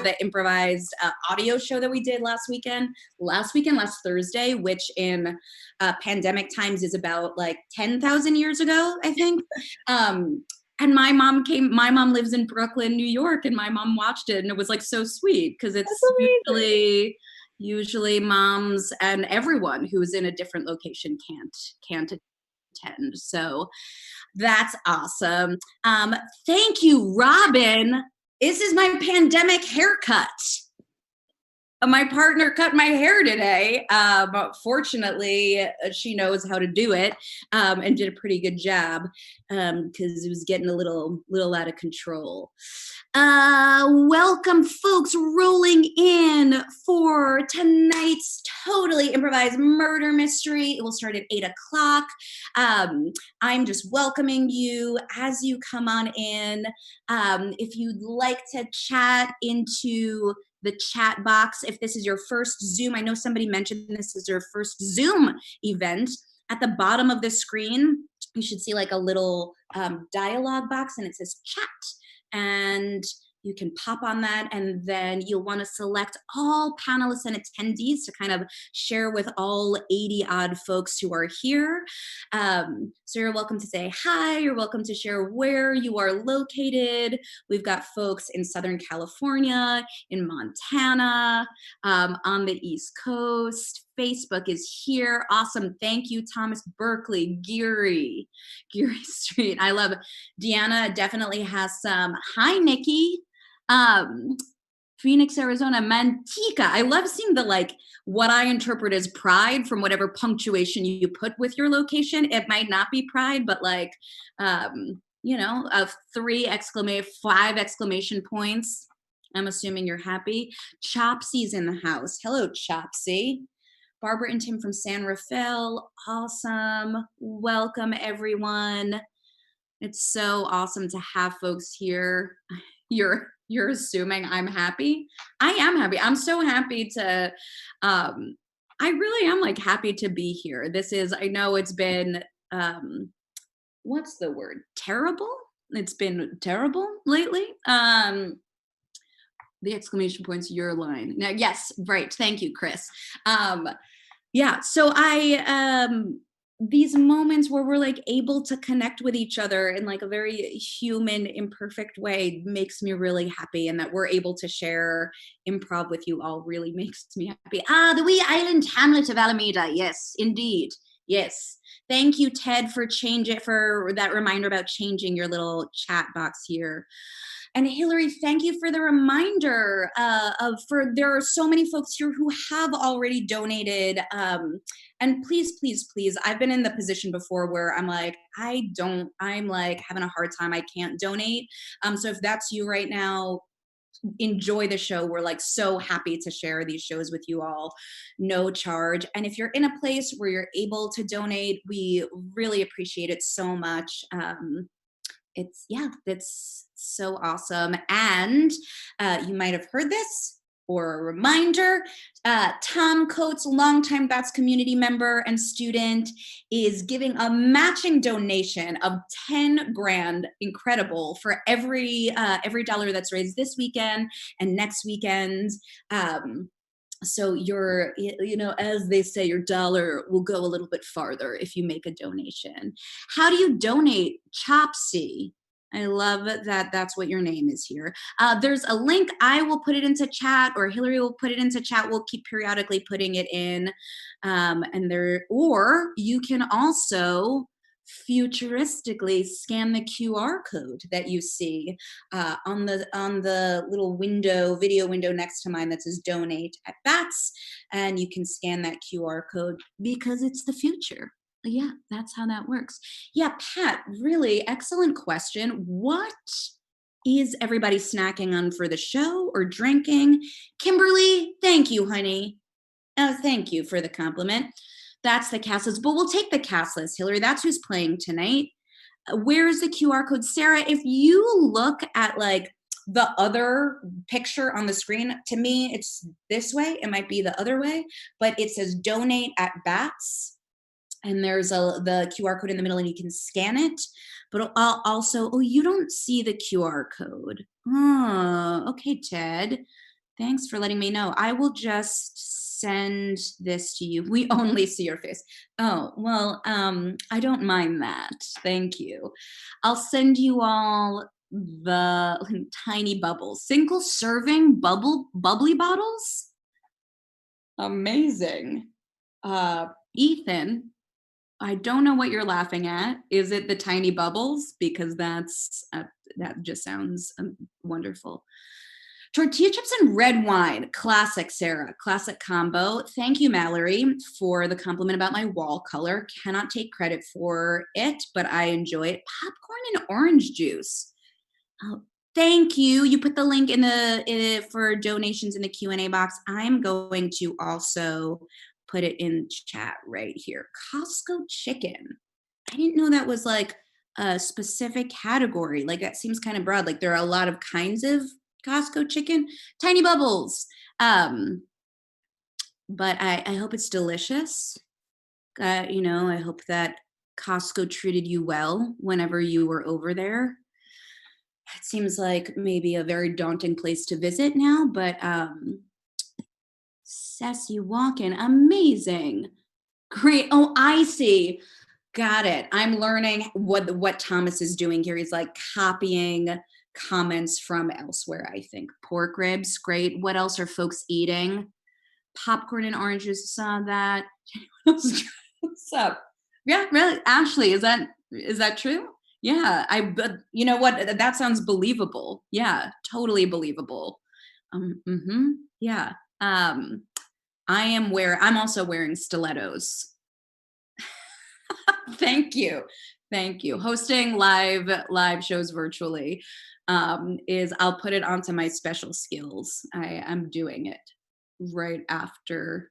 the improvised audio show that we did last Thursday, which in pandemic times is about like 10,000 years ago, I think. And my mom lives in Brooklyn, New York, and my mom watched it, and it was like so sweet because it's usually moms and everyone who's in a different location can't attend. So that's awesome. Thank you, Robin. This is my pandemic haircut. My partner cut my hair today. Fortunately, she knows how to do it and did a pretty good job because it was getting a little out of control. Welcome, folks, rolling in for tonight's totally improvised murder mystery. It will start at 8 o'clock. I'm just welcoming you as you come on in. If you'd like to chat into the chat box, if this is your first Zoom, I know somebody mentioned this is your first Zoom event, at the bottom of the screen, you should see like a little dialogue box and it says chat. And you can pop on that, and then you'll want to select all panelists and attendees to kind of share with all 80 odd folks who are here. So you're welcome to say hi, you're welcome to share where you are located. We've got folks in Southern California, in Montana, on the East Coast. Facebook is here. Awesome. Thank you, Thomas Berkeley, Geary Street. I love it. Deanna definitely has some. Hi, Nikki. Phoenix, Arizona, Manteca. I love seeing the like what I interpret as pride from whatever punctuation you put with your location. It might not be pride, but like of 5 exclamation points. I'm assuming you're happy. Chopsy's in the house. Hello, Chopsy. Barbara and Tim from San Rafael. Awesome. Welcome, everyone. It's so awesome to have folks here. You're assuming I'm happy. I am happy. I'm so happy to, I really am like happy to be here. I know it's been, what's the word? Terrible? It's been terrible lately. The exclamation point's your line. Now, yes, right. Thank you, Chris. Yeah, so these moments where we're like able to connect with each other in like a very human, imperfect way makes me really happy, and that we're able to share improv with you all really makes me happy. The wee island hamlet of Alameda. Yes, indeed. Yes. Thank you, Ted, for that reminder about changing your little chat box here. And Hillary, thank you for the reminder there are so many folks here who have already donated. And please, I've been in the position before where I'm like having a hard time. I can't donate. So if that's you right now, enjoy the show. We're like so happy to share these shows with you all, no charge. And if you're in a place where you're able to donate, we really appreciate it so much. That's so awesome. And you might have heard this, or a reminder, Tom Coates, longtime BATS community member and student, is giving a matching donation of 10 grand, incredible, for every dollar that's raised this weekend and next weekend. So as they say, your dollar will go a little bit farther if you make a donation. How do you donate, Chopsy? I love that that's what your name is here. There's a link. I will put it into chat, or Hillary will put it into chat. We'll keep periodically putting it in. Or you can also futuristically scan the QR code that you see on the little video window next to mine that says donate at BATS, and you can scan that QR code because it's the future. Yeah, that's how that works. Yeah, Pat, really excellent question. What is everybody snacking on for the show or drinking? Kimberly, thank you, honey. Oh, thank you for the compliment. That's the cast list, but we'll take the cast list, Hillary. That's who's playing tonight. Where's the QR code? Sarah, if you look at like the other picture on the screen, to me, it's this way. It might be the other way, but it says donate at BATS. And there's the QR code in the middle, and you can scan it. But also, you don't see the QR code. Oh, okay, Ted. Thanks for letting me know. I will just send this to you. We only see your face. Oh, well, I don't mind that. Thank you. I'll send you all the tiny bubbles. Single serving bubbly bottles? Amazing. Ethan, I don't know what you're laughing at. Is it the tiny bubbles? Because that just sounds wonderful. Tortilla chips and red wine. Classic, Sarah. Classic combo. Thank you, Mallory, for the compliment about my wall color. Cannot take credit for it, but I enjoy it. Popcorn and orange juice. Oh, thank you. You put the link for donations in the Q&A box. I'm going to also put it in chat right here. Costco chicken. I didn't know that was like a specific category. Like that seems kind of broad. Like there are a lot of kinds of Costco chicken. Tiny bubbles. But I hope it's delicious. I hope that Costco treated you well whenever you were over there. It seems like maybe a very daunting place to visit now, but Sassy Walkin', amazing. Great. Oh, I see. Got it. I'm learning what Thomas is doing here. He's like copying comments from elsewhere, I think. Pork ribs, great. What else are folks eating? Popcorn and oranges, saw that. What's up? Yeah, really? Ashley, is that true? Yeah, but you know what? That sounds believable. Yeah, totally believable. Yeah. I'm also wearing stilettos. Thank you. Thank you. Hosting live shows virtually is I'll put it onto my special skills. I'm doing it right after.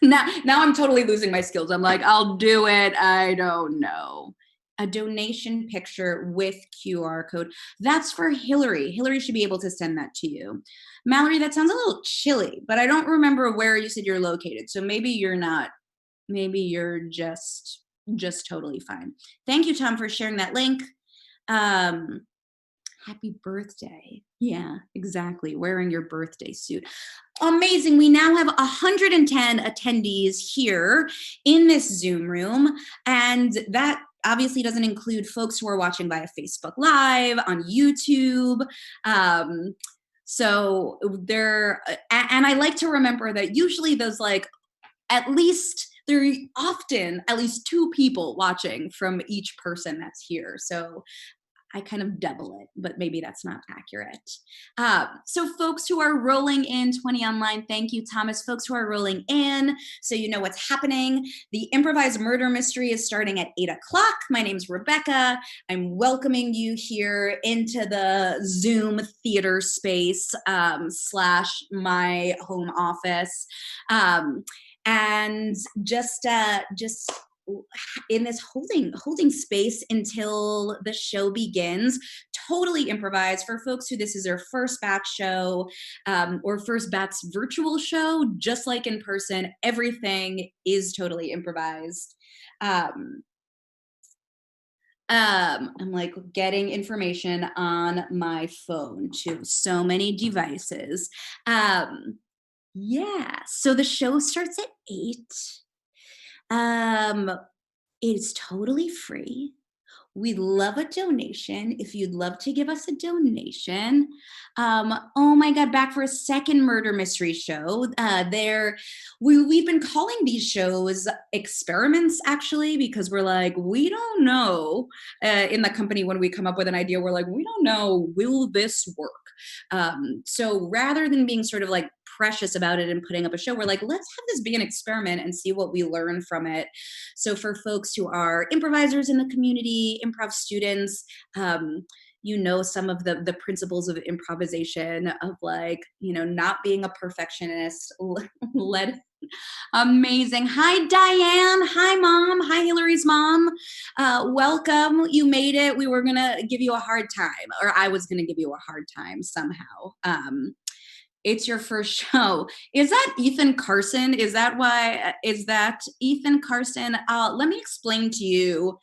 Now I'm totally losing my skills. I'm like, I'll do it. I don't know. A donation picture with QR code. That's for Hillary. Hillary should be able to send that to you. Mallory, that sounds a little chilly, but I don't remember where you said you're located. So maybe you're not. Maybe you're just totally fine. Thank you, Tom, for sharing that link. Happy birthday. Yeah, exactly. Wearing your birthday suit. Amazing. We now have 110 attendees here in this Zoom room. And that obviously doesn't include folks who are watching via Facebook Live, on YouTube. So there, and I like to remember that usually those there are often at least two people watching from each person that's here. So I kind of double it, but maybe that's not accurate. So folks who are rolling in, 20 online, thank you, Thomas. Folks who are rolling in, so you know what's happening. The improvised murder mystery is starting at 8 o'clock. My name's Rebecca. I'm welcoming you here into the Zoom theater space / my home office. And just in this holding space until the show begins. Totally improvised for folks who this is their first BATS show or first BATS virtual show. Just like in person, everything is totally improvised. I'm like getting information on my phone to so many devices. Yeah, so the show starts at 8. It's totally free. We'd love a donation if you'd love to give us a donation. Oh my God, back for a second murder mystery show. We've been calling these shows experiments actually, because we're like, we don't know in the company when we come up with an idea, we're like, we don't know, will this work? So rather than being sort of like precious about it and putting up a show, we're like, let's have this be an experiment and see what we learn from it. So for folks who are improvisers in the community, improv students, you know, some of the principles of improvisation of like, you know, not being a perfectionist. Amazing. Hi, Diane. Hi, Mom. Hi, Hillary's mom. Welcome. You made it. We were going to give you a hard time, or I was going to give you a hard time somehow. It's your first show. Is that Ethan Carson? Is that Ethan Carson? Let me explain to you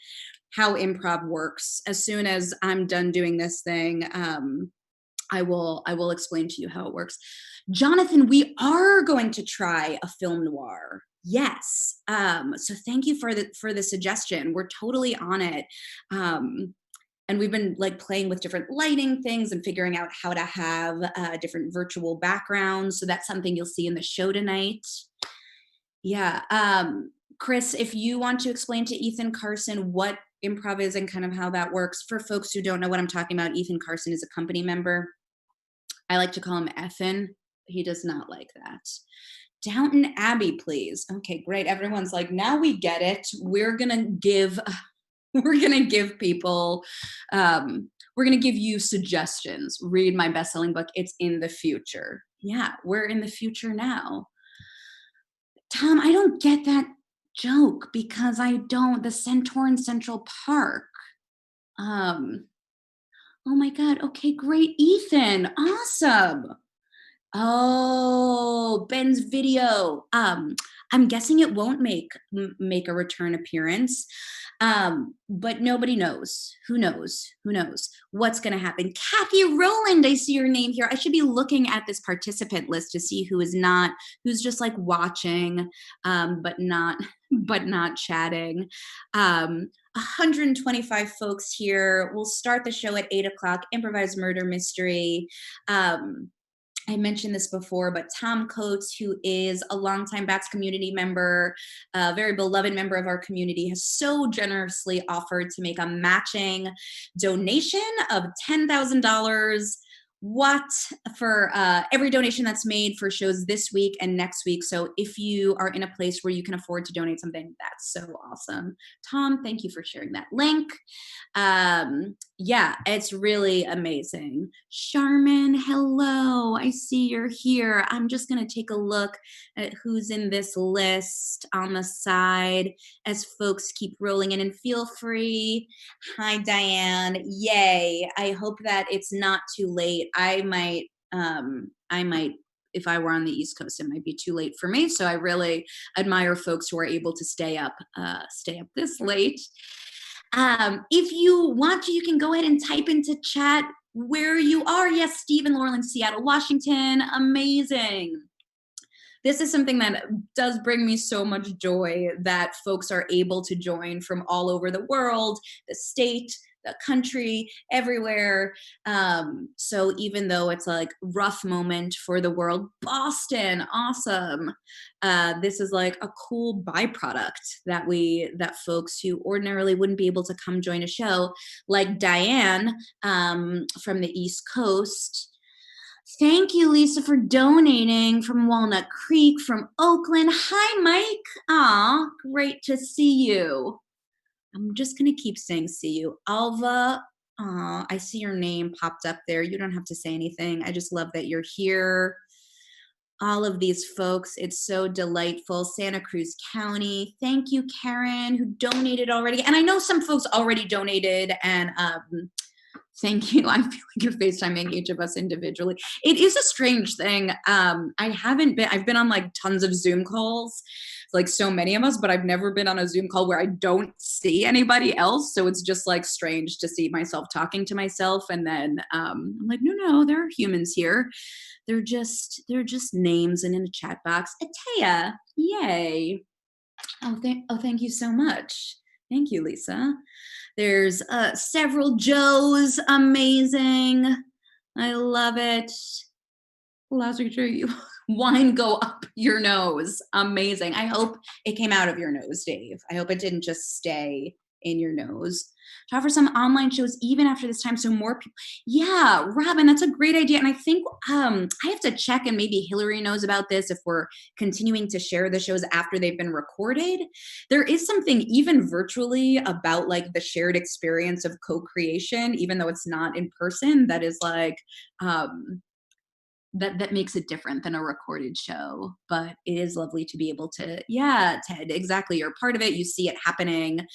how improv works as soon as I'm done doing this thing. I will explain to you how it works. Jonathan, we are going to try a film noir. Yes. So thank you for the suggestion. We're totally on it. Um, and we've been like playing with different lighting things and figuring out how to have different virtual backgrounds. So that's something you'll see in the show tonight. Yeah. Chris, if you want to explain to Ethan Carson what improv is and kind of how that works for folks who don't know what I'm talking about, Ethan Carson is a company member. I like to call him Effin. He does not like that. Downton Abbey, please. Okay, great. Everyone's like, now we get it. We're gonna give people, we're gonna give you suggestions. Read my best-selling book. It's in the future. Yeah, we're in the future now. Tom, I don't get that joke because I don't. The Centaur in Central Park. Um, oh my God. Okay, great. Ethan, awesome. Oh, Ben's video. I'm guessing it won't make a return appearance. But nobody knows. Who knows? Who knows what's going to happen? Kathy Rowland, I see your name here. I should be looking at this participant list to see who's just like watching, but not but not chatting. 125 folks here. We'll start the show at 8 o'clock. Improvised murder mystery. I mentioned this before, but Tom Coates, who is a longtime BATS community member, a very beloved member of our community, has so generously offered to make a matching donation of $10,000. What for every donation that's made for shows this week and next week. So if you are in a place where you can afford to donate something, that's so awesome. Tom, thank you for sharing that link. Yeah, it's really amazing. Charmin, hello. I see you're here. I'm just going to take a look at who's in this list on the side as folks keep rolling in, and feel free. Hi, Diane. Yay. I hope that it's not too late. I might, if I were on the East Coast, it might be too late for me. So I really admire folks who are able to stay up this late. If you want to, you can go ahead and type into chat where you are. Yes, Steve and Laurel in Seattle, Washington. Amazing. This is something that does bring me so much joy that folks are able to join from all over the world, the state, the country, everywhere. So even though it's like rough moment for the world, Boston, awesome. This is like a cool byproduct that folks who ordinarily wouldn't be able to come join a show, like Diane from the East Coast. Thank you, Lisa, for donating from Walnut Creek, from Oakland. Hi, Mike. Aw, great to see you. I'm just going to keep saying see you. Alva, I see your name popped up there. You don't have to say anything. I just love that you're here. All of these folks, it's so delightful. Santa Cruz County. Thank you, Karen, who donated already. And I know some folks already donated, and thank you. I feel like you're FaceTiming each of us individually. It is a strange thing. I've been on like tons of Zoom calls, like so many of us, but I've never been on a Zoom call where I don't see anybody else. So it's just like strange to see myself talking to myself. And then I'm like, no, there are humans here. They're just names and in a chat box. Atea, yay. Thank you so much. Thank you, Lisa. There's several Joes, amazing. I love it. Last picture, you wine go up your nose, amazing. I hope it came out of your nose, Dave. I hope it didn't just stay in your nose. To offer some online shows even after this time, so more people. Yeah, Robin, that's a great idea. And I think I have to check, and maybe Hillary knows about this, if we're continuing to share the shows after they've been recorded. There is something even virtually about like the shared experience of co-creation, even though it's not in person, that is like that makes it different than a recorded show. But it is lovely to be able to, yeah, Ted, exactly, you're part of it, you see it happening.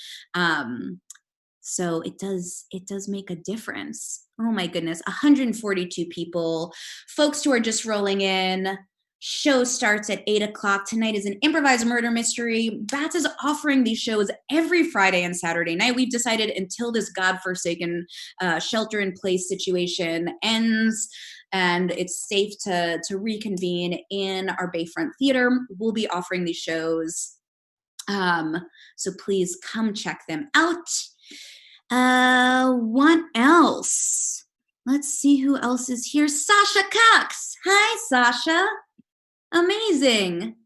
So it does make a difference. Oh my goodness, 142 people, folks who are just rolling in. Show starts at 8 o'clock. Tonight is an improvised murder mystery. BATS is offering these shows every Friday and Saturday night. We've decided until this godforsaken shelter-in-place situation ends and it's safe to reconvene in our Bayfront Theater, we'll be offering these shows. So please come check them out. What else? Let's see who else is here. Sasha Cox. Hi, Sasha. Amazing.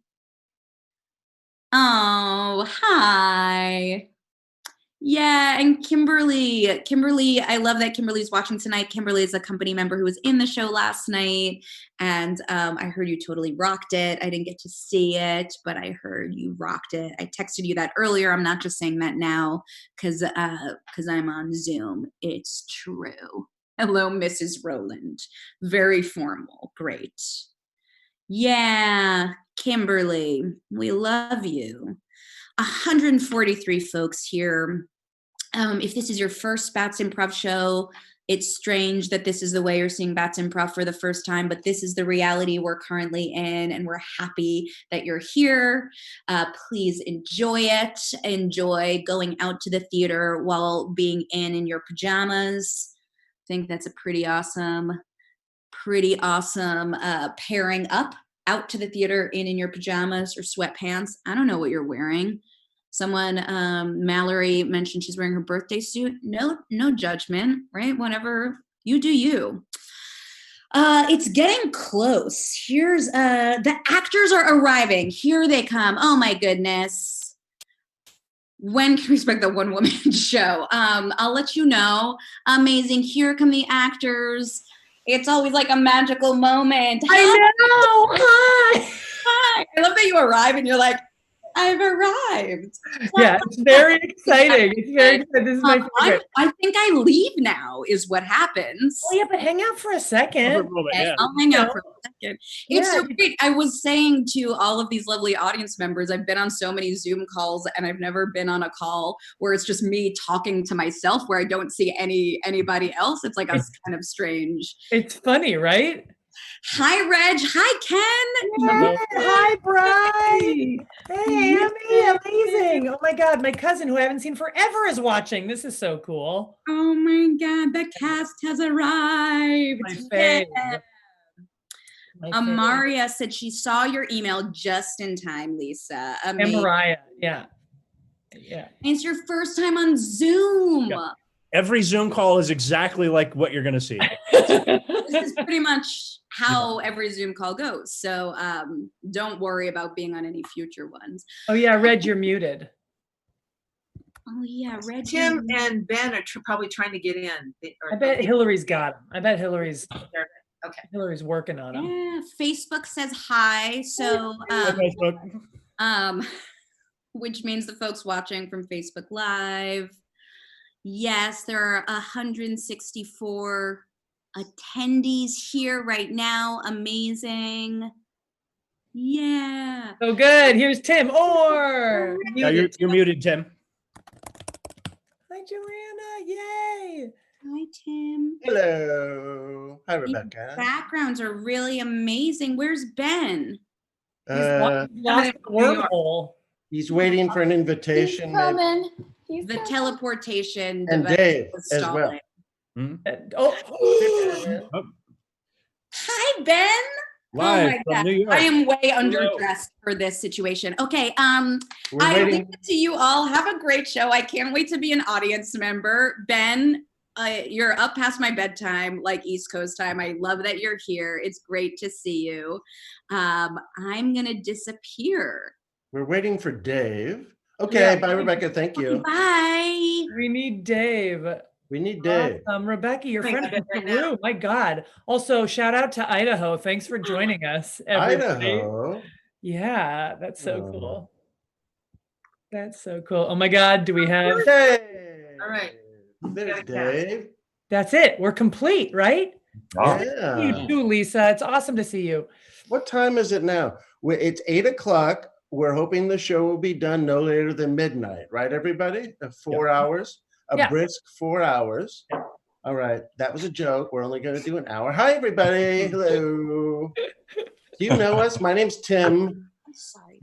Oh, hi. Yeah, and Kimberly, I love that Kimberly's watching tonight. Kimberly is a company member who was in the show last night, and I heard you totally rocked it. I didn't get to see it, but I heard you rocked it. I texted you that earlier. I'm not just saying that now because I'm on Zoom. It's true. Hello, Mrs. Rowland. Very formal. Great. Yeah, Kimberly, we love you. 143 folks here. If this is your first BATS Improv show, it's strange that this is the way you're seeing BATS Improv for the first time, but this is the reality we're currently in, and we're happy that you're here. Please enjoy it. Enjoy going out to the theater while being in your pajamas. I think that's a pretty awesome pairing up. Out to the theater in your pajamas or sweatpants. I don't know what you're wearing. Someone, Mallory mentioned she's wearing her birthday suit. No judgment, right? Whatever, you do you. It's getting close. Here's, the actors are arriving. Here they come. Oh my goodness. When can we expect the one woman show? I'll let you know. Amazing, here come the actors. It's always like a magical moment. I know. Hi. Hi. I love that you arrive and you're like, I've arrived. Yeah, it's very exciting. It's very exciting. This is my favorite. I think I leave now is what happens. Oh yeah, but hang out for a second. Okay, I'll hang out for a second. It's so great. I was saying to all of these lovely audience members, I've been on so many Zoom calls and I've never been on a call where it's just me talking to myself where I don't see anybody else. It's like kind of strange. It's funny, right? Hi, Reg. Hi, Ken. Yeah. Hi, Bri. Hey, Amy. Amazing. Oh my God. My cousin who I haven't seen forever is watching. This is so cool. Oh my God. The cast has arrived. My favorite. Amaria said she saw your email just in time, Lisa. Amazing. And Mariah. Yeah. Yeah. And it's your first time on Zoom. Yeah. Every Zoom call is exactly like what you're going to see. This is pretty much how every Zoom call goes. So don't worry about being on any future ones. Oh yeah, Reg, you're muted. Oh yeah, Reg. Tim and Ben are probably trying to get in. I bet Hillary's got him. I bet Hillary's okay. Hillary's working on him. Yeah, Facebook says hi. So which means the folks watching from Facebook Live. Yes, there are 164 attendees here right now. Amazing. Yeah. So good. Here's Tim. Or yeah, you're muted, Tim. Hi, Joanna. Yay. Hi, Tim. Hello. Hi, Rebecca. These backgrounds are really amazing. Where's Ben? He's lost the wormhole. He's waiting for an invitation. He's coming. The teleportation and Dave as well. Hmm? Hi, Ben. Live oh my God. New York. I am way underdressed for this situation. Okay, I leave it to you all. Have a great show. I can't wait to be an audience member. Ben, you're up past my bedtime, like East Coast time. I love that you're here. It's great to see you. I'm gonna disappear. We're waiting for Dave. Okay, bye, Rebecca. Thank you. Bye. We need Dave. We need Dave. Rebecca, your friend from Peru. My God. Also, shout out to Idaho. Thanks for joining us. Everybody. Idaho. Yeah, that's so cool. That's so cool. Oh my God, do we have Dave? All right. There's Dave. That's it. We're complete, right? Yeah. You too, Lisa. It's awesome to see you. What time is it now? It's 8 o'clock. We're hoping the show will be done no later than midnight, right, everybody? 4 hours, brisk 4 hours. All right, that was a joke. We're only going to do an hour. Hi, everybody. Hello. Do you know us? My name's Tim. I'm sorry.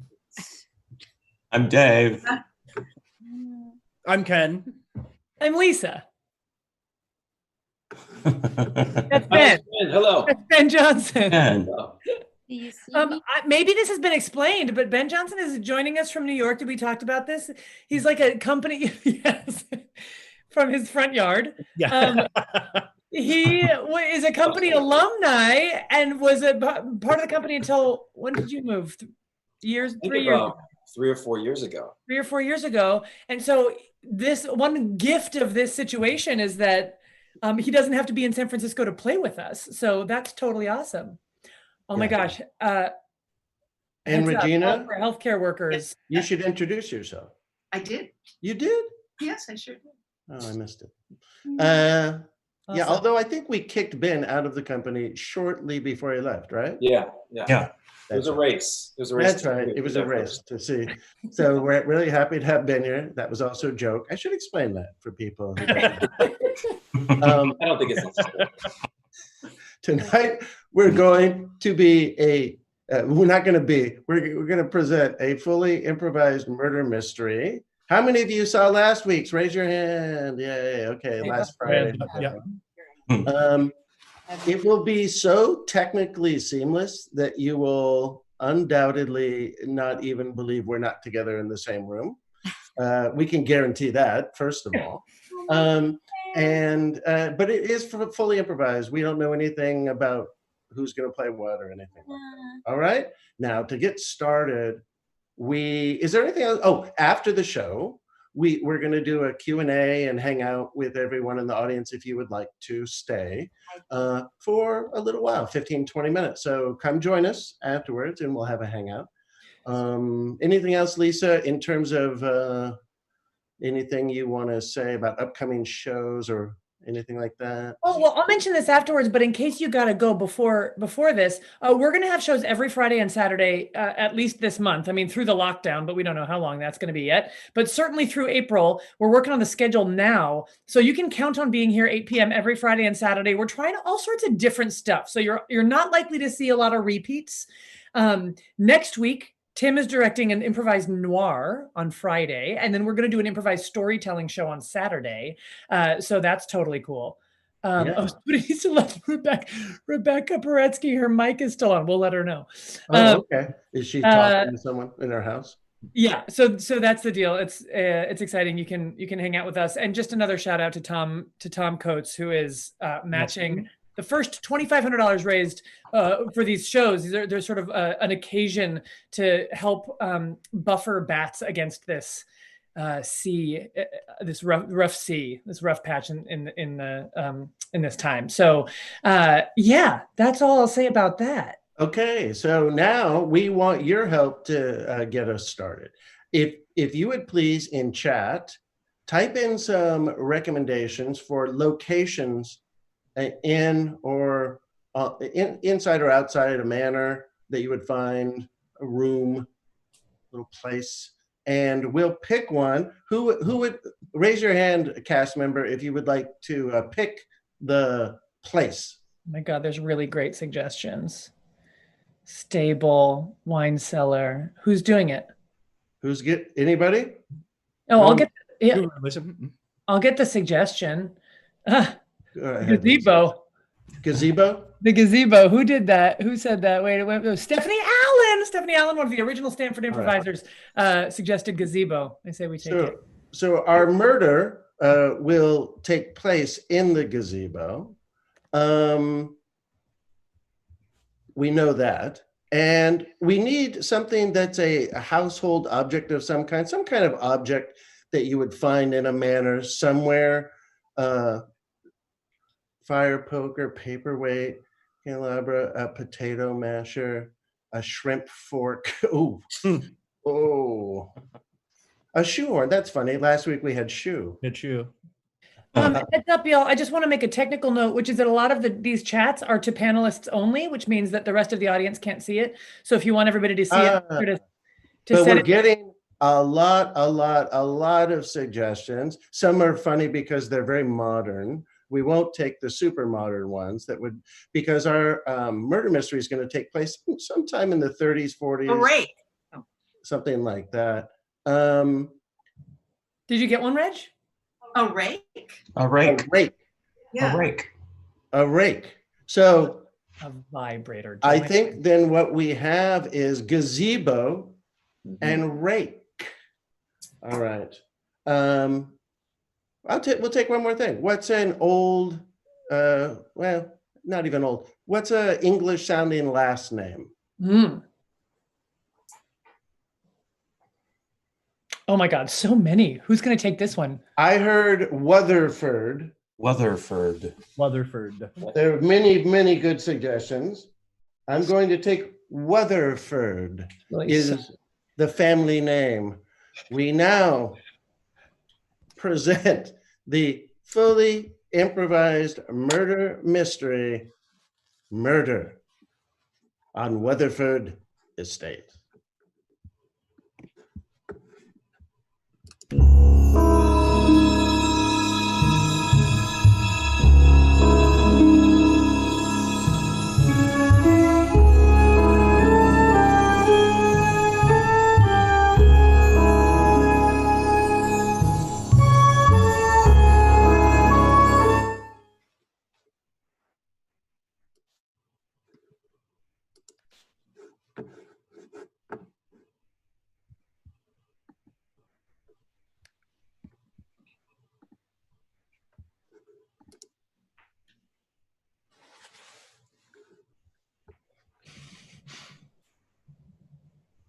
I'm Dave. I'm Ken. I'm Lisa. That's Hi, Ben. hello. That's Ben Johnson. Ken. Do you see me? Maybe this has been explained, but Ben Johnson is joining us from New York. Did we talked about this? He's like a company, yes, from his front yard. Yeah. He is a company alumni and was a part of the company until, when did you move? Years, 3 years ago. 3 or 4 years ago. 3 or 4 years ago. And so this one gift of this situation is that he doesn't have to be in San Francisco to play with us. So that's totally awesome. Oh my gosh. And heads up, Regina, for healthcare workers. you should introduce yourself. I did. You did? Yes, I sure did. Oh, I missed it. Yeah, Awesome. although I think we kicked Ben out of the company shortly before he left, right? Yeah. Yeah. It was a race. It was a race. That's right. It was a race to see. So we're really happy to have Ben here. That was also a joke. I should explain that for people. I don't think it's necessary. Tonight, we're going to be we're going to present a fully improvised murder mystery. How many of you saw last week's? Raise your hand. Yay. Okay, last Friday. Yeah. It will be so technically seamless that you will undoubtedly not even believe we're not together in the same room. We can guarantee that, first of all. But it is fully improvised. We don't know anything about who's going to play what or anything like that. All right. Now, to get started, is there anything else? Oh, after the show, we're going to do a Q&A and hang out with everyone in the audience if you would like to stay for a little while, 15, 20 minutes. So come join us afterwards and we'll have a hangout. Anything else, Lisa, in terms of anything you want to say about upcoming shows or anything like that? Oh, well, I'll mention this afterwards, but in case you got to go before this, we're going to have shows every Friday and Saturday, at least this month. I mean, through the lockdown, but we don't know how long that's going to be yet. But certainly through April, we're working on the schedule now. So you can count on being here 8 p.m. every Friday and Saturday. We're trying all sorts of different stuff. So you're not likely to see a lot of repeats. Next week, Tim is directing an improvised noir on Friday, and then we're going to do an improvised storytelling show on Saturday. So that's totally cool. Yeah. Somebody needs to let Rebecca Paretsky, her mic is still on. We'll let her know. Oh, okay. Is she talking to someone in her house? Yeah. So that's the deal. It's exciting. You can hang out with us. And just another shout out to Tom Coates, who is matching the first $2,500 raised for these shows. They're sort of an occasion to help buffer bats against this this rough sea, this rough patch in this time. So yeah, that's all I'll say about that. Okay, so now we want your help to get us started. If you would please, in chat, type in some recommendations for locations in or inside or outside a manor that you would find, a room, little place, and we'll pick one. Who would raise your hand, cast member, if you would like to pick the place? Oh my God, there's really great suggestions. Stable, wine cellar. Who's doing it? Anybody? Oh, I'll get I'll get the suggestion. Gazebo. Gazebo? The gazebo. Who did that? Who said that? Wait, Stephanie Allen. Stephanie Allen, one of the original Stanford improvisers, suggested gazebo. I say we take it. So our murder will take place in the gazebo. We know that. And we need something that's a household object of some kind of object that you would find in a manor somewhere. Fire poker, paperweight, candelabra, a potato masher, a shrimp fork. Oh, a shoehorn. That's funny. Last week we had shoe. Good shoe. Heads up, y'all. I just want to make a technical note, which is that a lot of these chats are to panelists only, which means that the rest of the audience can't see it. So if you want everybody to see it, but we're getting a lot of suggestions. Some are funny because they're very modern. We won't take the super modern ones because our murder mystery is going to take place sometime in the 30s, 40s. Oh, right. Something like that. Did you get one, Reg? A rake? A rake. A rake. Yeah. A rake. A rake. So A vibrator. I joint. think then what we have is gazebo and rake. All right. We'll take one more thing. What's an old, well, not even old. What's a English sounding last name? Oh my God, so many. Who's going to take this one? I heard Weatherford. Weatherford. Weatherford. There are many, many good suggestions. I'm going to take Weatherford is the family name. We now present the fully improvised murder mystery, Murder on Weatherford Estate.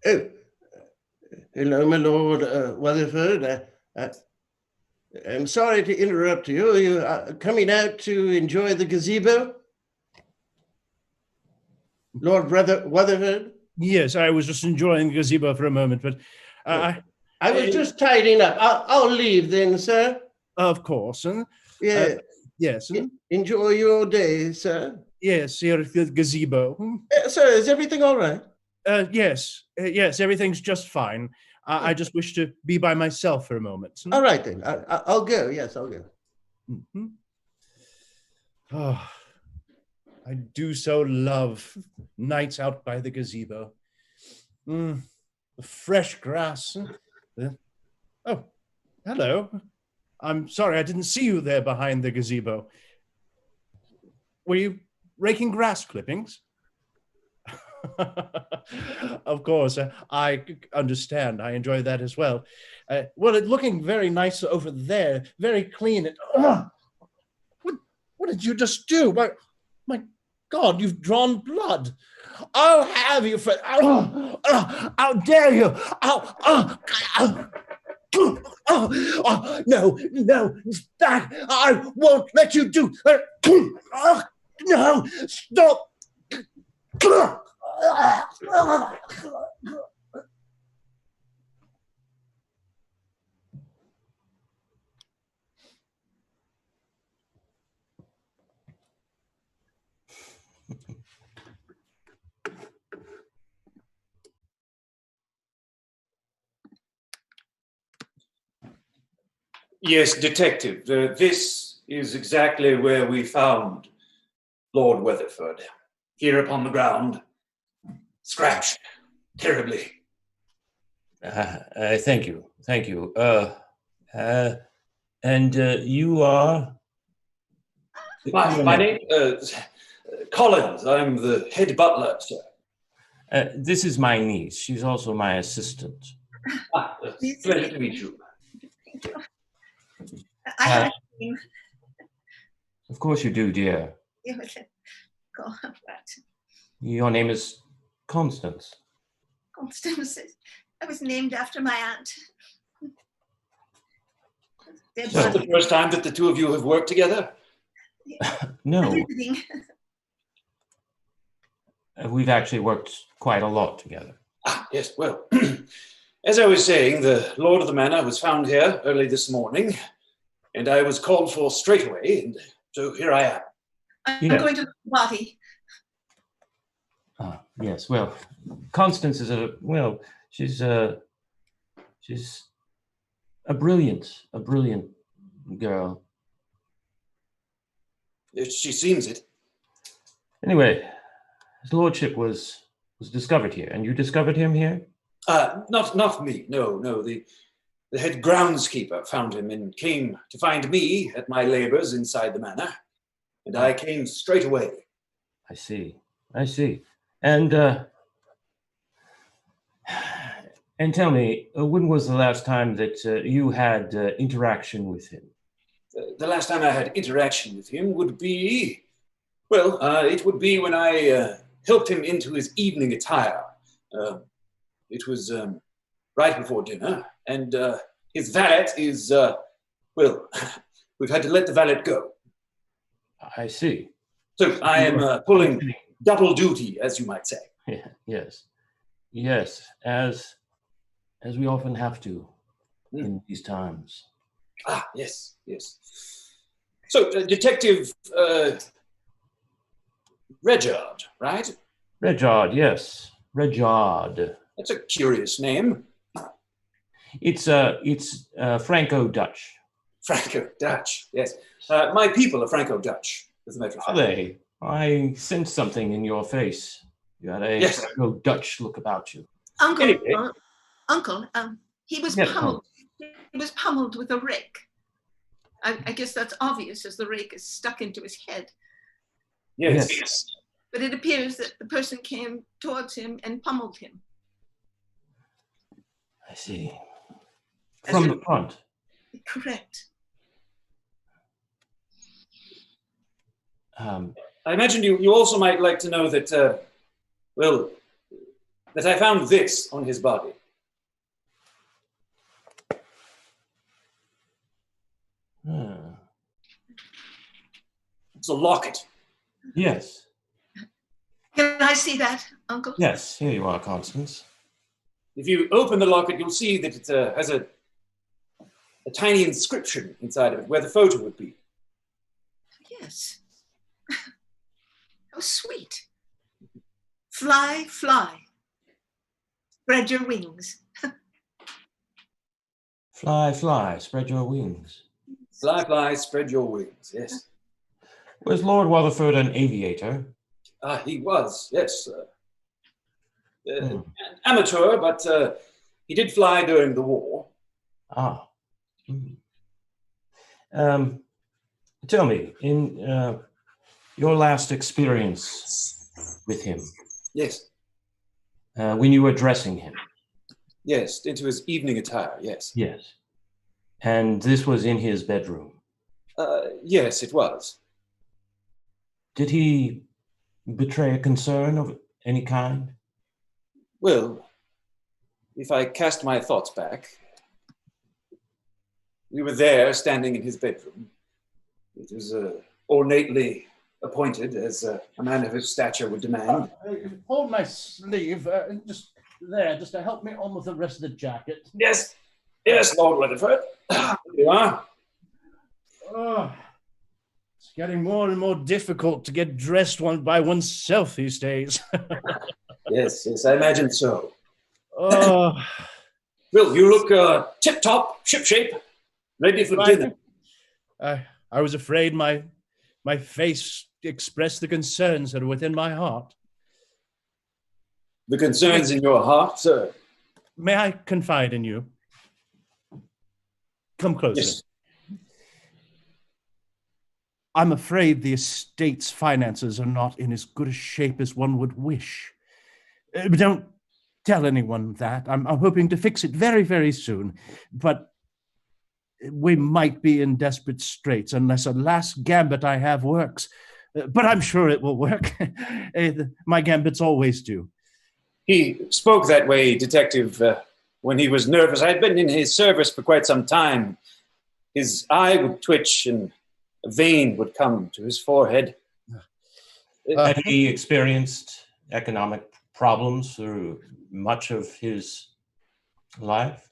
Oh, hello, my Lord Weatherford. I'm sorry to interrupt you. Are you coming out to enjoy the gazebo? Lord Weatherford? Yes, I was just enjoying the gazebo for a moment, but I was just tidying up. I'll leave then, sir. of course. Yeah. Yes. Enjoy your day, sir. Yes, here at the gazebo. Sir, is everything all right? Yes, everything's just fine. I just wish to be by myself for a moment. All right then. I'll go. Yes, I'll go. Mm-hmm. Oh, I do so love nights out by the gazebo. The fresh grass. Oh, hello. I'm sorry, I didn't see you there behind the gazebo. Were you raking grass clippings? Of course, I understand. I enjoy that as well. Well, it's looking very nice over there, very clean. What did you just do? My God, you've drawn blood. I'll have you for. How dare you? No, that I won't let you do. No, stop. Yes, Detective. This is exactly where we found Lord Weatherford. Here upon the ground. Scratched terribly. Thank you. And you are? My name is Collins. I'm the head butler, sir. This is my niece. She's also my assistant. Pleasure to meet you. Thank you. I have a name. Of course you do, dear. Go on, what? Your name is Constance. Constance. I was named after my aunt. Is this the first time that the two of you have worked together? No. We've actually worked quite a lot together. Yes, well, as I was saying, the Lord of the Manor was found here early this morning, and I was called for straight away, and so here I am. I'm going to the party. Yes, well, Constance is she's a brilliant girl. She seems it. Anyway, his lordship was discovered here, and you discovered him here? Not me. No. The head groundskeeper found him and came to find me at my labors inside the manor, and I came straight away. I see. And tell me, when was the last time that you had interaction with him? The last time I had interaction with him would be, it would be when I helped him into his evening attire. It was right before dinner, and his valet is, we've had to let the valet go. I see. So I am pulling double duty, as you might say. Yeah, yes, as we often have to in these times. Yes. So, Detective Reginald, right? Reginald, yes. Reginald. That's a curious name. It's Franco-Dutch. Franco-Dutch, yes. My people are Franco-Dutch, as a matter of fact. Are they? I sensed something in your face. You had a Franco-Dutch look about you. Uncle, Anyway. Uncle, he was Yes, pummeled. He was pummeled with a rake. I guess that's obvious as the rake is stuck into his head. Yes. But it appears that the person came towards him and pummeled him. I see. From the front. Correct. I imagine you also might like to know that, that I found this on his body. It's a locket. Yes. Can I see that, Uncle? Yes, here you are, Constance. If you open the locket, you'll see that it has a tiny inscription inside of it where the photo would be. Yes. How sweet. Fly, fly. Spread your wings. Fly, fly, spread your wings. Fly, fly, spread your wings, yes. Was Lord Weatherford an aviator? He was, yes. Amateur, but he did fly during the war. Tell me, in your last experience with him. Yes. When you were dressing him. Yes, into his evening attire, yes. Yes. And this was in his bedroom. Yes, it was. Did he betray a concern of any kind? Well, if I cast my thoughts back, we were there standing in his bedroom. It was ornately appointed, as a man of his stature would demand. Hold my sleeve, just to help me on with the rest of the jacket. Yes, Lord Weatherford. There you are. Oh, it's getting more and more difficult to get dressed by oneself these days. Yes, I imagine so. Oh. Well, you look tip-top, ship-shape, ready for dinner. I was afraid my face expressed the concerns that are within my heart. The concerns in your heart, sir? May I confide in you? Come closer. Yes. I'm afraid the estate's finances are not in as good a shape as one would wish. Don't tell anyone that. I'm hoping to fix it very, very soon. But we might be in desperate straits unless a last gambit I have works. But I'm sure it will work. My gambits always do. He spoke that way, Detective, when he was nervous. I had been in his service for quite some time. His eye would twitch and a vein would come to his forehead. Had he experienced economic problems through much of his life?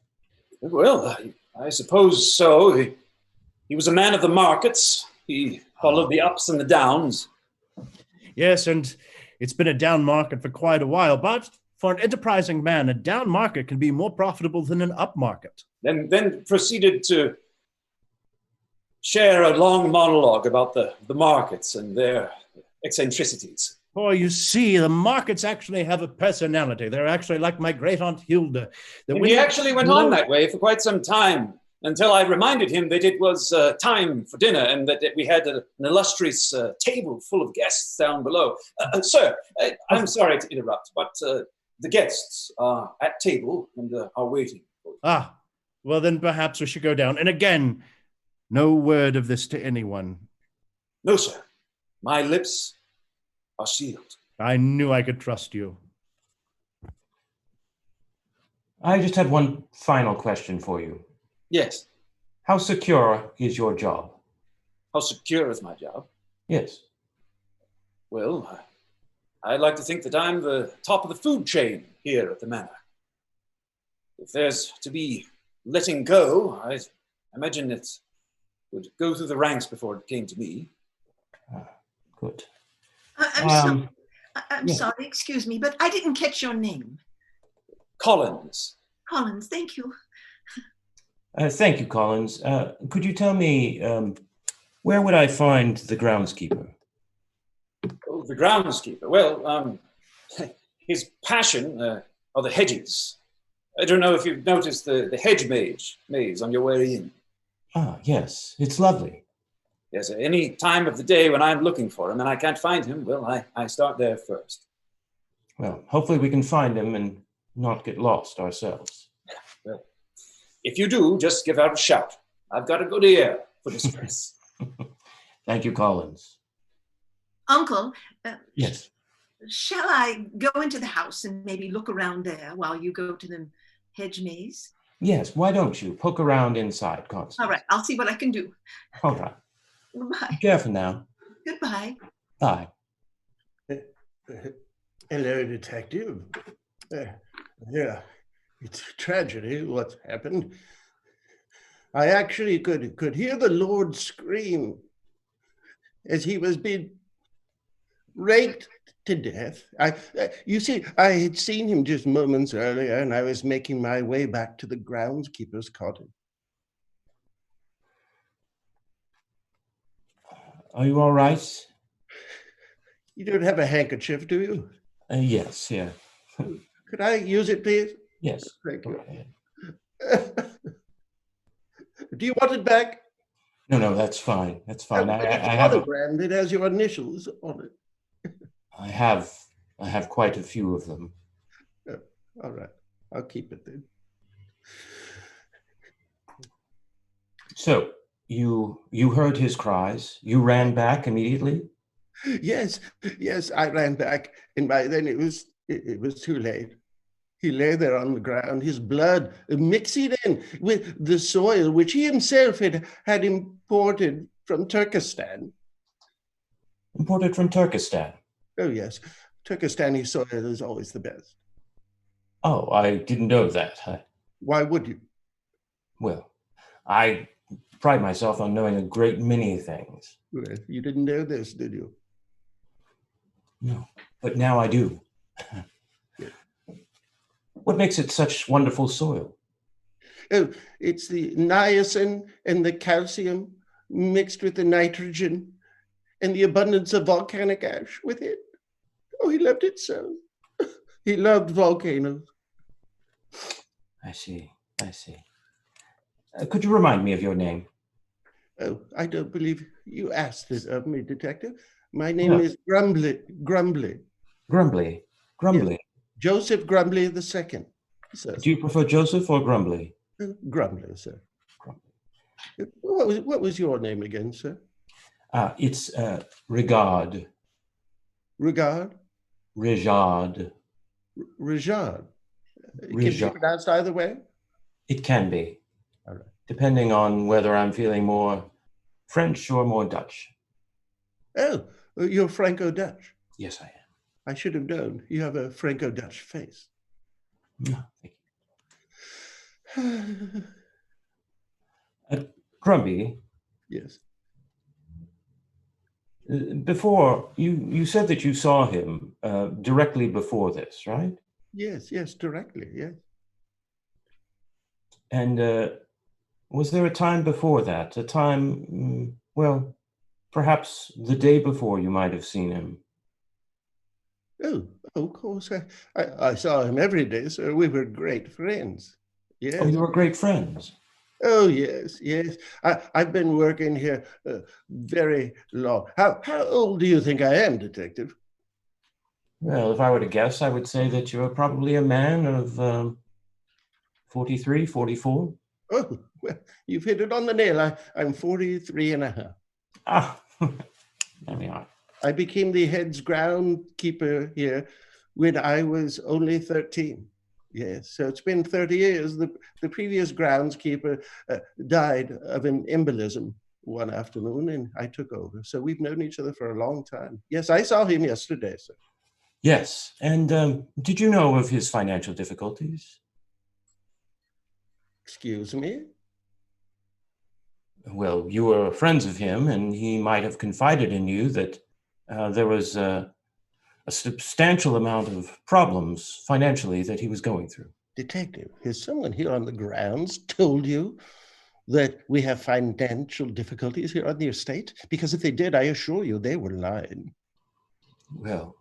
Well, I suppose so. He was a man of the markets. He followed the ups and the downs. Yes, and it's been a down market for quite a while, but for an enterprising man, a down market can be more profitable than an up market. Then proceeded to share a long monologue about the markets and their eccentricities. Oh, you see, the markets actually have a personality. They're actually like my great aunt Hilda. And he actually went on that way for quite some time, until I reminded him that it was time for dinner and that we had an illustrious table full of guests down below. Sir, I'm sorry to interrupt, but the guests are at table and are waiting for you. Ah, well then perhaps we should go down. And again, no word of this to anyone. No, sir. My lips are sealed. I knew I could trust you. I just had one final question for you. Yes. How secure is your job? How secure is my job? Yes. Well, I'd like to think that I'm the top of the food chain here at the manor. If there's to be letting go, I imagine it would go through the ranks before it came to me. Good. I'm yeah. sorry, excuse me, but I didn't catch your name. Collins. Collins, thank you. Thank you, Collins. Could you tell me, where would I find the groundskeeper? Oh, the groundskeeper. Well, his passion are the hedges. I don't know if you've noticed the hedge maze on your way in. Ah, yes, it's lovely. Yes, at any time of the day when I'm looking for him and I can't find him, well, I start there first. Well, hopefully we can find him and not get lost ourselves. Well, if you do, just give out a shout. I've got a good ear for distress. Thank you, Collins. Uncle, Yes. shall I go into the house and maybe look around there while you go to the hedge maze? Yes, why don't you poke around inside, Constance? All right, I'll see what I can do. All right. Bye. Be careful now. Goodbye. Bye. Hello, detective. Yeah, it's a tragedy what's happened. I actually could hear the Lord scream as he was being raked to death. You see, I had seen him just moments earlier, and I was making my way back to the groundskeeper's cottage. Are you all right? You don't have a handkerchief, do you? Yes, yeah. Could I use it, please? Yes. Thank Go you. ahead. Do you want it back? No, that's fine. That's fine. But it's I have a, monogrammed. It has your initials on it. I have quite a few of them. All right, I'll keep it then. So you heard his cries. You ran back immediately? Yes, I ran back, and by then it was too late. He lay there on the ground, his blood mixing in with the soil which he himself had imported from Turkestan. Imported from Turkestan? Oh yes, Turkestani soil is always the best. Oh, I didn't know that. Why would you? Well, I pride myself on knowing a great many things. Well, you didn't know this, did you? No, but now I do. What makes it such wonderful soil? Oh, it's the niacin and the calcium mixed with the nitrogen and the abundance of volcanic ash with it. Oh, he loved it so. He loved volcanoes. I see. Could you remind me of your name? Oh, I don't believe you asked this of me, Detective. My name is Grumbly. Grumbly. Yes. Joseph Grumbly II. Sir. Do you prefer Joseph or Grumbly? Grumbly, sir. Grumbly. What was your name again, sir? It's Regard. Regard? Regard. Regard. Can be Regard. pronounced either way? It can be. All right. Depending on whether I'm feeling more French or more Dutch. Oh, you're Franco-Dutch. Yes, I am. I should have known. You have a Franco-Dutch face. Oh, thank you. Grumby, Yes. before, you said that you saw him directly before this, right? Yes, directly, yes. And Was there a time before that? A time, well, perhaps the day before you might have seen him? Oh, of course. I saw him every day, sir. We were great friends. Yes. Oh, you were great friends. Oh, yes, yes. I've been working here very long. How old do you think I am, Detective? Well, if I were to guess, I would say that you're probably a man of 43, 44. Oh, well, you've hit it on the nail. I'm 43 and a half. Ah, there we are. I became the head's groundskeeper here when I was only 13. Yes, so it's been 30 years. The previous groundskeeper died of an embolism one afternoon, and I took over. So we've known each other for a long time. Yes, I saw him yesterday, sir. Yes, and did you know of his financial difficulties? Excuse me? Well, you were friends of him, and he might have confided in you that there was a substantial amount of problems financially that he was going through. Detective, has someone here on the grounds told you that we have financial difficulties here on the estate? Because if they did, I assure you they were lying. Well,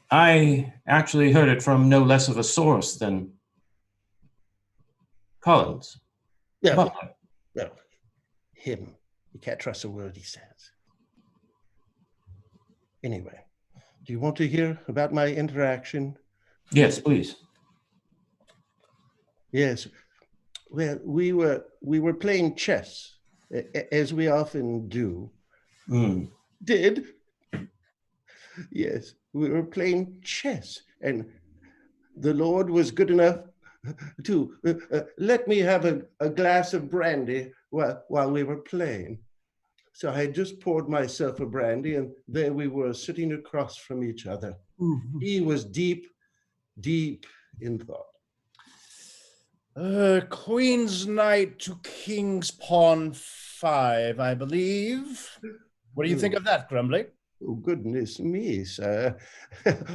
I actually heard it from no less of a source than Collins. Yeah, Butler. well, him. You can't trust a word he says. Anyway, do you want to hear about my interaction? Yes, please. Yes. Well, we were playing chess, as we often do. Mm. Did? Yes, we were playing chess, and the Lord was good enough to let me have a glass of brandy while we were playing. So I had just poured myself a brandy, and there we were sitting across from each other. Mm-hmm. He was deep, deep in thought. Queen's knight to king's pawn 5, I believe. What do you think of that, Grumbly? Oh, goodness me, sir.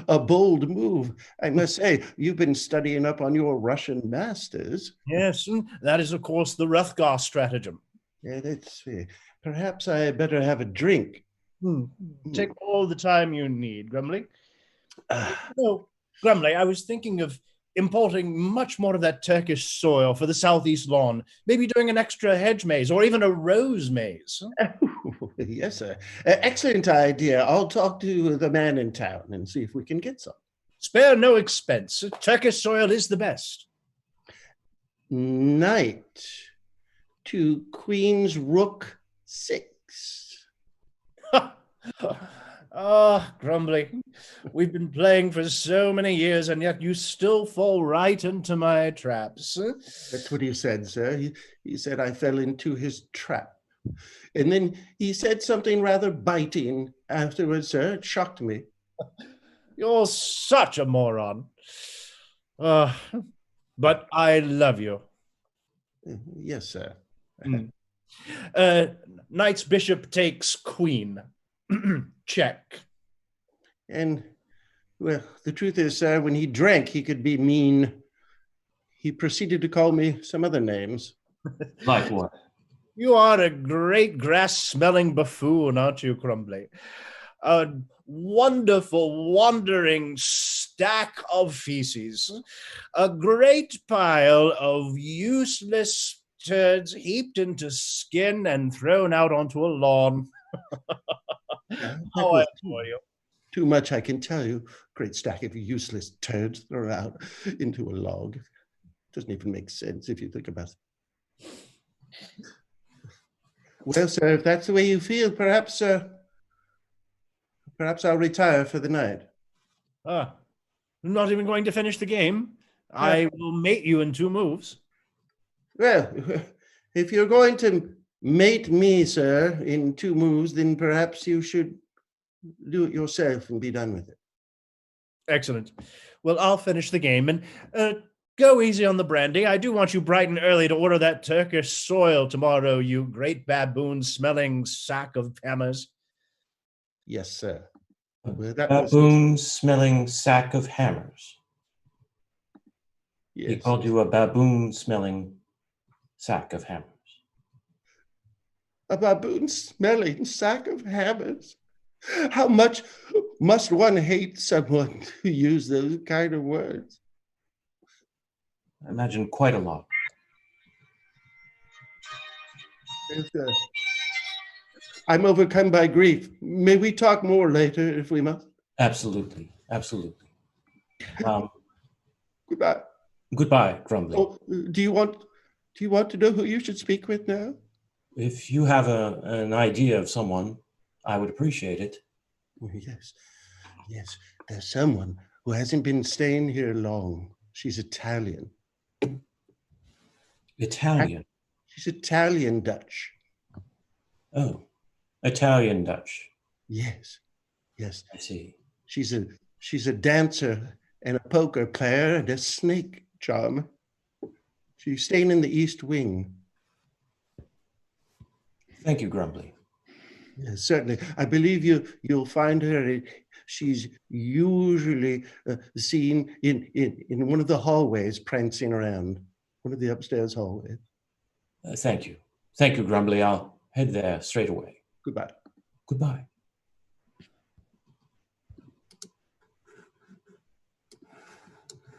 A bold move. I must say, you've been studying up on your Russian masters. Yes, that is, of course, the Ruthgar stratagem. Yeah, let's see. Perhaps I better have a drink. Take all the time you need, Grumbly. No, Grumbly, I was thinking of importing much more of that Turkish soil for the southeast lawn, maybe doing an extra hedge maze or even a rose maze. Oh, yes, sir. Excellent idea. I'll talk to the man in town and see if we can get some. Spare no expense. Turkish soil is the best. Knight to Queen's Rook 6. Ah, Grumbly, we've been playing for so many years, and yet you still fall right into my traps. That's what he said, sir. He said I fell into his trap. And then he said something rather biting afterwards, sir. It shocked me. You're such a moron. But I love you. Yes, sir. Knight's bishop takes queen. Check. And, well, the truth is, sir, when he drank, he could be mean. He proceeded to call me some other names. Like what? You are a great grass-smelling buffoon, aren't you, Grumbly? A wonderful, wandering stack of feces. A great pile of useless turds heaped into skin and thrown out onto a lawn. How I adore you. Too much, I can tell you. Great stack of useless turds thrown out into a log. Doesn't even make sense if you think about it. Well, sir, if that's the way you feel, perhaps I'll retire for the night. I'm not even going to finish the game. I will mate you in 2 moves. Well, if you're going to mate me, sir, in 2 moves, then perhaps you should do it yourself and be done with it. Excellent. Well, I'll finish the game, and go easy on the brandy. I do want you bright and early to order that Turkish soil tomorrow, you great baboon-smelling sack of hammers. Yes, sir. Well, Baboon-smelling sack of hammers. Yes. He called you a baboon-smelling sack of hammers. A baboon-smelling sack of hammers. How much must one hate someone to use those kind of words? I imagine quite a lot. I'm overcome by grief. May we talk more later if we must? Absolutely, absolutely. Goodbye. Goodbye, Grumbly. Oh, do you want to know who you should speak with now? If you have an idea of someone, I would appreciate it. Yes. There's someone who hasn't been staying here long. She's Italian. Italian? She's Italian Dutch. Oh, Italian Dutch. Yes. I see. She's a dancer and a poker player and a snake charmer. She's staying in the East Wing. Thank you, Grumbly. Yes, certainly. I believe you'll find her. She's usually seen in one of the hallways prancing around, one of the upstairs hallways. Thank you. Thank you, Grumbly. I'll head there straight away. Goodbye. Goodbye.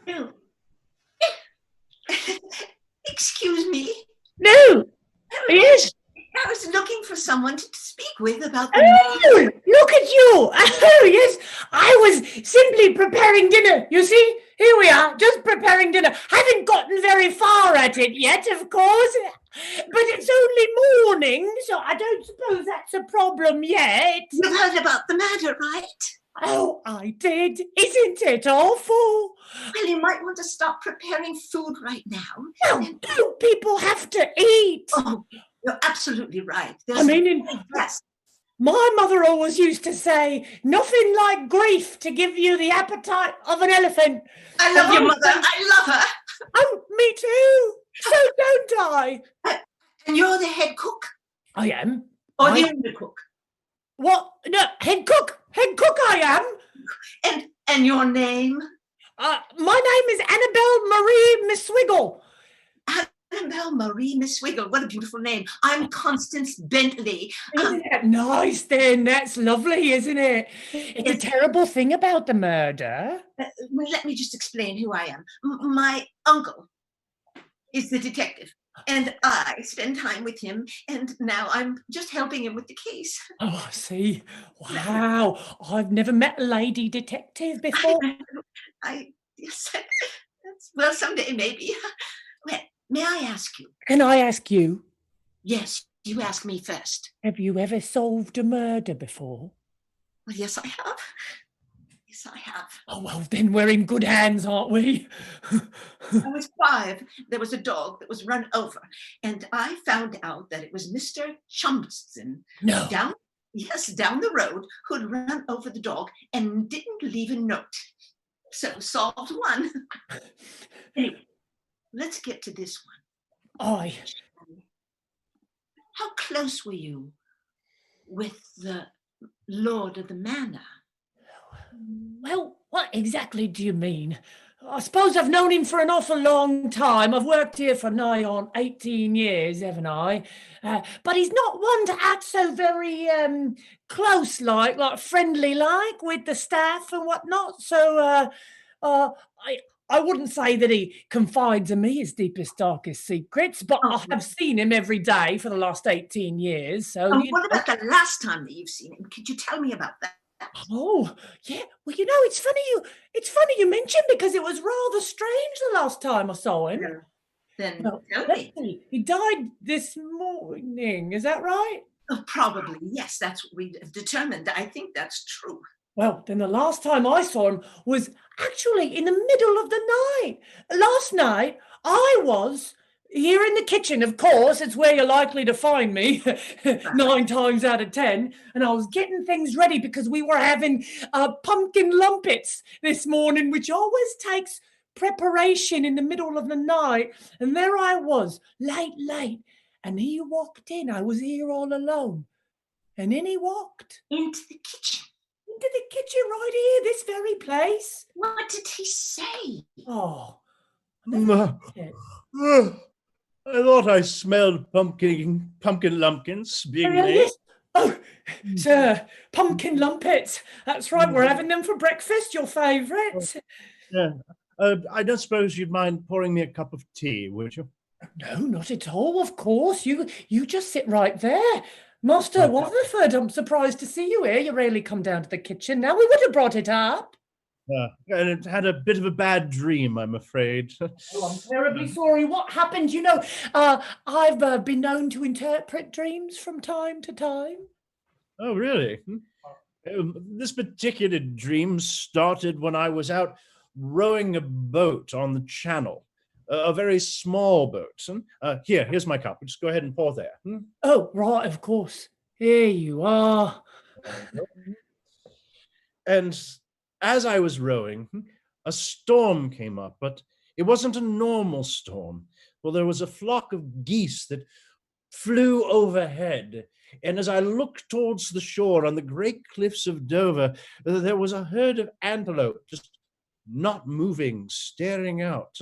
No. Excuse me. No. Yes. I was looking for someone to speak with about the Oh, look at you. Oh, yes. I was simply preparing dinner. You see, here we are, just preparing dinner. Haven't gotten very far at it yet, of course. But it's only morning, so I don't suppose that's a problem yet. You've heard about the matter, right? Oh, I did. Isn't it awful? Well, you might want to stop preparing food right now. Well, don't people have to eat? Oh, you're absolutely right. Yes. My mother always used to say, nothing like grief to give you the appetite of an elephant. I love your mother. I love her. Oh, me too. So don't I? And you're the head cook? I am. Or the undercook? What? No, head cook. Head cook I am. And your name? My name is Annabelle Marie Miswiggle. Annabelle Marie Miswiggle. What a beautiful name. I'm Constance Bentley. Isn't that nice then? That's lovely, isn't it? It's a terrible thing about the murder. Let me just explain who I am. My uncle is the detective, and I spend time with him, and now I'm just helping him with the case. Oh, I see. Wow. I've never met a lady detective before. Yes. Well, someday maybe. Well, may I ask you? Can I ask you? Yes, you ask me first. Have you ever solved a murder before? Well, yes, I have. Yes, I have. Oh, well, then we're in good hands, aren't we? I was 5. There was a dog that was run over, and I found out that it was Mr. Chumpston No. down the road who'd run over the dog and didn't leave a note. So solved one. Anyway, let's get to this one. How close were you with the Lord of the Manor? Well, what exactly do you mean? I suppose I've known him for an awful long time. I've worked here for nigh on 18 years, haven't I? But he's not one to act so very close, like friendly-like with the staff and whatnot. So I wouldn't say that he confides in me his deepest, darkest secrets, but I have seen him every day for the last 18 years. So what about the last time that you've seen him? Could you tell me about that? Oh, yeah. Well, it's funny you mentioned, because it was rather strange the last time I saw him. Then tell let's me. see. He died this morning. Is that right? Oh, probably, yes. That's what we determined. I think that's true. Well, then the last time I saw him was actually in the middle of the night. Last night, I was here in the kitchen, of course. It's where you're likely to find me 9 times out of 10. And I was getting things ready because we were having pumpkin lumpets this morning, which always takes preparation in the middle of the night. And there I was, late. And he walked in. I was here all alone. And in he walked. Into the kitchen? Into the kitchen right here, this very place. What did he say? Oh. I thought I smelled pumpkin lumpkins being made. Yes. Oh, sir, pumpkin lumpets. That's right, we're having them for breakfast, your favourite. Yeah. I don't suppose you'd mind pouring me a cup of tea, would you? No, not at all, of course. You just sit right there. Master Waterford, I'm surprised to see you here. You rarely come down to the kitchen. Now, we would have brought it up. And it had a bit of a bad dream, I'm afraid. Oh, I'm terribly sorry. What happened? You know, I've been known to interpret dreams from time to time. Oh, really? This particular dream started when I was out rowing a boat on the channel, a very small boat. Here's my cup. Just go ahead and pour there. Oh, right, of course. Here you are. And as I was rowing, a storm came up, but it wasn't a normal storm. Well, there was a flock of geese that flew overhead. And as I looked towards the shore on the great cliffs of Dover, there was a herd of antelope just not moving, staring out.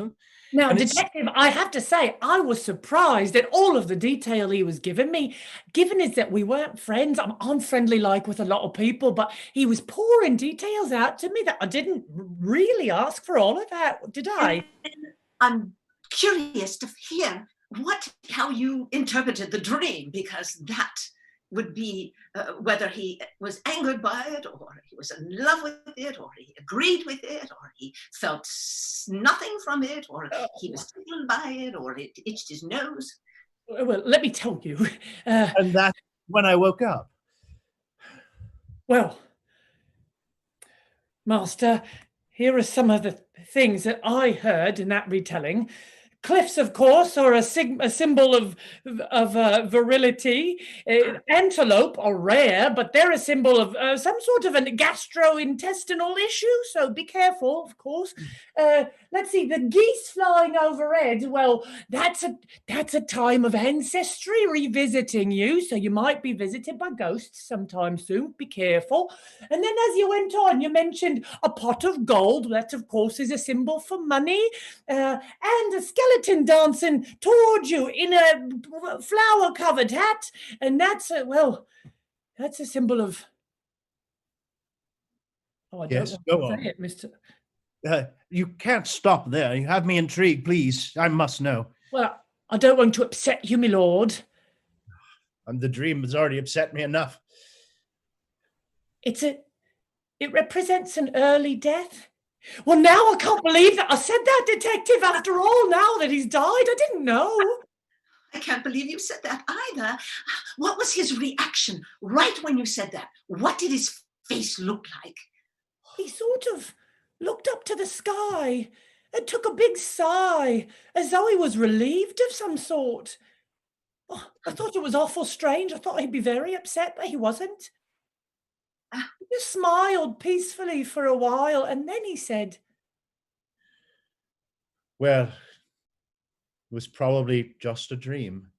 Now, And Detective, I have to say, I was surprised at all of the detail he was giving me. Given is that we weren't friends, I'm unfriendly like with a lot of people, but he was pouring details out to me that I didn't really ask for all of that, did I? I'm curious to hear how you interpreted the dream, because that would be whether he was angered by it, or he was in love with it, or he agreed with it, or he felt nothing from it, or he was tickled by it, or it itched his nose. Well, let me tell you. and that's when I woke up. Well, Master, here are some of the things that I heard in that retelling. Cliffs, of course, are a symbol of virility. Antelope are rare, but they're a symbol of some sort of a gastrointestinal issue, so be careful, of course. Let's see, the geese flying overhead, well, that's a time of ancestry revisiting you, so you might be visited by ghosts sometime soon. Be careful. And then as you went on, you mentioned a pot of gold. That, of course, is a symbol for money. And a skeleton dancing towards you in a flower-covered hat, and that's a symbol of. Oh, I Yes, don't go know how to on. say it, Mister. You can't stop there. You have me intrigued, please. I must know. Well, I don't want to upset you, my lord. And the dream has already upset me enough. It represents an early death. Well, now I can't believe that I said that, Detective, after all, now that he's died. I didn't know. I can't believe you said that either. What was his reaction right when you said that? What did his face look like? He sort of looked up to the sky and took a big sigh, as though he was relieved of some sort. Oh, I thought it was awful strange. I thought he'd be very upset, but he wasn't. He just smiled peacefully for a while, and then he said, Well, it was probably just a dream.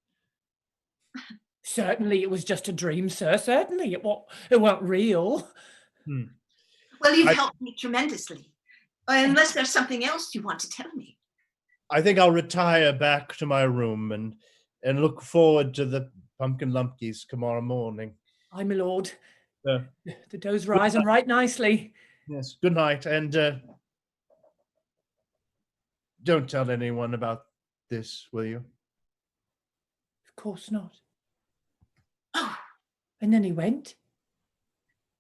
Certainly it was just a dream, sir. Certainly it weren't real. Well, you've helped me tremendously. Unless there's something else you want to tell me. I think I'll retire back to my room and look forward to the pumpkin lumpkies tomorrow morning. Aye, my lord. The doe's rising right nicely. Yes, good night. And don't tell anyone about this, will you? Of course not. Oh. And then he went.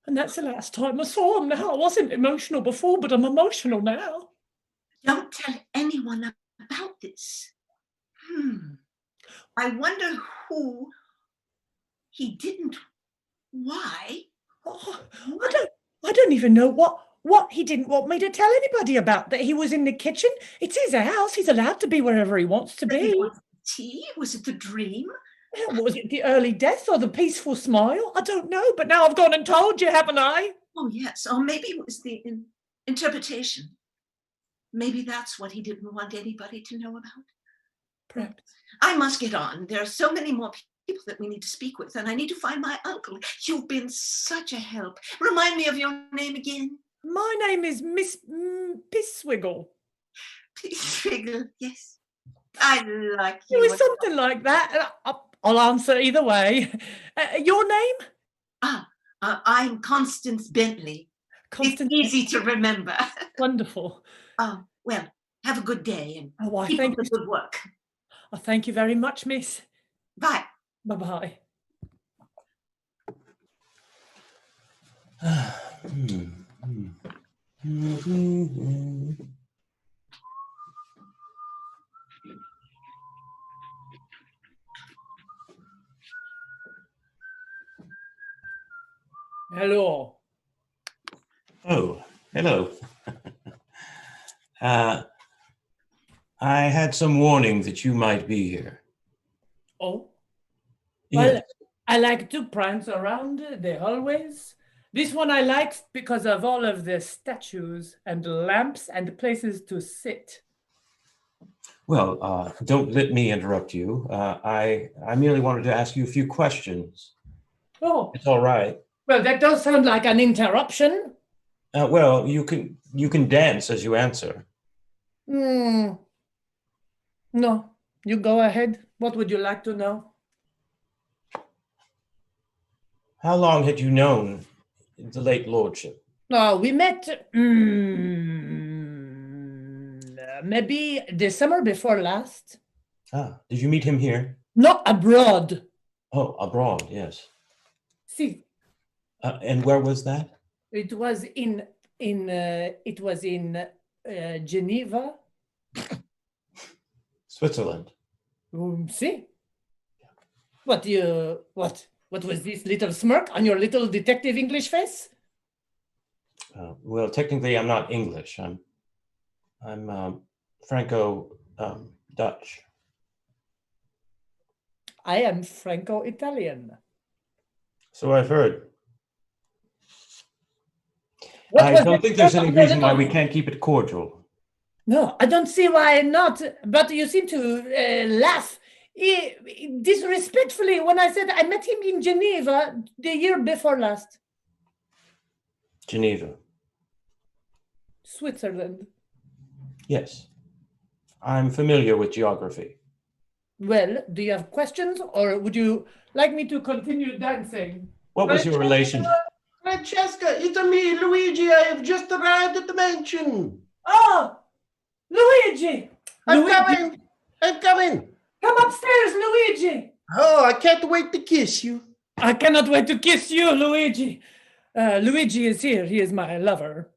And that's the last time I saw him now. I wasn't emotional before, but I'm emotional now. Don't tell anyone about this. I wonder who he didn't. Why? Oh, I don't even know what he didn't want me to tell anybody about. That he was in the kitchen. It's his house. He's allowed to be wherever he wants to be. Tea? Was it the dream? Was it the early death or the peaceful smile? I don't know, but now I've gone and told you, haven't I? Oh, yes. Or maybe it was the interpretation. Maybe that's what he didn't want anybody to know about. Perhaps. I must get on. There are so many more people that we need to speak with, and I need to find my uncle. You've been such a help. Remind me of your name again. My name is Miss Pisswiggle. Pisswiggle, yes. I like It you. was something like that. I'll answer either way. Your name? I'm Constance Bentley. Constance. It's easy to remember. Wonderful. Well, have a good day and I keep up thank the you. good work. Thank you very much, miss. Bye. Bye-bye. Hello. Oh, hello. I had some warning that you might be here. Oh? Well, Yes. I like to prance around the hallways. This one I liked because of all of the statues and lamps and places to sit. Well, don't let me interrupt you. I merely wanted to ask you a few questions. Oh, It's all right. well, that does sound like an interruption. Well, you can dance as you answer. No, you go ahead. What would you like to know? How long had you known the late lordship? No, we met maybe the summer before last. Did you meet him here? No, abroad. Oh, abroad, yes. See, And where was that? it was in Geneva. Switzerland. See, what was this little smirk on your little detective English face? Well, technically, I'm not English. I'm Franco Dutch. I am Franco-Italian. So I've heard. What I was don't the think there's smirk any on your reason why little- we can't keep it cordial. No, I don't see why not. But you seem to laugh disrespectfully when I said I met him in Geneva the year before last. Geneva. Switzerland. Yes. I'm familiar with geography. Well, do you have questions or would you like me to continue dancing? What was your relation? Francesca, it's me, Luigi. I have just arrived at the mansion. Oh, Luigi! I'm Luigi, coming. I'm coming. come upstairs, Luigi! Oh, I can't wait to kiss you. I cannot wait to kiss you, Luigi. Luigi is here. He is my lover.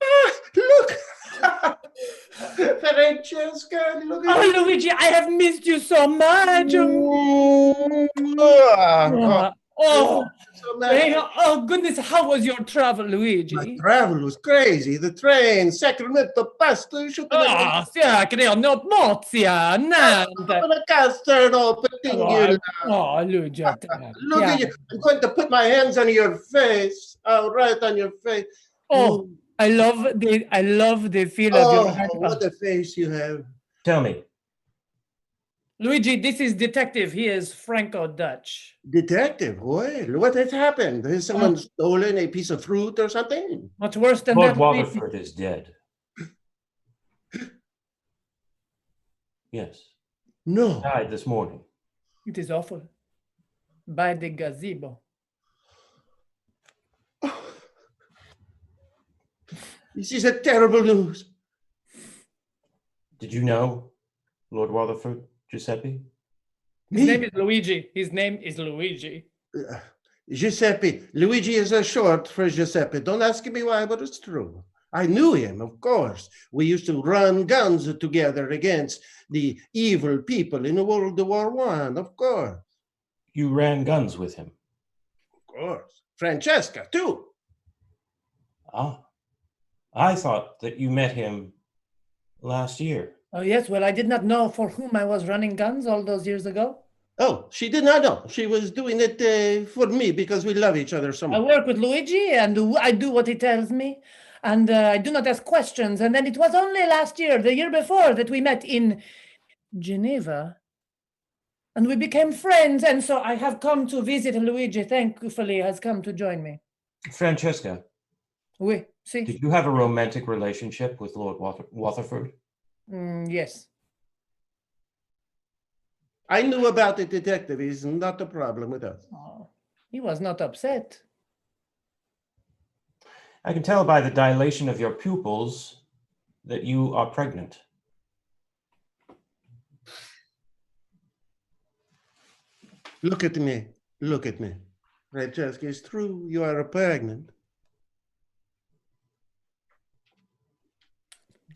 Look. Francesca, look at Oh, Luigi, I have missed you so much. Oh, hey, oh, goodness, how was your travel, Luigi? My travel was crazy. The train, Sacramento, pasta, Creo, no, Mozia, Nantes. Una casterno, petingula. Oh, Luigi. Look at you. I'm going to put my hands on your face. Oh, right on your face. Oh, I love the feel of your hand. What a face you have. Tell me. Luigi, this is detective. He is Franco Dutch. Detective, well, what has happened? Has someone stolen a piece of fruit or something? Much worse than Lord that. Waterford is dead. Yes. No. Died this morning. It is awful. By the gazebo. This is a terrible news. Did you know Lord Waterford, Giuseppe? His name is Luigi. His name is Luigi. Giuseppe. Luigi is a short for Giuseppe. Don't ask me why, but it's true. I knew him, of course. We used to run guns together against the evil people in World War I, of course. You ran guns with him? Of course. Francesca, too. Ah. I thought that you met him last year. Oh, yes. Well, I did not know for whom I was running guns all those years ago. Oh, she did not know. She was doing it for me because we love each other so much. I work with Luigi and I do what he tells me. And I do not ask questions. And then it was only last year, the year before, that we met in Geneva. And we became friends. And so I have come to visit Luigi. Thankfully, has come to join me. Francesca, Oui, si. did you have a romantic relationship with Lord Waterford? Yes. I knew about it, detective. He's not a problem with us. Oh, he was not upset. I can tell by the dilation of your pupils that you are pregnant. Look at me. Look at me. Francesca, it's true. You are pregnant.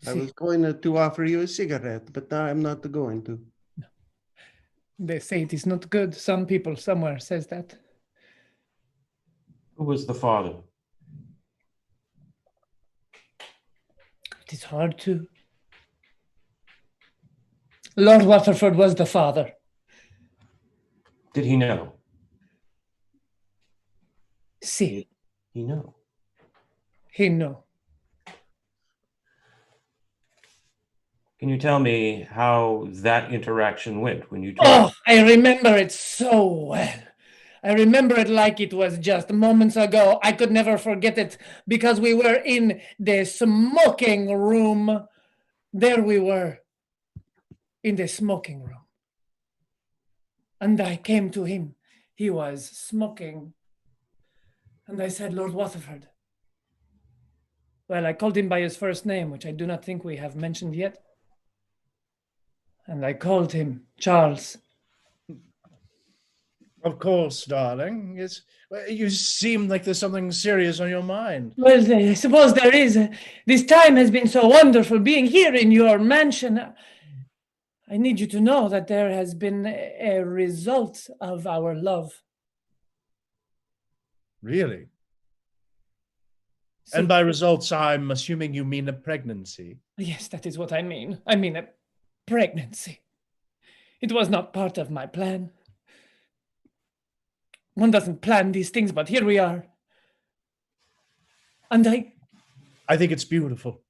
I was going to offer you a cigarette, but now I'm not going to. They say it is not good. Some people somewhere says that. Who was the father? It is hard to. Lord Waterford was the father. Did he know? See, He knew. he knew. Can you tell me how that interaction went when you told Oh, I remember it so well. I remember it like it was just moments ago. I could never forget it because we were in the smoking room. There we were in the smoking room. And I came to him. He was smoking. And I said, Lord Waterford. Well, I called him by his first name, which I do not think we have mentioned yet. And I called him Charles. Of course, darling. You seem like there's something serious on your mind. Well, I suppose there is. This time has been so wonderful being here in your mansion. I need you to know that there has been a result of our love. Really? So, And by results, I'm assuming you mean a pregnancy. yes, that is what I mean. I mean a pregnancy. It was not part of my plan. One doesn't plan these things, but here we are. And I think it's beautiful.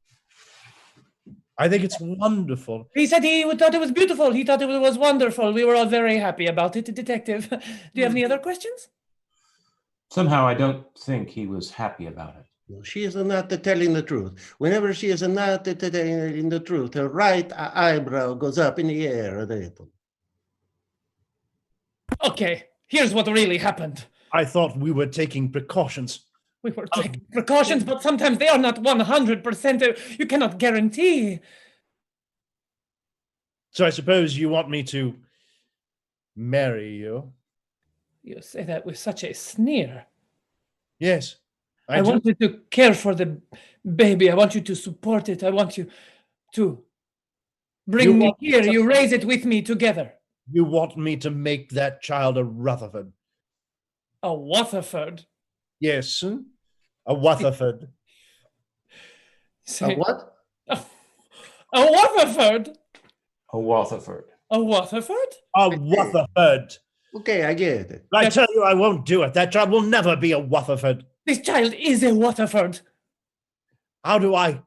I think it's wonderful. he said he thought it was beautiful. He thought it was wonderful. We were all very happy about it, Detective. Do you have any other questions? Somehow I don't think he was happy about it. No, she is not telling the truth. Whenever she is not telling the truth, her right eyebrow goes up in the air a little. Okay, here's what really happened. I thought we were taking precautions. We were taking precautions, but sometimes they are not 100%. You cannot guarantee. So I suppose you want me to marry you? You say that with such a sneer. Yes. I want you to care for the baby. I want you to support it. I want you to bring me here. You raise it with me together. You want me to make that child a Rutherford? A Waterford? Yes, a Waterford. A what? A Waterford? A Waterford. A Waterford? A Waterford. Okay, I get it. I tell you, I won't do it. That child will never be a Waterford. This child is a Waterford. How do I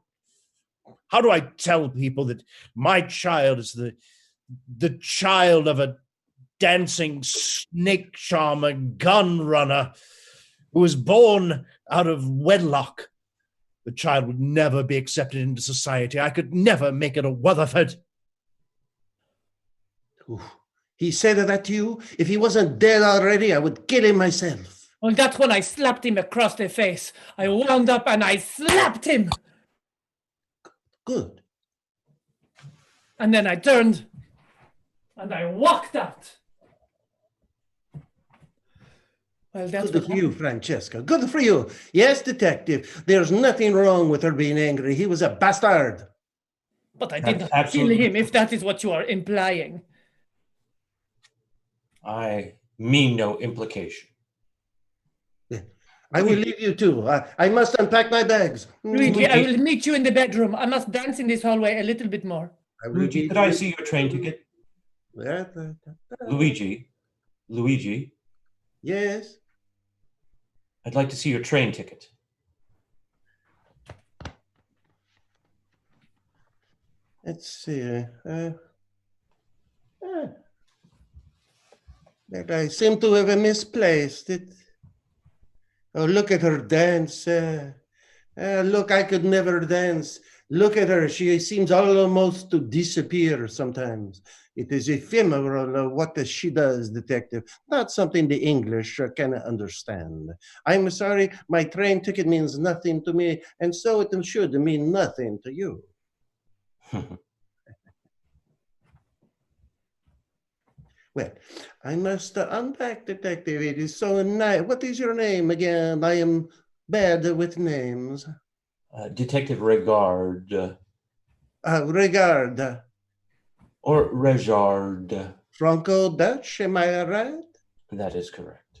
tell people that my child is the child of a dancing snake charmer gun runner who was born out of wedlock? The child would never be accepted into society. I could never make it a Waterford. Ooh. He said that to you? If he wasn't dead already, I would kill him myself. Well, that's when I slapped him across the face. I wound up and I slapped him. Good. And then I turned and I walked out. Well, that's Good for you, Francesca. Good for you. Yes, detective. There's nothing wrong with her being angry. He was a bastard. But I did That's not kill absolutely him, if that is what you are implying. I mean no implication. I will leave you too. I must unpack my bags. Luigi, I will meet you in the bedroom. I must dance in this hallway a little bit more. Luigi, could I see your train ticket? Luigi? Yes. I'd like to see your train ticket. Let's see. That I seem to have misplaced it. Oh, look at her dance. Look, I could never dance. Look at her. She seems almost to disappear sometimes. It is ephemeral what she does, detective. Not something the English can understand. I'm sorry, my train ticket means nothing to me, and so it should mean nothing to you. Well, I must unpack, detective. It is so nice. What is your name again? I am bad with names. Detective Regard. Regard. Or Regard. Franco-Dutch, am I right? That is correct.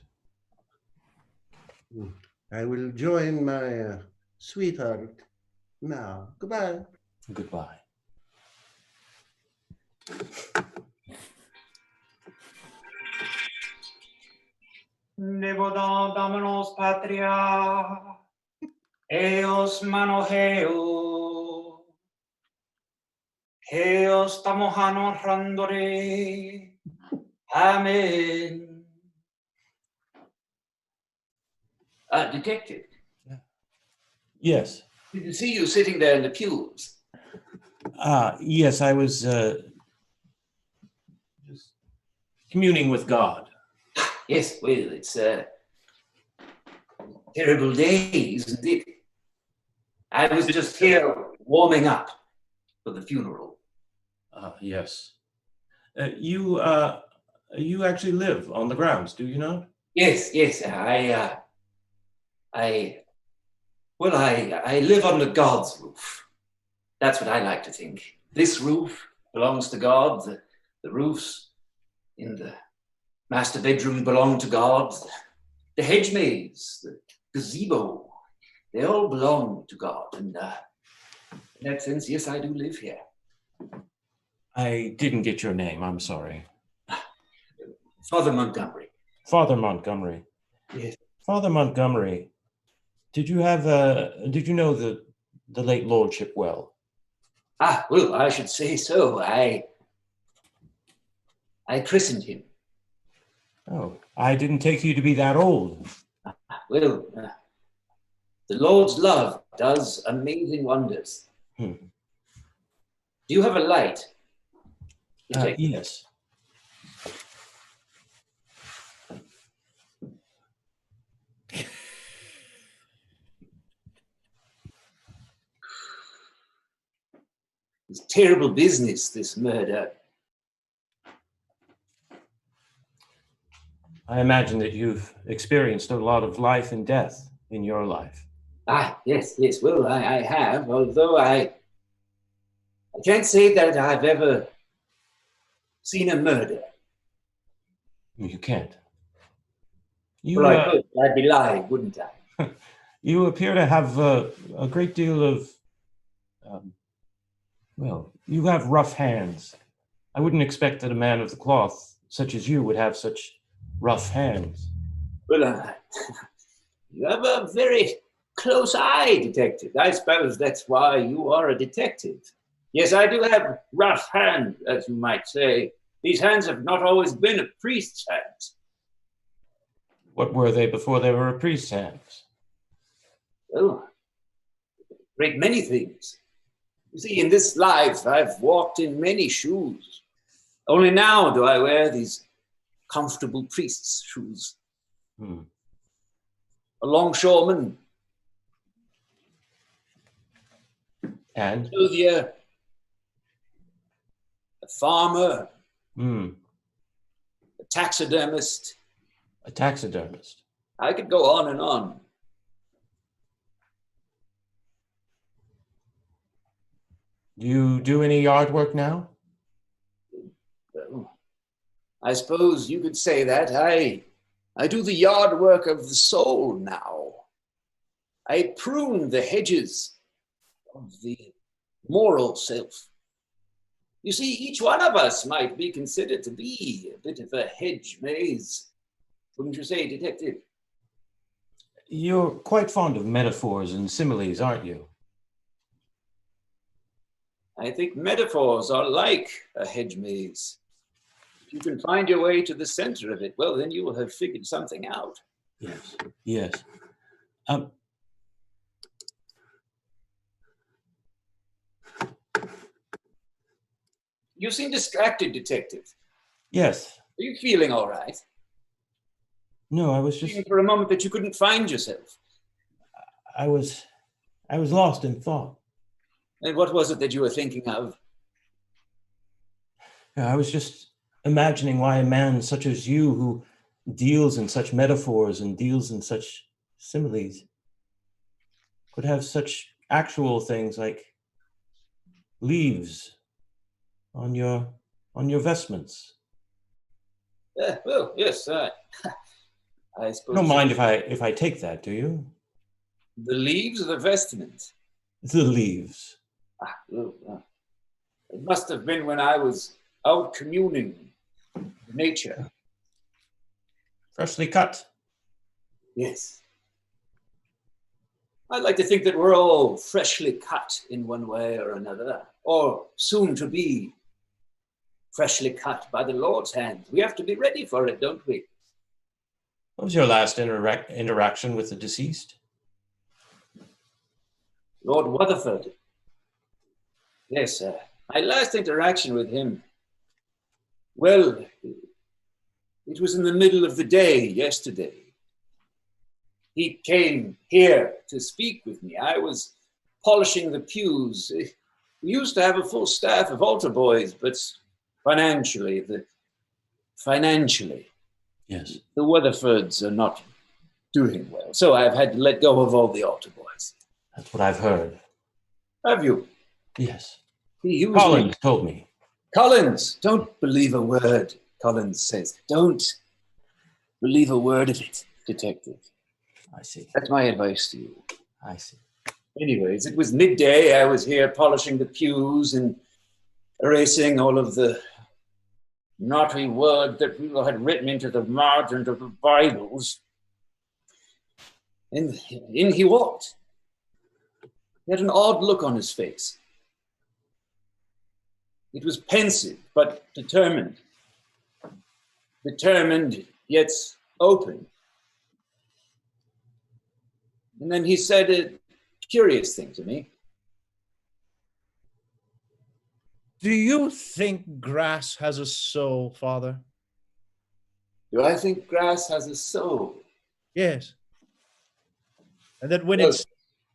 I will join my sweetheart now. Goodbye. Goodbye. Nevoda Dominos Patria, Eos Manogeo, Eos Tamohano Randore, Amen. Detective, Yes. did you see you sitting there in the pews? Yes, I was just communing with God. Yes, well, it's a terrible day, isn't it? I was just here warming up for the funeral. Yes. You actually live on the grounds, do you not? Yes, I live under God's roof. That's what I like to think. This roof belongs to God. The roofs in the master bedroom belong to God. The hedge maze, the gazebo, they all belong to God. And in that sense, yes, I do live here. I didn't get your name. I'm sorry. Father Montgomery. Father Montgomery. Yes. Father Montgomery, did you know the late lordship well? Well, I should say so. I christened him. Oh, I didn't take you to be that old. Well, the Lord's love does amazing wonders. Do you have a light? Yes. It's terrible business, this murder. I imagine that you've experienced a lot of life and death in your life. Yes. Well, I have, although I can't say that I've ever seen a murder. You can't. Well, I could. I'd be lying, wouldn't I? You appear to have a great deal of, you have rough hands. I wouldn't expect that a man of the cloth, such as you, would have such rough hands. Well, you have a very close eye, detective. I suppose that's why you are a detective. Yes, I do have rough hands, as you might say. These hands have not always been a priest's hands. What were they before they were a priest's hands? Well, a great many things. You see, in this life, I've walked in many shoes. Only now do I wear these comfortable priest's shoes. A longshoreman. And? A farmer. A taxidermist. A taxidermist. I could go on and on. Do you do any yard work now? Well, I suppose you could say that. I do the yard work of the soul now. I prune the hedges of the moral self. You see, each one of us might be considered to be a bit of a hedge maze. Wouldn't you say, detective? You're quite fond of metaphors and similes, aren't you? I think metaphors are like a hedge maze. If you can find your way to the center of it, well, then you will have figured something out. Yes. You seem distracted, Detective. Yes. Are you feeling all right? No, I was just... Feeling for a moment that you couldn't find yourself. I was lost in thought. And what was it that you were thinking of? I was just imagining why a man such as you, who deals in such metaphors and deals in such similes, could have such actual things like leaves on your vestments. Well, yes, I suppose. You don't mind if I take that, do you? The leaves of the vestment? The leaves. It must have been when I was out communing with nature. Freshly cut. Yes. I'd like to think that we're all freshly cut in one way or another, or soon to be freshly cut by the Lord's hand. We have to be ready for it, don't we? What was your last interaction with the deceased? Lord Rutherford. Yes, sir. My last interaction with him. Well, it was in the middle of the day yesterday. He came here to speak with me. I was polishing the pews. We used to have a full staff of altar boys, but financially, Yes. the Rutherfords are not doing well. So I've had to let go of all the altar boys. That's what I've heard. Have you? Yes. Collins told me. Collins, don't believe a word Collins says. Don't believe a word of it, Detective. I see. That's my advice to you. I see. Anyways, it was midday. I was here polishing the pews and erasing all of the naughty words that people had written into the margins of the Bibles. And in he walked. He had an odd look on his face. It was pensive, but determined. Determined, yet open. And then he said a curious thing to me. Do you think grass has a soul, Father? Do I think grass has a soul? Yes. And that when it's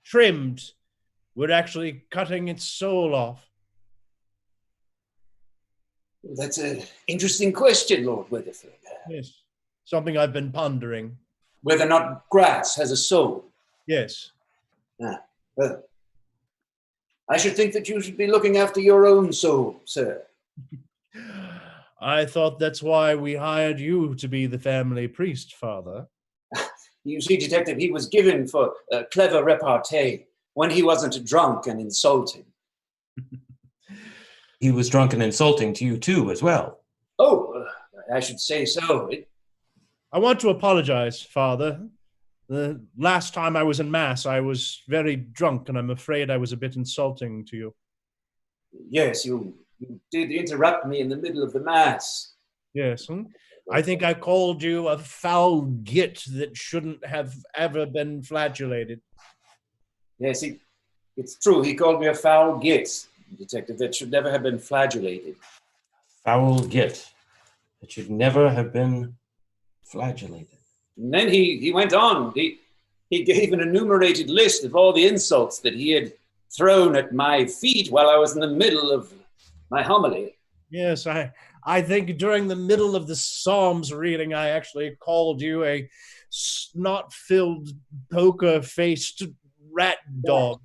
trimmed, we're actually cutting its soul off. That's an interesting question, Lord Weatherford. Yes. Something I've been pondering. Whether or not grass has a soul. Yes. Well, I should think that you should be looking after your own soul, sir. I thought that's why we hired you to be the family priest, Father. You see, Detective, he was given for a clever repartee when he wasn't drunk and insulting. He was drunk and insulting to you too, as well. Oh, I should say so. I want to apologize, Father. The last time I was in Mass, I was very drunk, and I'm afraid I was a bit insulting to you. Yes, you did interrupt me in the middle of the Mass. Yes. I think I called you a foul git that shouldn't have ever been flagellated. Yes, it's true. He called me a foul git, Detective, that should never have been flagellated. Foul git. That should never have been flagellated. And then he went on. He gave an enumerated list of all the insults that he had thrown at my feet while I was in the middle of my homily. Yes, I think during the middle of the Psalms reading, I actually called you a snot-filled, poker-faced rat dog.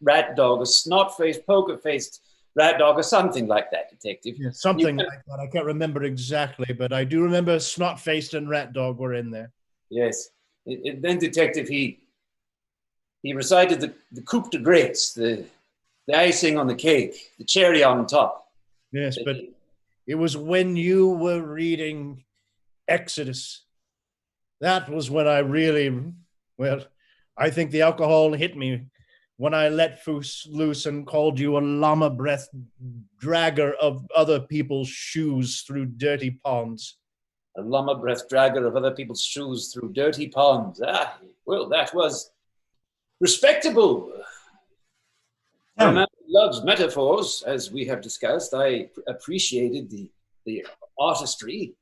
Rat dog, a snot-faced, poker-faced rat dog, or something like that, Detective. Yeah, something like that. I can't remember exactly, but I do remember snot-faced and rat dog were in there. Yes. Then, Detective, he recited the coup de grace, the icing on the cake, the cherry on top. Yes, but it was when you were reading Exodus. That was when I really, I think the alcohol hit me when I let loose and called you a llama-breath dragger of other people's shoes through dirty ponds. A llama-breath dragger of other people's shoes through dirty ponds. Well, that was respectable. For a man who loves metaphors, as we have discussed. I appreciated the artistry.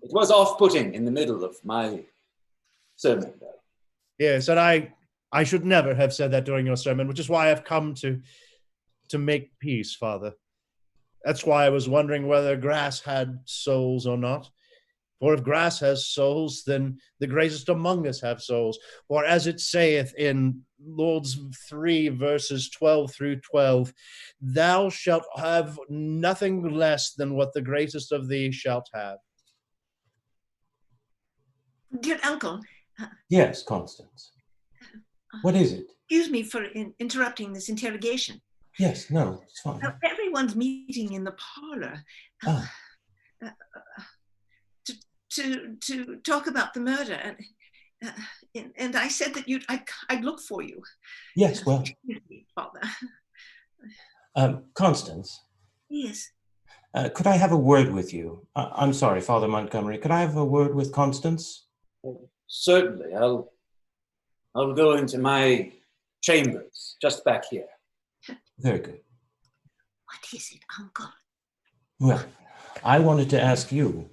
It was off-putting in the middle of my sermon, though. Yes, and I should never have said that during your sermon, which is why I've come to make peace, Father. That's why I was wondering whether grass had souls or not. For if grass has souls, then the greatest among us have souls. For as it saith in Lord's 3, verses 12 through 12, thou shalt have nothing less than what the greatest of thee shalt have. Dear uncle. Yes, Constance. What is it? Excuse me for interrupting this interrogation. Yes, no, it's fine. Everyone's meeting in the parlor to talk about the murder, and I said that I'd look for you. Yes, well, Father. Constance. Yes. Could I have a word with you? I'm sorry, Father Montgomery. Could I have a word with Constance? Certainly. I'll go into my chambers, just back here. Very good. What is it, Uncle? Well, I wanted to ask you,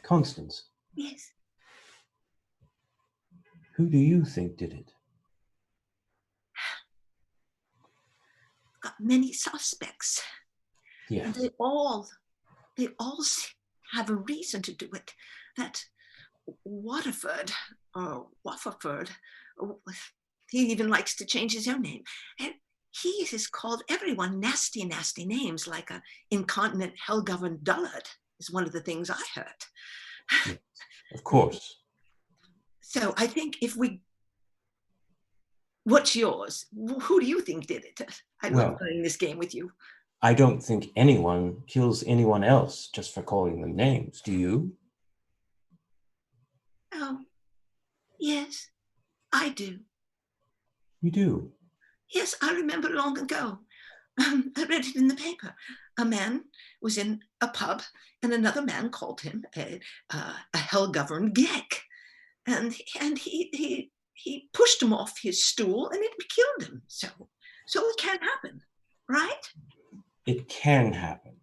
Constance. Yes. Who do you think did it? Got many suspects. Yes. And they all have a reason to do it. That Waterford, he even likes to change his own name. And he has called everyone nasty, nasty names, like a incontinent, hell-governed dullard is one of the things I heard. Yes, of course. So I think what's yours? Who do you think did it? I love playing this game with you. I don't think anyone kills anyone else just for calling them names. Do you? Oh, yes, I do. You do? Yes, I remember long ago. I read it in the paper. A man was in a pub and another man called him a hell-governed geck. And he pushed him off his stool and it killed him. So it can happen, right? It can happen.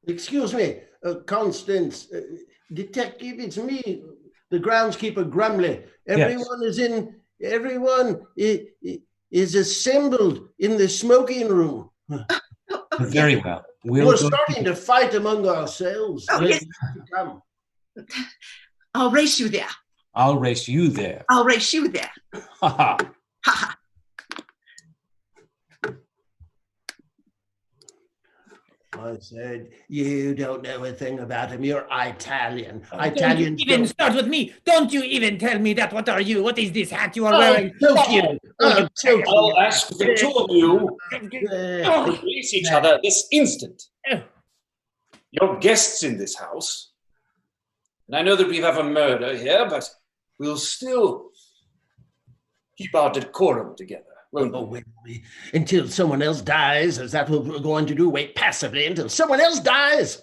Excuse me, Constance, detective, it's me, the groundskeeper Grumley. Everyone is assembled in the smoking room. Very well. We're starting to fight among ourselves. Oh, yes. Come. I'll race you there. I'll race you there. I'll race you there. Ha ha. Ha ha. I said, you don't know a thing about him. You're Italian. Don't even start with me. Don't you even tell me that. What are you? What is this hat you are wearing? I'll ask the two of you to release each other this instant. You're guests in this house. And I know that we have a murder here, but we'll still keep our decorum together. Until someone else dies, is that what we're going to do? Wait passively until someone else dies?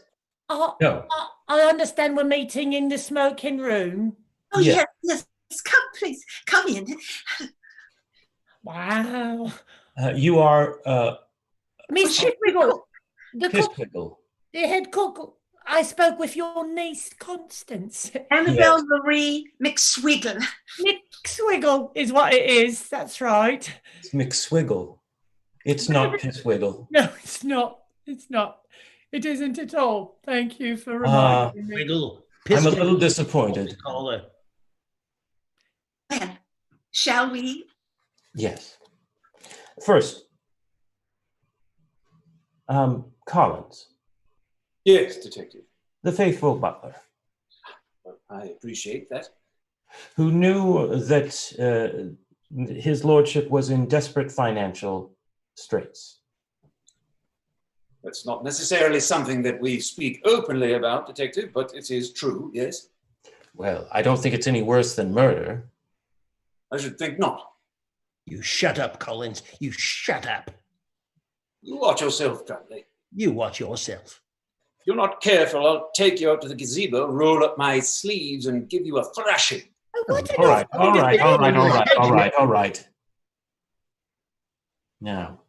No. I understand we're meeting in the smoking room. Oh, yes. Come, please. Come in. Wow. You are Miss Shipwiggle, the cook, Pisswiggle. the head cook. I spoke with your niece, Constance. Annabelle Marie McSwiggle. McSwiggle is what it is. That's right. It's McSwiggle. It's not Pisswiggle. No, it's not. It's not. It isn't at all. Thank you for reminding me. I'm a little disappointed. Well, shall we? Yes. First, Collins. Yes, detective. The faithful butler. Well, I appreciate that. Who knew that his lordship was in desperate financial straits. That's not necessarily something that we speak openly about, detective, but it is true, yes? Well, I don't think it's any worse than murder. I should think not. You shut up, Collins. You shut up. You watch yourself, Dudley. You watch yourself. If you're not careful, I'll take you out to the gazebo, roll up my sleeves, and give you a thrashing. All right. Now,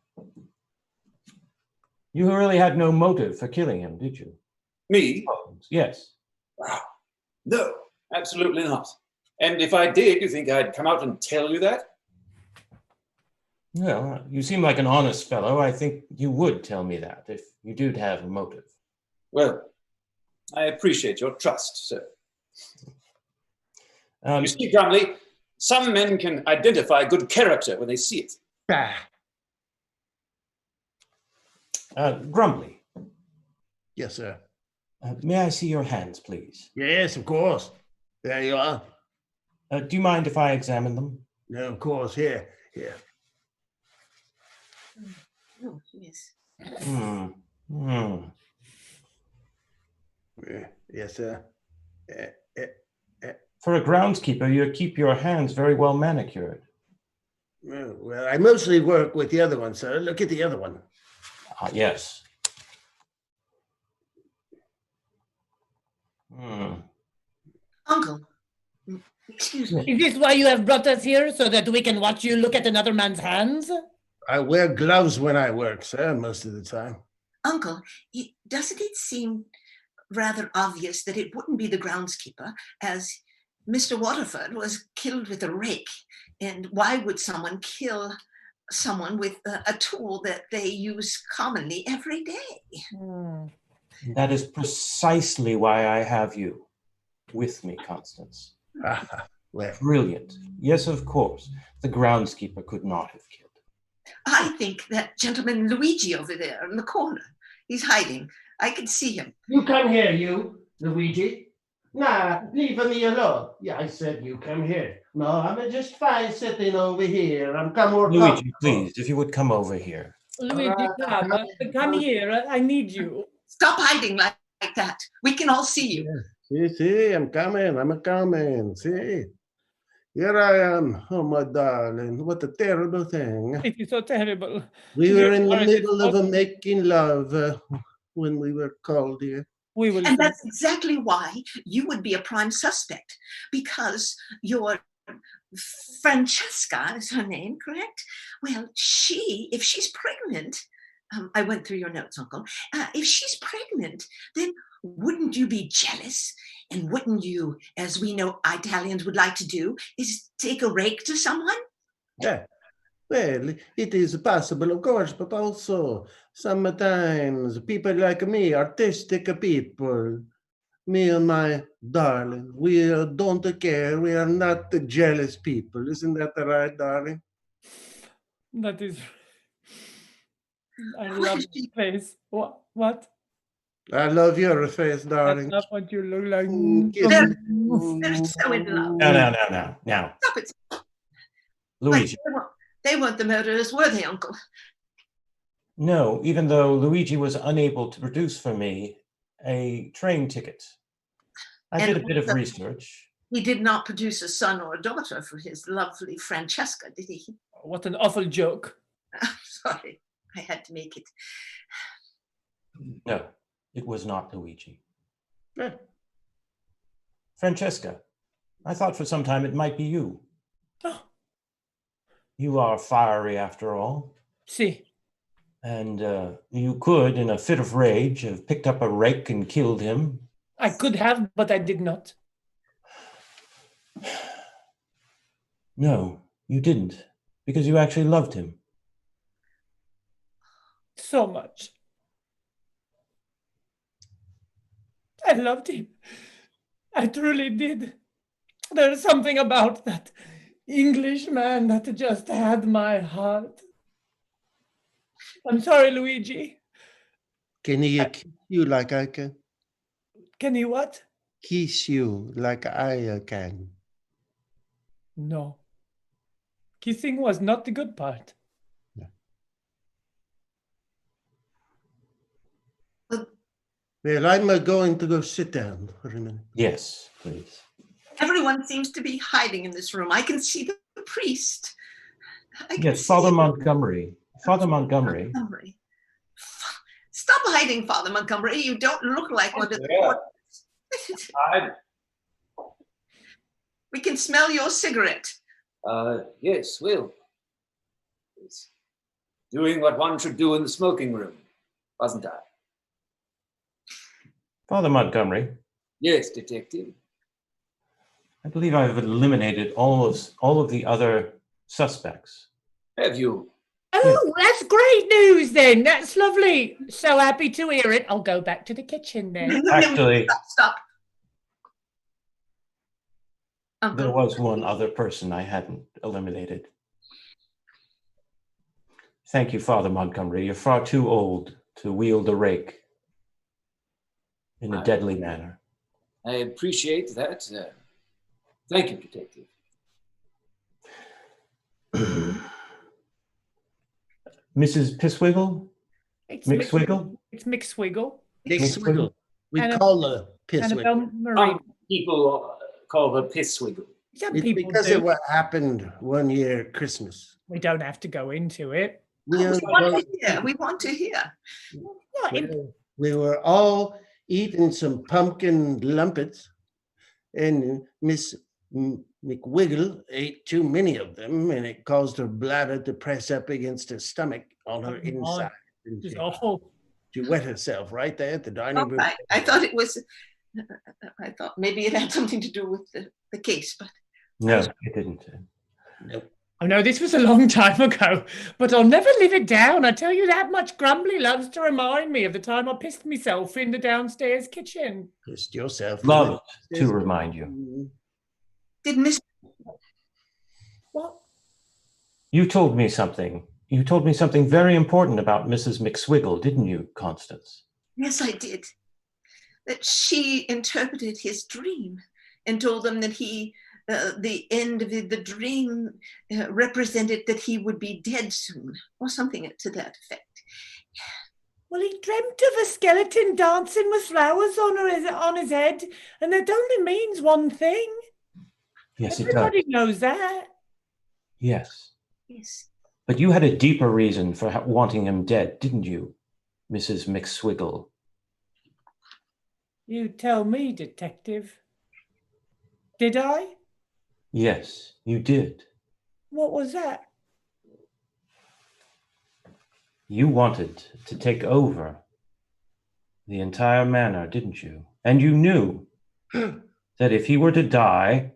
you really had no motive for killing him, did you? Me? Yes. No, absolutely not. And if I did, you think I'd come out and tell you that? Well, you seem like an honest fellow. I think you would tell me that if you did have a motive. Well, I appreciate your trust, sir. You see, Grumley, some men can identify good character when they see it. Grumbly, Yes, sir. may I see your hands, please? Yes, of course. There you are. Do you mind if I examine them? No, of course. Here. Oh, yes. Yes, sir. For a groundskeeper, you keep your hands very well manicured. Well, I mostly work with the other one, sir. Look at the other one. Yes. Uncle, excuse me. Is this why you have brought us here, so that we can watch you look at another man's hands? I wear gloves when I work, sir, most of the time. Uncle, doesn't it seem rather obvious that it wouldn't be the groundskeeper, as Mr. Waterford was killed with a rake? And why would someone kill someone with a tool that they use commonly every day? That is precisely why I have you with me, Constance. Well, Brilliant. Yes, of course. The groundskeeper could not have killed. I think that gentleman Luigi over there in the corner, he's hiding. I can see him. you come here, you, Luigi. Nah, leave me alone. Yeah, I said you come here. No, I'm just fine sitting over here. I'm come over. Luigi, please, if you would come over here. Luigi, come here. I need you. Stop hiding like that. We can all see you. See, I'm coming. See, here I am. Oh, my darling, what a terrible thing. It is so terrible. We were in the Are middle it- of making love when we were called here. We will. And that's exactly why you would be a prime suspect, because your Francesca is her name, correct? Well, if she's pregnant, I went through your notes, Uncle. If she's pregnant, then wouldn't you be jealous? And wouldn't you, as we know Italians would like to do, is take a rake to someone? Yeah. Well, it is possible, of course, but also sometimes people like me, artistic people, me and my darling, we don't care. We are not jealous people. Isn't that right, darling? That is. I love your face. What? I love your face, darling. That's not what you look like. Kiss They're, me. they're so in love. Now. Stop it. Luigi. They weren't the murderers, were they, Uncle? No, even though Luigi was unable to produce for me a train ticket. I did a bit of research. He did not produce a son or a daughter for his lovely Francesca, did he? What an awful joke. Sorry, I had to make it. No, it was not Luigi. Yeah. Francesca, I thought for some time it might be you. Oh. You are fiery after all. See. And you could, in a fit of rage, have picked up a rake and killed him. I could have, but I did not. No, you didn't, because you actually loved him. So much. I loved him. I truly did. There's something about that Englishman that just had my heart. I'm sorry, Luigi. Can he kiss you like I can? Can he what? Kiss you like I can. No. Kissing was not the good part. Well, I'm going to go sit down for a minute. Yes, please. Everyone seems to be hiding in this room. I can see the priest. Yes, Father Montgomery. Father Montgomery. Stop hiding, Father Montgomery. You don't look like one of the We can smell your cigarette. Yes, Will. doing what one should do in the smoking room, wasn't I? Father Montgomery, Yes, Detective. I believe I've eliminated all of the other suspects. Have you? Oh, that's great news then. That's lovely. So happy to hear it. I'll go back to the kitchen then. Actually, Stop. there was one other person I hadn't eliminated. Thank you, Father Montgomery. You're far too old to wield a rake in a deadly manner. I appreciate that. Thank you, Detective. Mrs. Pisswiggle? It's Mixwiggle? It's Mixwiggle. Pisswiggle. We Annabelle- call her Pisswiggle. Annabelle Marie. People call her Pisswiggle. Some It's people because do. of what happened one year Christmas. We don't have to go into it. We, We are- want to hear. We want to hear. Not in- well, we were all eating some pumpkin lumpets, and Miss McWiggle ate too many of them, and it caused her bladder to press up against her stomach on her Oh, my. inside. And It's she, awful. she wet herself right there at the dining room. Okay. I thought it was. I thought maybe it had something to do with the case, but No, it didn't. Nope. I know this was a long time ago, but I'll never live it down. I tell you that much. Grumbly loves to remind me of the time I pissed myself in the downstairs kitchen. Pissed yourself. Love to remind you. did Miss? What? You told me something. You told me something very important about Mrs. McSwiggle, didn't you, Constance? Yes, I did. That she interpreted his dream and told them that the end of the dream represented that he would be dead soon, or something to that effect. Well, he dreamt of a skeleton dancing with flowers on his head, and that only means one thing. Yes, it does. Everybody knows that. Yes. Yes. But you had a deeper reason for wanting him dead, didn't you, Mrs. McSwiggle? You tell me, detective. Did I? Yes, you did. What was that? You wanted to take over the entire manor, didn't you? And you knew that if he were to die,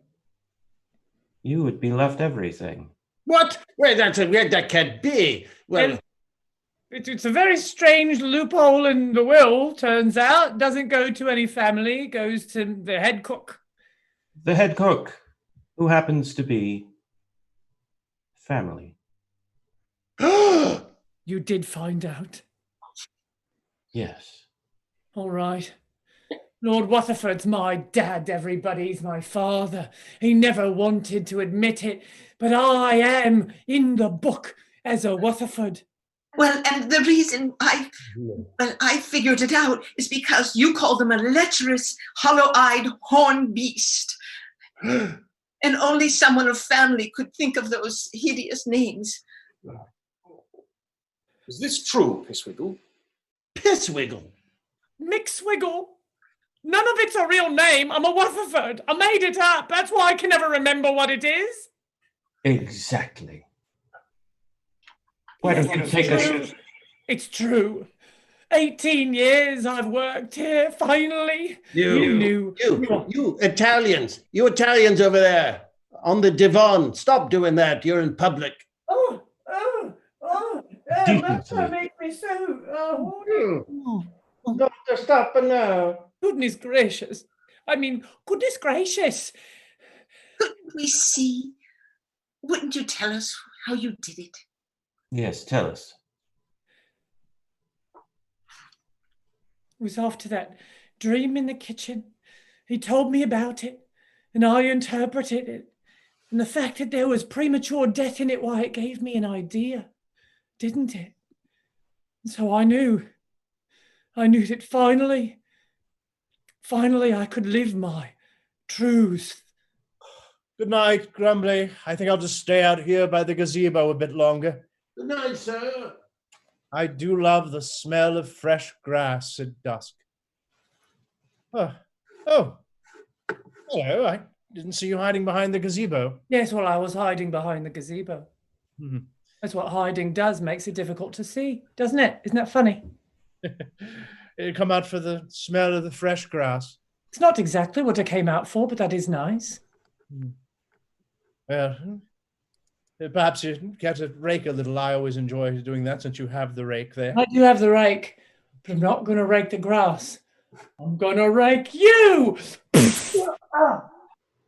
you would be left everything. What? Where that can't be. Well, It's a very strange loophole in the will, turns out. Doesn't go to any family, goes to the head cook. The head cook, who happens to be family. You did find out. Yes. All right. Lord Rutherford's my dad, everybody. He's my father. He never wanted to admit it, but I am in the book as a Rutherford. Well, and the reason I figured it out is because you called him a lecherous, hollow-eyed horn beast. And only someone of family could think of those hideous names. Is this true, Pisswiggle? Pisswiggle. Mixwiggle. None of it's a real name. I'm a Rutherford. I made it up. That's why I can never remember what it is. Exactly. Why don't you take us? It's true. 18 years I've worked here, finally. You Italians. You Italians over there on the divan. Stop doing that. You're in public. Decency. That make me so... Doctor, stop now. Goodness gracious. I mean, goodness gracious. Couldn't we see? Wouldn't you tell us how you did it? Yes, tell us. It was after that dream in the kitchen. He told me about it, and I interpreted it. And the fact that there was premature death in it, why, it gave me an idea, didn't it? And so I knew that finally I could live my truth. Good night, Grumbly. I think I'll just stay out here by the gazebo a bit longer. Good night, sir. I do love the smell of fresh grass at dusk. Oh, hello. I didn't see you hiding behind the gazebo. Yes, well, I was hiding behind the gazebo. That's what hiding does, makes it difficult to see, doesn't it? Isn't that funny? You come out for the smell of the fresh grass. It's not exactly what I came out for, but that is nice. Well, perhaps you get to rake a little. I always enjoy doing that since you have the rake there. I do have the rake, but I'm not going to rake the grass. I'm going to rake you!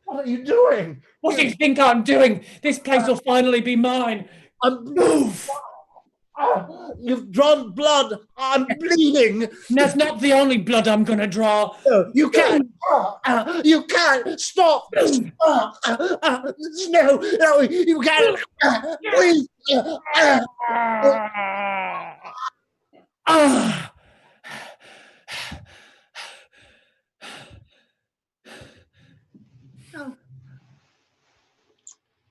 What are you doing? What do you think I'm doing? This place will finally be mine. Move! You've drawn blood. I'm bleeding. And that's not the only blood I'm going to draw. No, you can't. You can't. Stop. Stop. No, you can't. Please. Ah! Oh,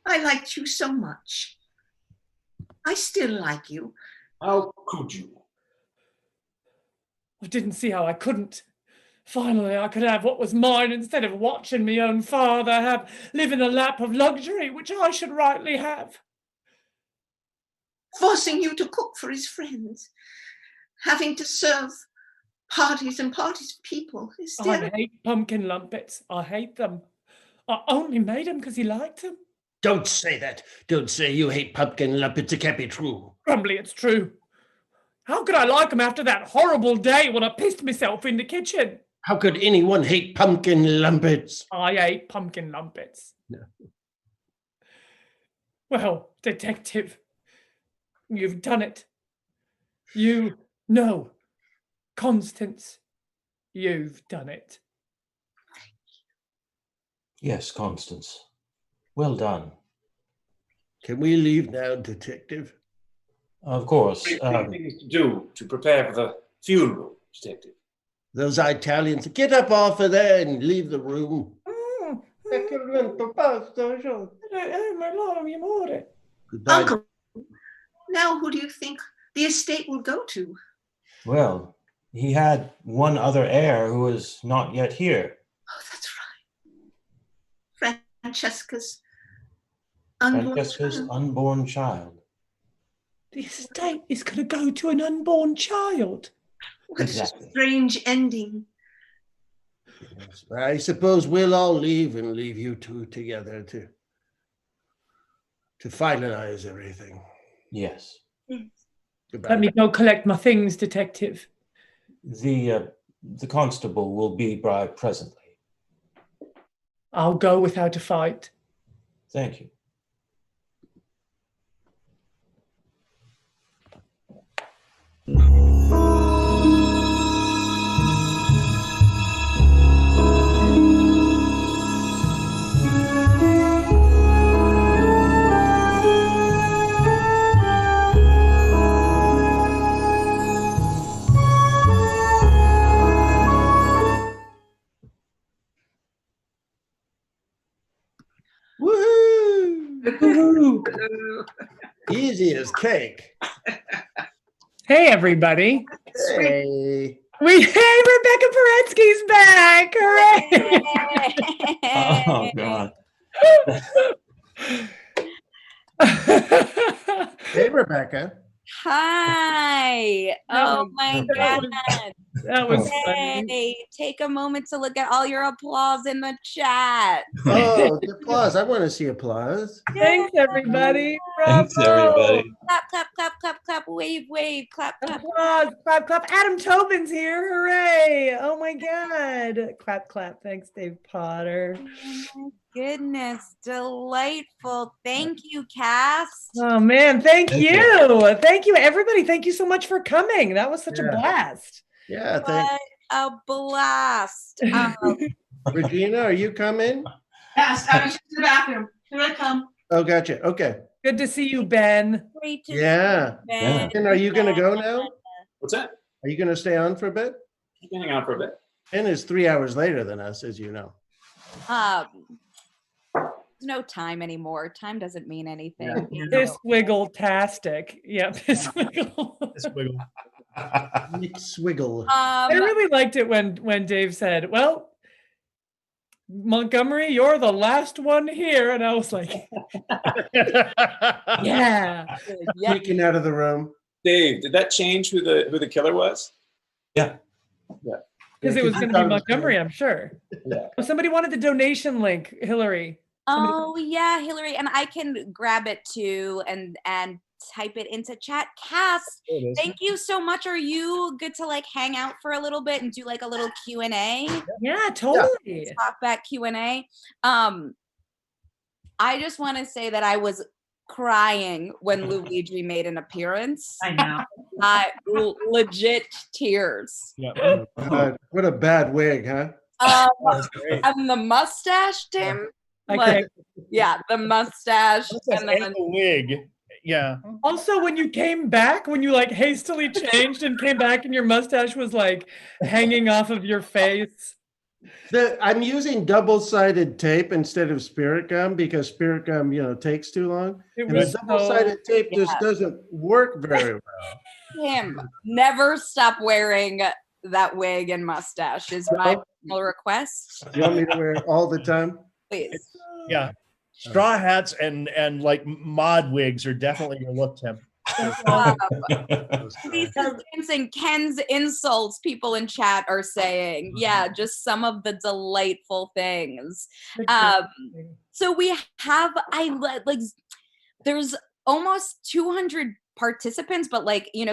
I liked you so much. I still like you. How could you? I didn't see how I couldn't. Finally, I could have what was mine instead of watching my own father live in a lap of luxury, which I should rightly have. Forcing you to cook for his friends. Having to serve parties and parties of people. I hate pumpkin lumpets. I hate them. I only made them because he liked them. Don't say that. Don't say you hate pumpkin lumpets. It can't be true. Grumbly, it's true. How could I like them after that horrible day when I pissed myself in the kitchen? How could anyone hate pumpkin lumpets? I hate pumpkin lumpets. No. Well, detective, you've done it. You know, Constance, you've done it. Yes, Constance. Well done. Can we leave now, detective? Of course. Three things to do to prepare for the funeral, detective. Those Italians, get up off of there and leave the room. Goodbye. Uncle, now who do you think the estate will go to? Well, he had one other heir who is not yet here. Oh, that's right. Francesca's unborn child. Unborn child. The estate is going to go to an unborn child. What a Exactly. strange ending. Yes, I suppose we'll all leave and leave you two together to finalize everything. Yes. Goodbye. Let me go collect my things, detective. The constable will be by presently. I'll go without a fight. Thank you. Woohoo! Easy as cake. Hey, everybody. Hey. Hey, Rebecca Paretsky's back. Hooray! Oh, God. Hey, Rebecca. Hi. Oh my God. That was funny. Hey, take a moment to look at all your applause in the chat. Oh, the applause. I want to see applause. Thanks, everybody. Thanks, Bravo. everybody. Clap, clap, clap, clap, clap, wave, wave, clap, clap. Applause, clap, clap. Adam Tobin's here. Hooray. Oh my God. Clap, clap. Thanks, Dave Potter. Oh my goodness, delightful. Thank you, cast. Oh man, thank Thank you. Thank you, everybody. Thank you so much for coming. That was such a blast. Yeah, What a blast. Regina, are you coming? Yes, I was just in the bathroom. Here I come. Oh, gotcha. Okay. Good to see you, Ben. Great to Yeah. see you, Ben. And are you going to go now? What's that? Are you going to stay on for a bit? Hang on for a bit. Ben is 3 hours later than us, as you know. There's no time anymore. Time doesn't mean anything. you know. Piss wiggle-tastic. Yeah, piss wiggle. Swiggle. I really liked it when Dave said, well, Montgomery, you're the last one here. And I was like, yeah. Sneaking out of the room. Dave, did that change who the killer was? Yeah. Because it was going to be Montgomery, I'm sure. Yeah. Oh, somebody wanted the donation link, Hillary. Oh yeah, Hillary, and I can grab it too and type it into chat. Cass, thank you so much. Are you good to like hang out for a little bit and do like a little Q&A? Yeah, totally. Talk back Q&A. I just want to say that I was crying when Luigi made an appearance. I know. Legit tears. Yeah. Oh, God. What a bad wig, huh? And the mustache, Tim. Okay. Yeah, the mustache And the wig. Yeah. Also, when you came back, when you like hastily changed and came back and your mustache was like hanging off of your face. I'm using double-sided tape instead of spirit gum because spirit gum, takes too long. It And the was double-sided tape just doesn't work very well. Tim, never stop wearing that wig and mustache is my personal request. You want me to wear it all the time? Please. Yeah. Straw hats and like mod wigs are definitely your look, Tim. Lisa's dancing. Ken's insults people in chat are saying. Yeah, just some of the delightful things. So we have there's almost 200 participants, but